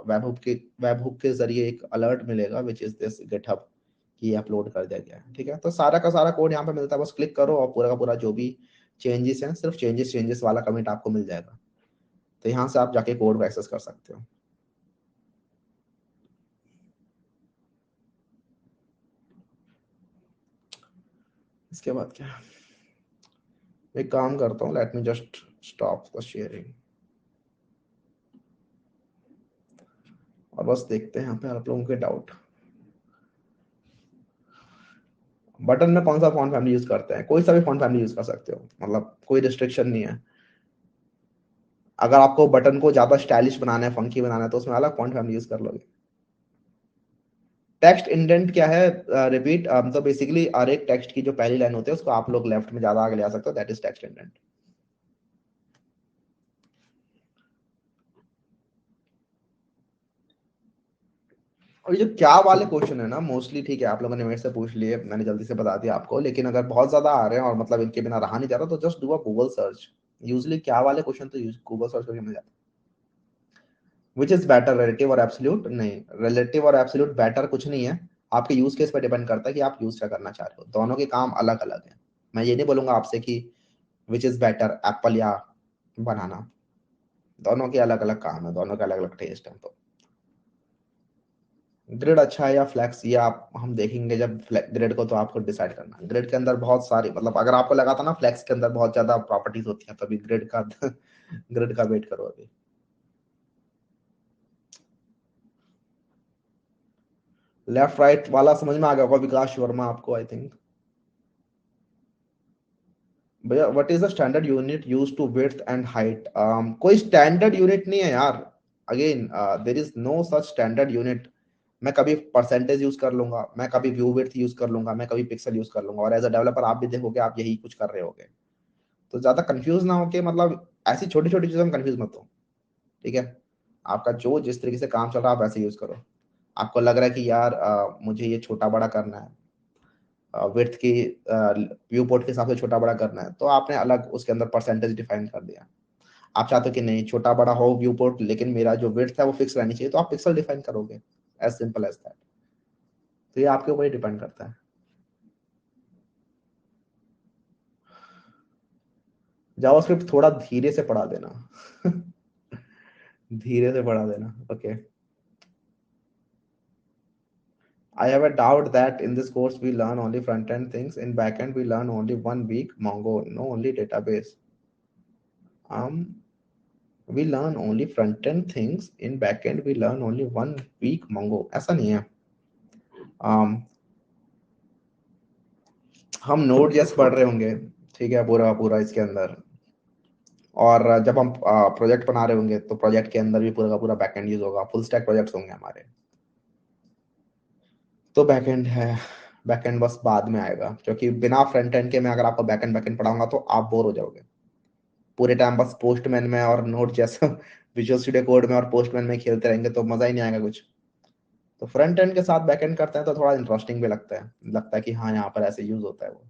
वेब हुक के जरिए एक अलर्ट मिलेगा, विच इज दिस गिटहब, कि अपलोड कर दिया गया है। ठीक है, तो सारा का सारा कोड यहाँ पे मिलता है, बस क्लिक करो और पूरा का पूरा जो भी चेंजेस हैं, सिर्फ चेंजेस वाला कमिट आपको मिल जाएगा। तो यहाँ से आप जाके कोड को एक्सेस कर सकते हो। इसके बाद क्या है? एक काम करता हूँ, late me just stop the sharing, और बस देखते हैं यहाँ पे आप लोगों के डाउट। बटन में कौन सा फॉन्ट फैमिली यूज करते हैं? कोई सा भी फॉन्ट फैमिली यूज कर सकते हो, मतलब कोई रिस्ट्रिक्शन नहीं है। अगर आपको बटन को ज्यादा स्टाइलिश बनाना है, फंकी बनाना है, तो उसमें अलग फॉन्ट फैमिली यूज कर लोगे। टेक्स्ट इंडेंट क्या है? रिपीट, तो बेसिकली हर एक टेक्स्ट की जो पहली लाइन होती है उसको आप लोग लेफ्ट में ज्यादा आगे ले आ सकते हो, दैट इज टेक्स्ट इंडेंट। और ये जो क्या वाले क्वेश्चन है ना, मोस्टली ठीक है, आप लोगों ने मेरे से पूछ लिए, मैंने जल्दी से बता दिया आपको, लेकिन अगर बहुत ज्यादा आ रहे हैं और मतलब इनके बिना रहा नहीं जा रहा, तो just do a Google search. Usually क्या वाले क्वेश्चन तो गूगल सर्च करके मिल जाता है। विच इज बेटर, रिलेटिव और एब्सोल्यूट? नहीं, रिलेटिव और एब्सोल्यूट बेटर कुछ नहीं है। आपके यूज केस पर डिपेंड करता है कि आप यूज क्या करना चाह रहे हो, दोनों के काम अलग अलग है। मैं ये नहीं बोलूंगा आपसे कि विच इज बेटर, एप्पल या बनाना। दोनों के अलग अलग काम है, दोनों के अलग अलग टेस्ट है। तो ग्रिड अच्छा है या फ्लैक्स, ये आप हम देखेंगे जब ग्रिड को, तो आपको डिसाइड करना। ग्रिड के अंदर बहुत सारी, मतलब अगर आपको लगा था ना फ्लैक्स के अंदर बहुत ज्यादा प्रॉपर्टीज होती हैं, तो अभी ग्रिड का ग्रिड का वेट करो अभी। लेफ्ट राइट वाला समझ में आ गया होगा विकास वर्मा आपको, आई थिंक। भैया what is the standard unit use to width and height? कोई स्टैंडर्ड यूनिट नहीं है यार। Again there is no such standard unit. मैं कभी परसेंटेज यूज कर लूंगा, मैं कभी व्यू विड्थ यूज कर लूंगा, मैं कभी पिक्सल यूज कर लूंगा, और एज अ डेवलपर आप भी देखोगे आप यही कुछ कर रहे होगे। तो ज्यादा कंफ्यूज ना होके, मतलब ऐसी छोटी छोटी चीजों में कंफ्यूज मत हो। ठीक है, आपका जो जिस तरीके से काम चल रहा है आप वैसे यूज करो। आपको लग रहा है कि यार मुझे ये छोटा बड़ा करना है, विड्थ की व्यू पोर्ट के हिसाब से छोटा बड़ा करना है, तो आपने अलग उसके अंदर परसेंटेज डिफाइन कर दिया। आप चाहते हो कि नहीं छोटा बड़ा हो व्यू पोर्ट, लेकिन मेरा जो विड्थ है वो फिक्स रहनी चाहिए, तो आप पिक्सल डिफाइन करोगे। As simple as that. तो ये आपके ऊपर ही डिपेंड करता है। जावास्क्रिप्ट थोड़ा धीरे से पढ़ा देना। धीरे से पढ़ा देना, okay. I have a doubt that in this course we learn only front end things. In back end we learn only 1 week Mongo, no only database. Um, we learn only front end things. In back end we learn only 1 week Mongo. ऐसा नहीं है। um, हम node जैसे पढ़ रहे होंगे, ठीक है, पूरा पूरा इसके अंदर, और जब हम प्रोजेक्ट बना रहे होंगे, तो प्रोजेक्ट के अंदर भी पूरा का पूरा बैकएंड यूज होगा, फुल स्टैक प्रोजेक्ट्स होंगे हमारे। तो बैकएंड है, बैकएंड बस बाद में आएगा, क्योंकि बिना फ्रंट एंड के मैं अगर आपको बैकएंड बैकएंड पढ़ाऊंगा तो आप बोर हो जाओगे। पूरे टाइम बस पोस्टमैन में और नोट जैसा विजुअल स्टूडियो कोड में और पोस्टमैन में खेलते रहेंगे, तो मजा ही नहीं आएगा कुछ। तो फ्रंट एंड के साथ बैक एंड करते हैं तो थोड़ा इंटरेस्टिंग भी लगता है कि हाँ यहाँ पर ऐसे यूज होता है वो।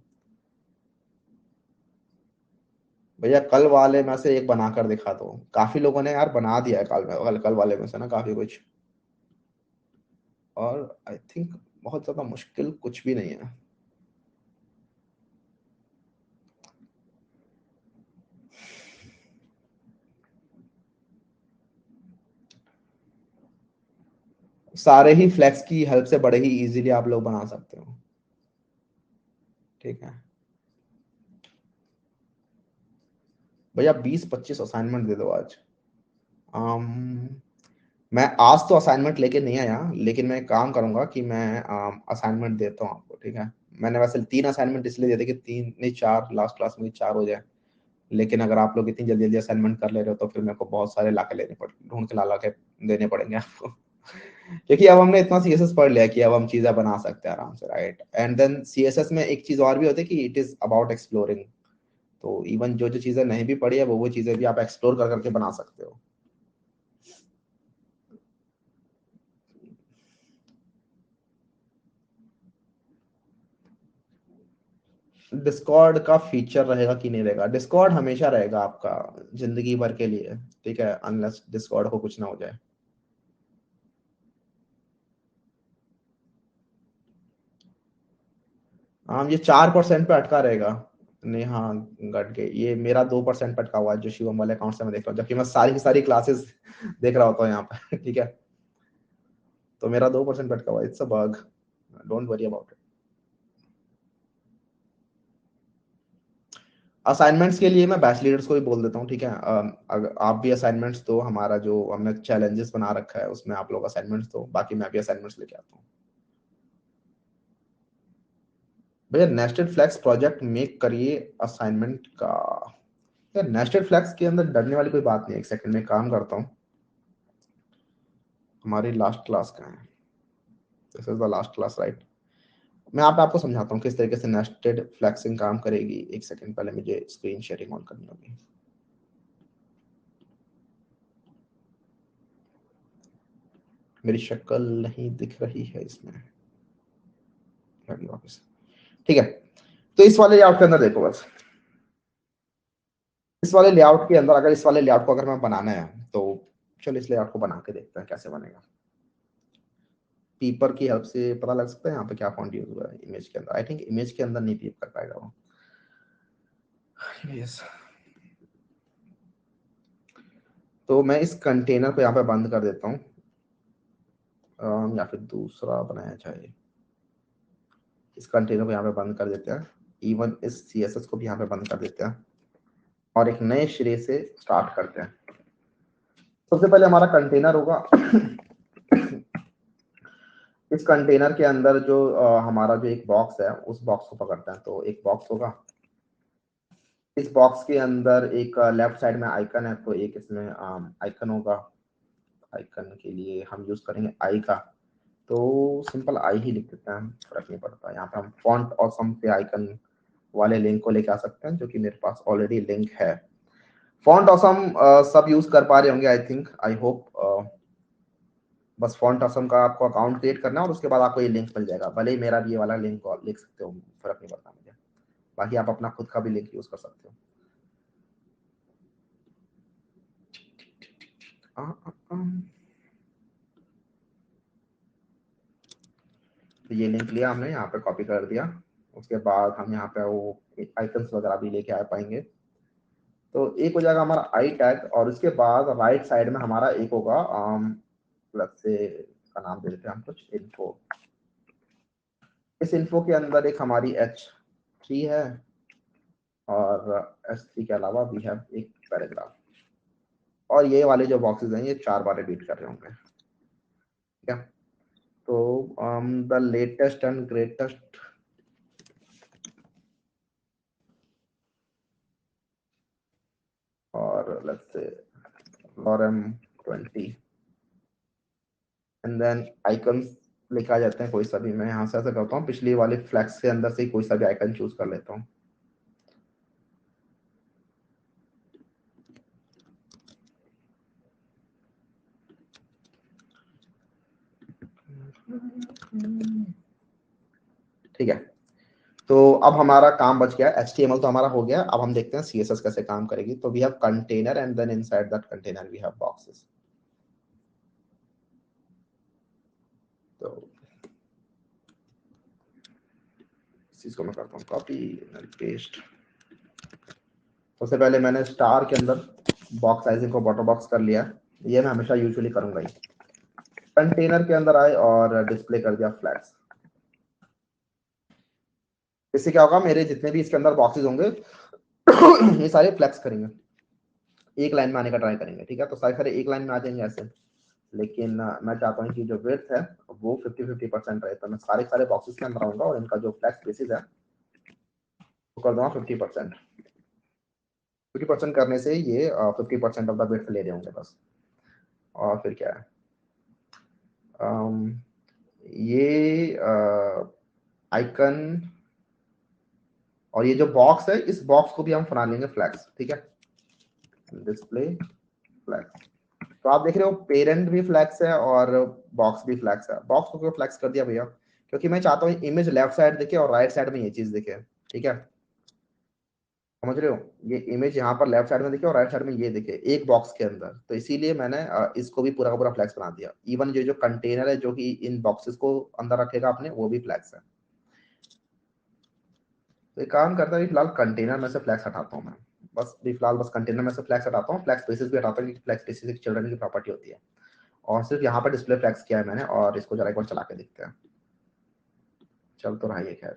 भैया कल वाले में से एक बनाकर दिखा दो। काफी लोगों ने यार बना दिया है कल वाले में से ना काफी कुछ, और आई थिंक बहुत ज्यादा मुश्किल कुछ भी नहीं है। सारे ही फ्लेक्स की हेल्प से बड़े ही इजीली आप लोग बना सकते हो। ठीक है भैया 20-25 असाइनमेंट दे दो आज। अम, मैं आज तो असाइनमेंट लेके नहीं आया, लेकिन मैं एक काम करूंगा कि मैं असाइनमेंट देता हूँ आपको। ठीक है, मैंने वैसे 3 असाइनमेंट इसलिए दिए थे कि 3 नहीं 4 लास्ट क्लास में 4 हो जाए, लेकिन अगर आप लोग इतनी जल्दी जल्दी असाइनमेंट कर ले रहे हो तो फिर मेरे को बहुत सारे ला के लेने पड़ ढूंढ के ला के देने पड़ेंगे आपको। क्योंकि अब हमने इतना सीएसएस पढ़ लिया कि अब हम चीजें बना सकते हैं आराम से, राइट। एंड देन सीएसएस में एक चीज और भी होती है कि इट इज अबाउट एक्सप्लोरिंग। तो इवन जो जो चीजें नहीं भी पढ़ी है वो चीजें भी आप एक्सप्लोर कर करके बना सकते हो। डिस्कॉर्ड का फीचर रहेगा कि नहीं रहेगा? डिस्कॉर्ड हमेशा रहेगा आपका, जिंदगी भर के लिए। ठीक है, अनलेस डिस्कॉर्ड को कुछ ना हो जाए। हाँ, ये 4% पे अटका रहेगा। नहीं हाँ, घट गए। ये मेरा 2% पे अटका हुआ है जो शिवम वाले अकाउंट से मैं देख रहा हूँ, जबकि मैं सारी की सारी क्लासेस देख रहा होता हूँ यहाँ पे। ठीक है, तो मेरा 2% पे अटका हुआ है। It's a bug, don't worry about it. Assignments के लिए मैं बैच लीडर्स को भी बोल देता हूँ। ठीक है, अगर आप भी असाइनमेंट्स दो, हमारा जो हमने चैलेंजेस बना रखा है उसमें आप लोग असाइनमेंट्स दो, बाकी मैं भी असाइनमेंट्स लेके आता हूँ। भैया नेस्टेड फ्लैग्स प्रोजेक्ट मेक करिए असाइनमेंट का। यार नेस्टेड फ्लैग्स के अंदर डरने वाली कोई बात नहीं है। एक सेकंड में काम करता हूँ। हमारी लास्ट क्लास का है, this is the last class, right. मैं आप आपको समझाता हूँ किस तरीके से नेस्टेड फ्लैक्सिंग काम करेगी। एक सेकंड, पहले मुझे स्क्रीन शेयरिंग ऑन करनी होगी। मेरी शक्ल नहीं दिख रही है इसमें। वापस। ठीक है, तो इस वाले लेआउट के अंदर देखो बस। इस वाले लेआउट के अंदर, अगर इस वाले लेआउट को अगर मैं बनाना है तो चलो इस लेआउट को बना के देखते हैं कैसे बनेगा। पीपर की हेल्प से पता लग सकता है यहाँ पे क्या फॉन्ट यूज हुआ है इमेज के अंदर। आई थिंक इमेज के अंदर नहीं पीप कर पाएगा वो। यस, तो मैं इस कंटेनर को यहाँ पे बंद कर देता हूँ, या फिर दूसरा बनाया जाए। इस कंटेनर को यहाँ पे बंद कर देते हैं, इवन इस सीएसएस को भी यहाँ पे बंद कर देते हैं, और एक नए सिरे से स्टार्ट करते हैं। सबसे पहले हमारा कंटेनर होगा। इस कंटेनर के अंदर जो हमारा जो एक बॉक्स है उस बॉक्स को पकड़ते हैं। तो एक बॉक्स होगा, इस बॉक्स के अंदर एक लेफ्ट साइड में आइकन है, तो एक इसमें आइकन होगा। आइकन के लिए हम यूज करेंगे आई का, तो सिंपल आई ही लिख देते हैं, फर्क नहीं पड़ता। यहाँ पे हम फॉन्ट ऑसम पे आइकन वाले लिंक को लेके आ सकते हैं, जो कि मेरे पास ऑलरेडी लिंक है। फॉन्ट ऑसम सब यूज कर पा रहे होंगे आई थिंक, आई होप। बस फॉन्ट ऑसम का आपको अकाउंट क्रिएट करना है और उसके बाद आपको ये लिंक मिल जाएगा। भले ही मेरा भी ये वाला लिंक लिख सकते हो, फर्क नहीं पड़ता मुझे। बाकी आप अपना खुद का भी लिंक यूज कर सकते हो। आ, आ, आ, तो ये लिंक लिया हमने, यहाँ पे कॉपी कर दिया। उसके बाद हम यहाँ पे वो आइकन्स वगैरह भी लेके आ पाएंगे। तो एक हो जाएगा हमारा आई टैग, और उसके बाद राइट साइड में हमारा एक होगा प्लस से का नाम दे देते हैं हम कुछ इन्फो। इस इन्फो के अंदर एक हमारी H3 है, और H3 के अलावा भी है एक पैराग्राफ। और ये वाले जो बॉक्सेस हैं ये 4 बार रिपीट कर रहे होंगे। ठीक है, तो द लेटेस्ट एंड ग्रेटेस्ट, और let's say lorem 20, and then icons लेके आ जाते हैं कोई सा भी। मैं यहाँ से ऐसा करता हूँ, पिछली वाले फ्लैक्स के अंदर से कोई सा भी आइकन चूज कर लेता हूँ। ठीक है, तो अब हमारा काम बच गया, HTML तो हमारा हो गया, अब हम देखते हैं CSS कैसे काम करेगी। तो we have container and then inside that container we have boxes. तो इस चीज को मैं करता हूँ कॉपी एंड पेस्ट। सबसे पहले मैंने स्टार के अंदर बॉक्स साइजिंग को बॉटम बॉक्स कर लिया, ये मैं हमेशा यूजुअली करूंगा ही। कंटेनर के अंदर आए और डिस्प्ले कर दिया फ्लैग्स। इससे क्या होगा, मेरे जितने भी इसके अंदर बॉक्सेस होंगे ये सारे फ्लैक्स करेंगे, एक लाइन में आने का ट्राई करेंगे। ठीक है, तो सारे सारे एक लाइन में आ जाएंगे ऐसे। लेकिन मैं चाहता हूँ कि जो विड्थ है वो 50-50% रहे, तो मैं सारे सारे बॉक्सेस के अंदर आऊंगा और इनका जो फ्लैक्स बेसिस है वो कर दूंगा 50%। 50% करने से ये 50% ऑफ द विड्थ ले रहे होंगे बस। और फिर क्या है, ये आइकन और ये जो बॉक्स है, इस बॉक्स को भी हम बना लेंगे फ्लैग्स। ठीक है, डिस्प्ले फ्लैग्स। तो आप देख रहे हो पेरेंट भी फ्लैक्स है और बॉक्स भी फ्लैक्स है। बॉक्स को क्यों फ्लैक्स कर दिया भैया, क्योंकि मैं चाहता हूँ इमेज लेफ्ट साइड दिखे और राइट साइड में ये चीज दिखे। ठीक है, समझ रहे हो, ये इमेज यहाँ पर लेफ्ट साइड में दिखे और राइट साइड में ये दिखे एक बॉक्स के अंदर। तो इसीलिए मैंने इसको भी पूरा का पूरा फ्लैक्स बना दिया। इवन जो जो कंटेनर है जो कि इन बॉक्सेस को अंदर रखेगा आपने, वो भी फ्लैक्स है। तो एक काम करता है, फिलहाल कंटेनर में से फ्लैक्स हटाता हूँ मैं। बस फिलहाल बस कंटेनर में से फ्लैक्स हटाता हूँ, फ्लैक्स स्पेसेस भी हटाता हूँ क्योंकि फ्लैक्स स्पेसेस एक चिल्ड्रन की प्रॉपर्टी होती है। और सिर्फ यहाँ पर डिस्प्ले फ्लैक्स किया है मैंने, और इसको जरा एक बार चला के देखते हैं। चल तो रहा है ये, खैर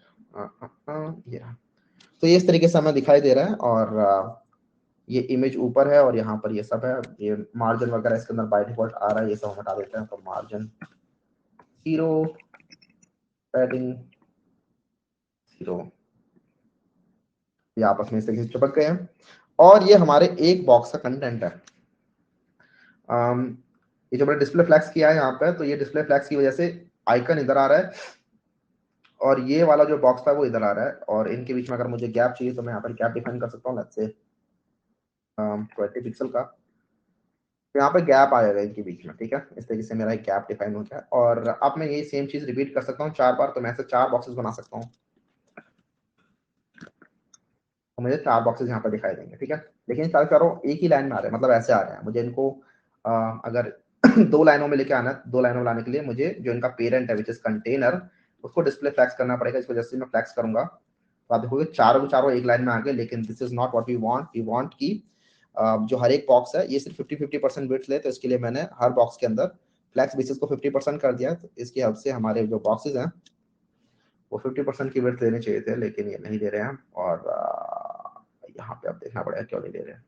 ये रहा। तो ये इस तरीके से हमें दिखाई दे रहा है, और ये इमेज ऊपर है और यहाँ पर ये सब है। ये मार्जिन वगैरह इसके अंदर बाय डिफॉल्ट आ रहा है, ये सब हम हटा देते हैं। तो मार्जिन 0, पैडिंग 0, ये आपस में इस तरीके से चिपक गए हैं। और ये हमारे एक बॉक्स का कंटेंट है। ये जो मैंने डिस्प्ले फ्लैक्स किया है यहाँ पे, तो ये डिस्प्ले फ्लैक्स की वजह से आइकन इधर आ रहा है और ये वाला जो बॉक्स था वो इधर आ रहा है। और इनके बीच में अगर मुझे गैप चाहिए तो मैं यहाँ पर गैप डिफाइन कर सकता हूँ, लेट्स से 20 पिक्सल का। तो यहाँ पे गैप आ जाएगा इनके बीच में। ठीक है, इस तरीके से मेरा एक गैप डिफाइन हो गया। और अब मैं ये सेम चीज रिपीट कर सकता हूँ 4 बार, तो मैं ऐसे 4 बॉक्सेस बना सकता हूँ, तो मुझे 4 बॉक्सेस यहाँ पर दिखाई देंगे। ठीक है, लेकिन चार चारों एक ही लाइन में आ रहे हैं, मतलब ऐसे आ रहे हैं। मुझे इनको अगर 2 लाइनों में लेके आना है, 2 लाइनों में लाने के लिए मुझे जो इनका पेरेंट है विच इज कंटेनर, उसको डिस्प्ले फ्लैक्स करना पड़ेगा। इसको जैसे मैं फ्लैक्स करूंगा तो आप देखोगे चारों के चारों एक लाइन में आ गए। लेकिन this is not what we want. We want की जो हर एक बॉक्स है ये सिर्फ 50-50% विड्थ ले। तो इसके लिए मैंने हर बॉक्स के अंदर फ्लैक्स बेसिस को 50% कर दिया। तो इसकी हेल्प से हमारे जो बॉक्सेस हैं वो 50% की विड्थ लेने चाहिए थे, लेकिन ये नहीं दे रहे हैं। और यहाँ पे अब देखना पड़ेगा क्यों नहीं दे रहे हैं।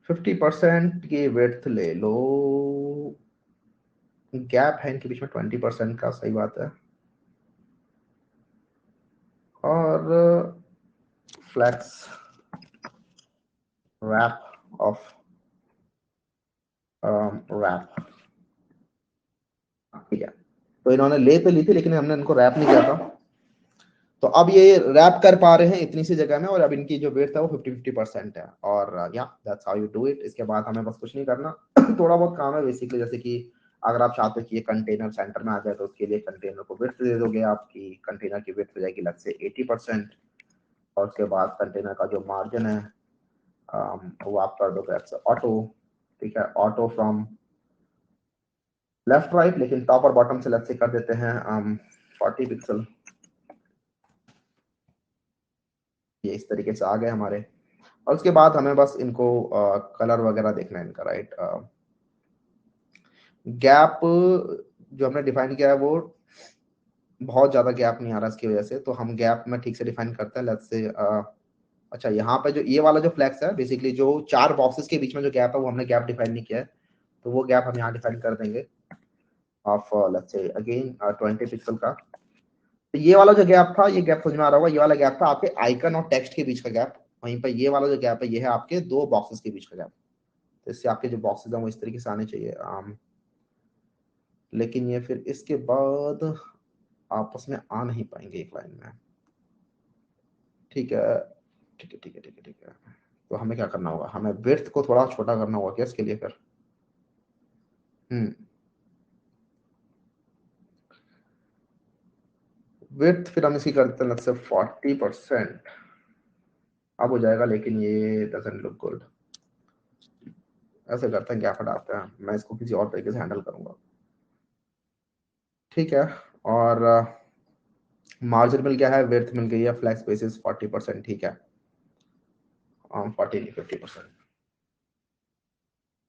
50% की विड्थ ले लो, गैप है इनके बीच में 20% का, सही बात है। और फ्लैक्स रैप ऑफ रैप, ठीक है। तो इन्होंने ले तो ली थी लेकिन हमने इनको रैप नहीं किया था। तो अब ये रैप कर पा रहे हैं इतनी सी जगह में, और अब इनकी जो वेट है वो 50-50% है। और या that's how you do it. इसके बाद हमें बस कुछ नहीं करना थोड़ा बहुत काम है बेसिकली, जैसे कि अगर आप चाहते हो कि ये कंटेनर सेंटर में आ जाए तो उसके लिए कंटेनर को विड्थ दे दोगे। आपकी कंटेनर की विड्थ हो जाएगी लग से 80%। और उसके बाद कंटेनर का जो मार्जिन है वो आप कर दोगे ऑटो। ठीक है, ऑटो फ्रॉम लेफ्ट राइट, लेकिन टॉप और बॉटम से लेफ्ट से कर देते हैं 40 पिक्सल। ये इस तरीके से आ गए हमारे। और उसके बाद हमें बस इनको कलर वगैरह देखना है इनका, राइट। गैप जो हमने डिफाइन किया है वो बहुत ज्यादा गैप नहीं आ रहा इसकी वजह से, तो हम गैप में ठीक से डिफाइन करते हैं। लेट्स से अच्छा, यहाँ पे जो ये वाला जो फ्लैक्स है बेसिकली जो 4 बॉक्सेस के बीच में जो गैप है वो हमने गैप डिफाइन नहीं किया है, तो वो गैप हम यहाँ डिफाइन कर देंगे of let's say again 20 pixel का। तो ये वाला जो गैप था, ये गैप समझ में आ रहा होगा, ये वाला गैप था आपके आइकन और टेक्स्ट के बीच का गैप। वहीं पर ये वाला जो गैप है ये है आपके 2 बॉक्सेस के बीच का गैप। तो इससे आपके जो बॉक्सेस हैं वो इस तरीके से आने चाहिए। लेकिन ये फिर इसके बाद आपस में आ नहीं पाएंगे एक लाइन में। ठीक है, ठीक है, ठीक है, ठीक है, ठीक है। तो हमें क्या करना होगा, हमें विड्थ को थोड़ा छोटा करना होगा क्या इसके लिए फिर। हम्म विड्थ फिर हम इसकी करते हैं लगभग 40%। अब हो जाएगा, लेकिन ये डजंट लुक गुड। ऐसे करते हैं, गैप हटाते हैं, मैं इसको किसी और तरीके से हैंडल करूंगा। ठीक है। और मार्जिन मिल गया है, विड्थ मिल गई है, फ्लैक्स बेसिस 40%। ठीक है, 40 नहीं 50%।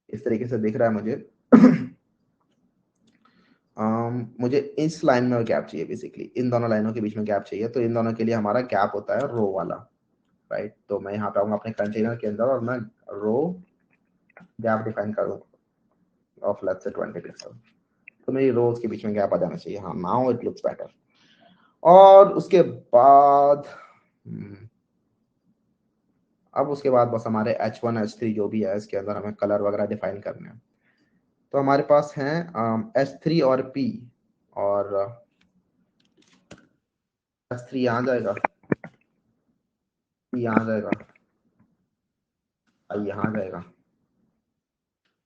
इस तरीके से दिख रहा है मुझे। मुझे इस लाइन में गैप चाहिए, बेसिकली इन दोनों लाइनों के बीच में गैप चाहिए। तो इन दोनों के लिए हमारा गैप होता है रो वाला, राइट। तो मैं यहाँ पे आऊंगा अपने कंटेनर के अंदर और मैं रो गैप डिफाइन करूंगा ऑफ लेट्स से 20 पिक्सल। तो मेरी रोज के बीच में गैप आ जाना चाहिए। हाँ, नाउ इट लुक्स बेटर। और उसके बाद अब उसके बाद बस हमारे H1 H3 जो भी है इसके अंदर हमें कलर वगैरह डिफाइन करने हैं। तो हमारे पास हैं H3 और P। और H3 यहाँ जाएगा, P यहाँ जाएगा, I यहाँ जाएगा।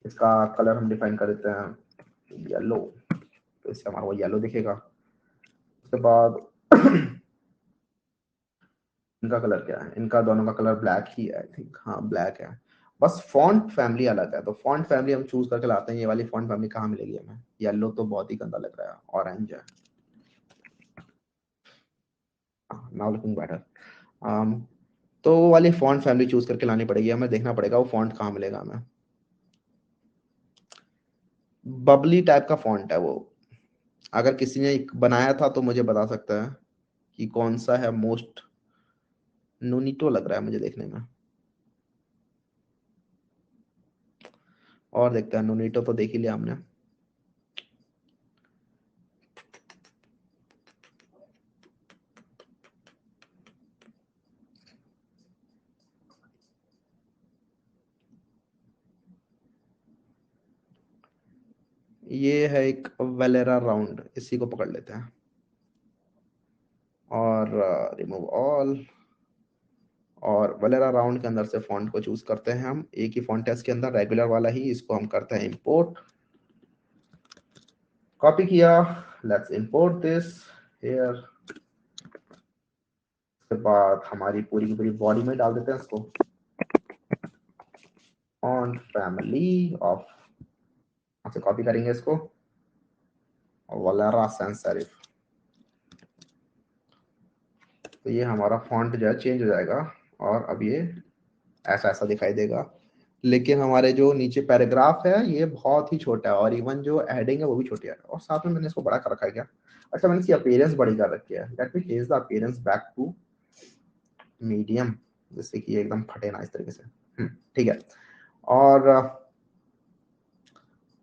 इसका कलर हम डिफाइन कर देते हैं येलो, तो इससे हमारा वो येलो दिखेगा। उसके बाद इनका कलर क्या है? इनका दोनों का कलर ब्लैक ही है, आई थिंक। हाँ, ब्लैक है। बस फॉन्ट फैमिली अलग है, तो फॉन्ट फैमिली हम चूज करके लाते हैं। ये वाली फॉन्ट फैमिली कहाँ मिलेगी हमें? येलो तो बहुत ही गंदा लग रहा है, ऑरेंज है। Now looking better. तो वो वाली फॉन्ट फैमिली चूज करके लानी पड़ेगी हमें। देखना पड़ेगा वो फॉन्ट कहाँ मिलेगा हमें। बबली टाइप का फॉन्ट है वो। अगर किसी ने बनाया था तो मुझे बता सकता है कि कौन सा है। मोस्ट नूनीटो लग रहा है मुझे देखने में। और देखते हैं, नूनीटो तो देख ही लिया हमने। ये है एक वेलेरा राउंड, इसी को पकड़ लेते हैं और रिमूव ऑल। और वेलेरा राउंड के अंदर से फॉन्ट को चूज करते हैं हम। एक ही फॉन्ट है इसके अंदर, रेगुलर वाला ही। इसको हम करते हैं इंपोर्ट। कॉपी किया, लेट्स इंपोर्ट दिस हियर। उसके बाद हमारी पूरी की पूरी बॉडी में डाल देते हैं इसको। फॉन्ट फैमिली ऑफ, यहाँ से कॉपी करेंगे इसको, वेलेरा sans serif। तो ये हमारा फॉन्ट जो है चेंज हो जाएगा और अब ये ऐसा ऐसा दिखाई देगा। लेकिन हमारे जो नीचे पैराग्राफ है ये बहुत ही छोटा है, और इवन जो हेडिंग है वो भी छोटी है। और साथ में मैंने इसको बड़ा कर रखा है क्या? अच्छा, मैंने इसकी अपीयरेंस बड़ी कर रखी है। Let me change the appearance back to medium, जिससे कि एकदम फटे ना इस तरीके से। ठीक है। और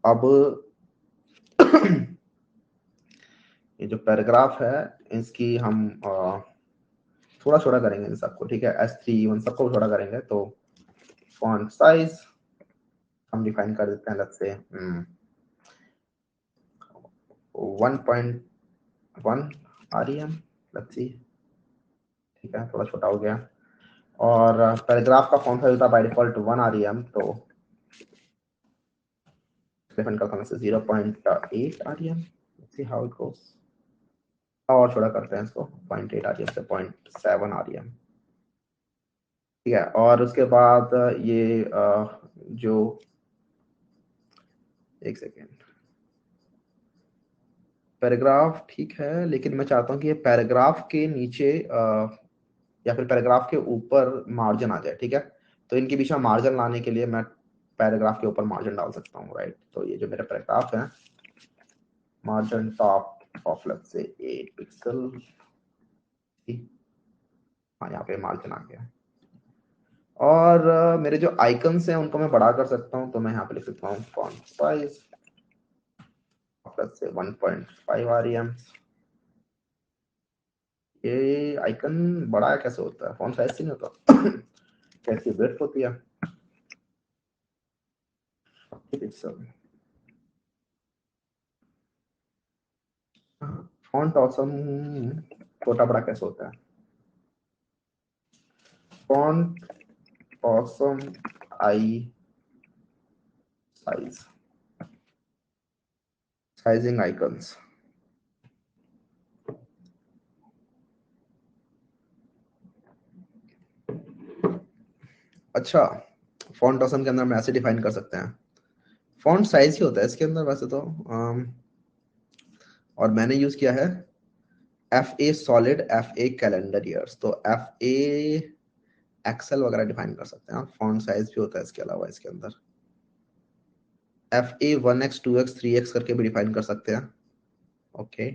अब ये जो पैराग्राफ है इसकी हम थोड़ा छोटा करेंगे इन सबको। ठीक है, S3 उन सबको छोटा करेंगे। तो फॉन्ट साइज हम डिफाइन कर देते हैं, let's say 1.1 REM। Let's see, ठीक है, थोड़ा छोटा हो गया। और पैराग्राफ का फॉन्ट साइज होता है बाय डिफॉल्ट 1 REM, तो डिफाइन करता हूं 0.8 REM। Let's see how it goes. और छोटा करते हैं इसको 0.8 REM से 0.7 REM। ठीक है। और उसके बाद ये जो, एक सेकेंड, पैराग्राफ ठीक है, लेकिन मैं चाहता हूँ कि ये पैराग्राफ के नीचे या फिर पैराग्राफ के ऊपर मार्जिन आ जाए। ठीक है, तो इनके बीच में मार्जिन लाने के लिए मैं पैराग्राफ के ऊपर मार्जिन डाल सकता हूँ, राइट। तो ये जो मेरा पैराग्राफ है, margin top of let's say 8 pixel. हाँ, यहाँ पे मार्जिन आ गया। और मेरे जो आइकन्स हैं उनको मैं बड़ा कर सकता हूँ। तो मैं यहाँ पे लिख सकता हूँ font size let's say 1.5 REM। ये आइकन बड़ा कैसे होता है? फॉन्ट साइज से नहीं होता। कैसी विड्थ होती है? पिक्सल। फॉन्ट ऑसम छोटा बड़ा कैसे होता है? Font awesome I size, sizing icons. अच्छा, फॉन्ट ऑसम के अंदर हम ऐसे डिफाइन कर सकते हैं, फॉन्ट साइज ही होता है इसके अंदर वैसे तो। और मैंने यूज किया है FA solid, FA calendar years, तो FA एक्सेल वगैरह डिफाइन कर सकते हैं। फॉन्ट साइज भी होता है इसके अलावा इसके अंदर, FA 1x 2x 3x करके भी डिफाइन कर सकते हैं। ओके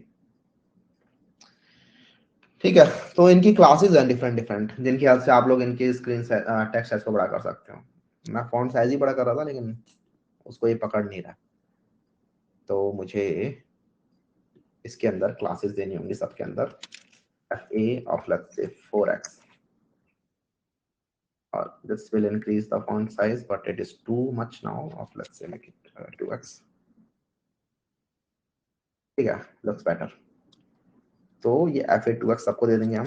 ठीक है, तो इनकी क्लासेस हैं डिफरेंट डिफरेंट, जिनकी हेल्प से आप लोग इनके स्क्रीन टेक्स्ट साइज को बड़ा कर सकते हो। मैं फॉन्ट साइज ही बड़ा कर रहा था लेकिन उसको ये पकड़ नहीं रहा, तो मुझे इसके अंदर क्लासेस देनी होंगी सबके अंदर, FA of let's say 4x, or this will increase the font size but it is too much now of let's say make it 2x। ठीक है, looks better। तो ये FA 2x सबको दे देंगे हम।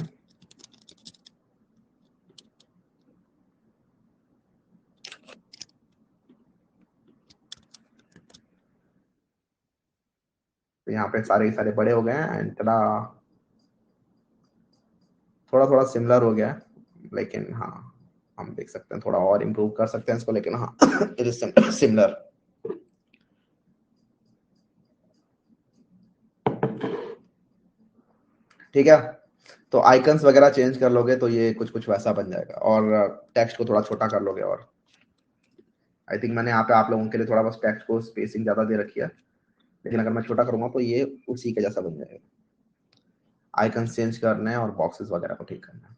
तो यहाँ पे सारे सारे बड़े हो गए हैं एंड थोड़ा थोड़ा सिमिलर हो गया है, लेकिन हाँ हम देख सकते हैं थोड़ा और इम्प्रूव कर सकते हैं इसको, लेकिन हाँ इट इज सिमिलर। ठीक है, तो आइकन्स वगैरह चेंज कर लोगे तो ये कुछ कुछ वैसा बन जाएगा, और टेक्स्ट को थोड़ा छोटा कर लोगे। और आई थिंक मैंने यहाँ पे आप लोगों के लिए थोड़ा बस टेक्स्ट को स्पेसिंग ज्यादा दे रखी है, लेकिन अगर मैं छोटा करूंगा तो ये उसी के जैसा बन जाएगा। आइकन चेंज करने हैं और बॉक्सेस वगैरह को ठीक करना है।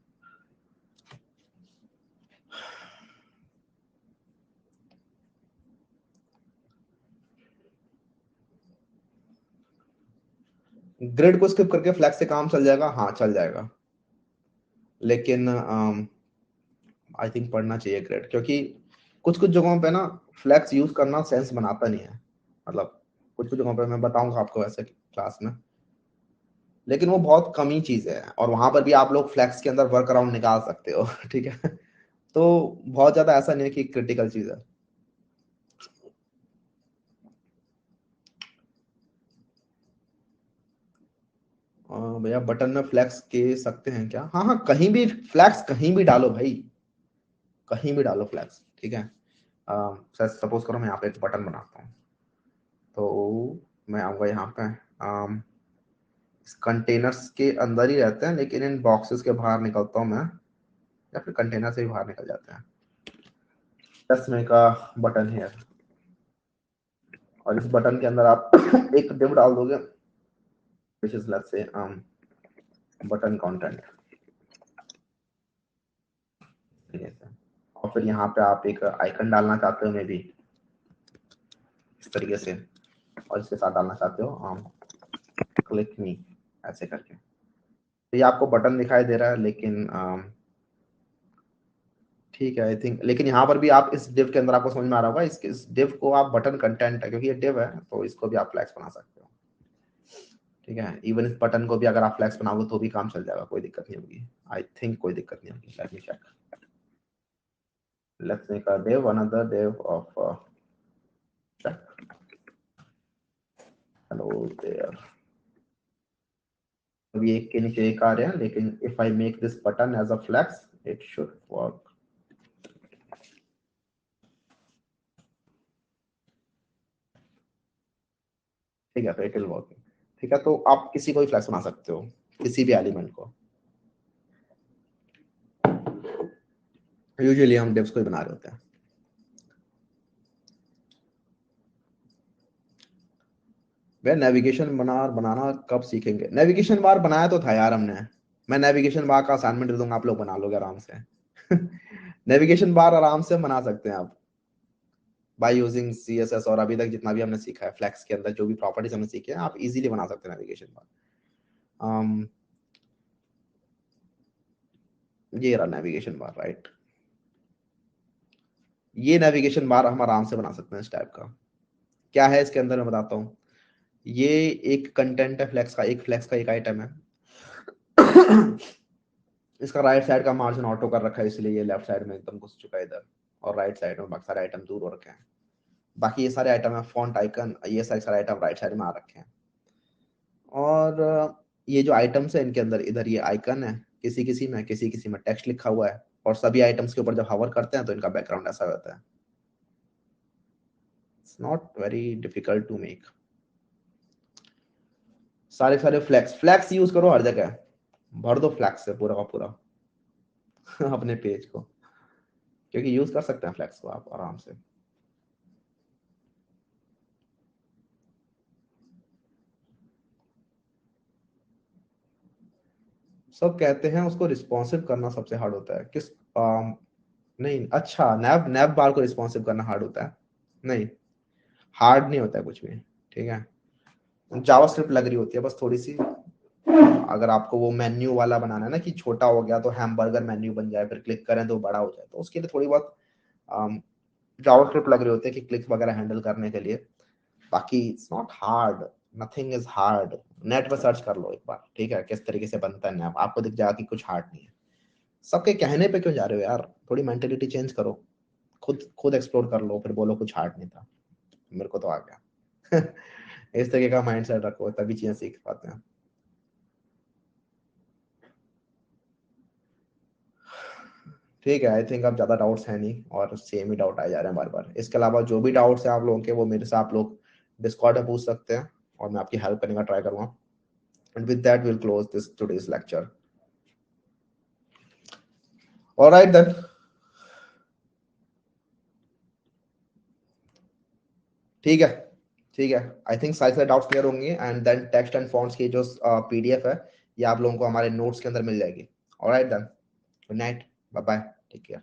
ग्रिड को स्किप करके फ्लैक्स से काम चल जाएगा, हाँ चल जाएगा, लेकिन आई थिंक पढ़ना चाहिए ग्रिड, क्योंकि कुछ कुछ जगहों पे ना फ्लैक्स यूज करना सेंस बनाता नहीं है। मतलब कुछ कुछ जगहों पे मैं बताऊंगा आपको वैसे क्लास में, लेकिन वो बहुत कम ही चीज है, और वहां पर भी आप लोग फ्लैक्स के अंदर वर्क अराउंड निकाल सकते हो ठीक है, तो बहुत ज्यादा ऐसा नहीं है कि क्रिटिकल चीज है। भैया बटन में फ्लैक्स के सकते हैं क्या? हाँ हाँ, कहीं भी फ्लैक्स कहीं भी डालो भाई, कहीं भी डालो फ्लैक्स, ठीक है। सपोज करो मैं यहाँ पे एक बटन बनाता हूँ, तो मैं आऊंगा यहाँ पे, कंटेनर्स के अंदर ही रहते हैं लेकिन इन बॉक्सेस के बाहर निकलता हूँ मैं, या फिर कंटेनर से भी बाहर निकल जाते हैं। 10 में का बटन है, और इस बटन के अंदर आप एक डिव डाल दोगे which is let's say button content, और फिर यहाँ पे आप एक आइकन डालना चाहते हो मे बी इस तरीके से, और इसके साथ डालना चाहते हो क्लिक मी ऐसे करके, तो ये आपको बटन दिखाई दे रहा है, लेकिन ठीक है आई थिंक, लेकिन यहाँ पर भी आप इस डिव के अंदर आपको समझ में आ रहा होगा, इस डिव को आप बटन कंटेंट है क्योंकि ये डिव है, तो इसको भी आप फ्लैक्स बना सकते हो। ठीक है, इवन इस बटन को भी अगर आप फ्लैक्स बनाओगे तो भी काम चल जाएगा, कोई दिक्कत नहीं होगी। आई थिंक कोई दिक्कत नहीं होगी, let me check. Let's make a div, another div of check, hello there। अभी एक के नीचे एक आ रहे हैं, लेकिन if I make this button as a flex it should work. ठीक है, तो इट विल वर्क। ठीक है, तो आप किसी को भी फ्लैक्स बना सकते हो, किसी भी एलिमेंट को। यूजुअली हम डिव्स को ही बना रहे होते हैं। वे नेविगेशन बनाना कब सीखेंगे? नेविगेशन बार बनाया तो था यार हमने, मैं नेविगेशन बार का असाइनमेंट दे दूंगा, आप लोग बना लोगे आराम से नेविगेशन बार आराम से बना सकते हैं आप बाय यूजिंग CSS, और अभी तक जितना भी हमने सीखा है फ्लैक्स के अंदर जो भी प्रॉपर्टीज हमने सीखे हैं आप इजीली बना सकते हैं नेविगेशन बार। ये रहा नेविगेशन बार, राइट। ये नेविगेशन बार हम आराम से बना सकते हैं इस टाइप का। क्या है इसके अंदर मैं बताता हूँ। ये एक कंटेंट है फ्लैक्स का, एक फ्लैक्स का एक आइटम है इसका राइट साइड का मार्जिन ऑटो कर रखा है, इसलिए ये लेफ्ट साइड में एकदम घुस चुका है इधर, और राइट साइड में बाकी सारे आइटम दूर हो रखे हैं। बाकी ये सारे आइटम है फॉन्ट आइकन, ये सारे आइटम राइट साइड में आ रखे हैं। और ये जो आइटम्स है इनके अंदर, इधर ये आइकन है, किसी किसी में टेक्स्ट लिखा हुआ है, और सभी आइटम्स के ऊपर जब हवर करते हैं तो इनका बैकग्राउंड ऐसा होता है. It's not very difficult to make. सारे फ्लैक्स यूज करो हर जगह, भर दो फ्लैक्स से पूरा का पूरा अपने पेज को, क्योंकि यूज कर सकते हैं फ्लैक्स को आप आराम से. सब कहते हैं उसको रिस्पॉन्सिव करना सबसे हार्ड होता है. नहीं, अच्छा, नैब नैब बार को रिस्पॉन्सिव करना हार्ड होता है. नहीं, हार्ड नहीं होता है कुछ भी. ठीक है, जावास्क्रिप्ट लग रही होती है बस थोड़ी सी. अगर आपको वो मेन्यू वाला बनाना है ना कि छोटा हो गया तो हैमबर्गर मेन्यू बन जाए, फिर क्लिक करें तो बड़ा हो जाए, तो उसके लिए थोड़ी बहुत जावास्क्रिप्ट लग रही होती है कि क्लिक्स वगैरह हैंडल करने के लिए. बाकी it's not hard, nothing is hard. Net पर सर्च कर लो एक बार, ठीक है, किस तरीके से बनता है नैप, आपको दिख जाएगा कि कुछ हार्ड नहीं है. सबके कहने पे क्यों जा रहे हो यार, थोड़ी मेंटेलिटी चेंज करो, खुद खुद एक्सप्लोर कर लो, फिर बोलो कुछ हार्ड नहीं था. मेरे को तो आ गया. इस तरीके का माइंडसेट रखो तभी चीजें सीख पाते हैं. ठीक है, आई थिंक अब ज्यादा डाउट्स है नहीं और सेम ही डाउट आए जा रहे हैं बार बार. इसके अलावा जो भी डाउट्स हैं आप लोगों के, वो मेरे से आप लोग डिस्कॉर्ड में पूछ सकते हैं और मैं आपकी हेल्प करने का ट्राई करूंगा. And with that will close this today's lecture. Alright then. ठीक है, ठीक है. आई थिंक सारे डाउट्स क्लियर होंगे. And then text and fonts की जो पीडीएफ है ये आप लोगों को हमारे नोट्स के अंदर मिल जाएगी. Alright then, good night, bye bye, take care.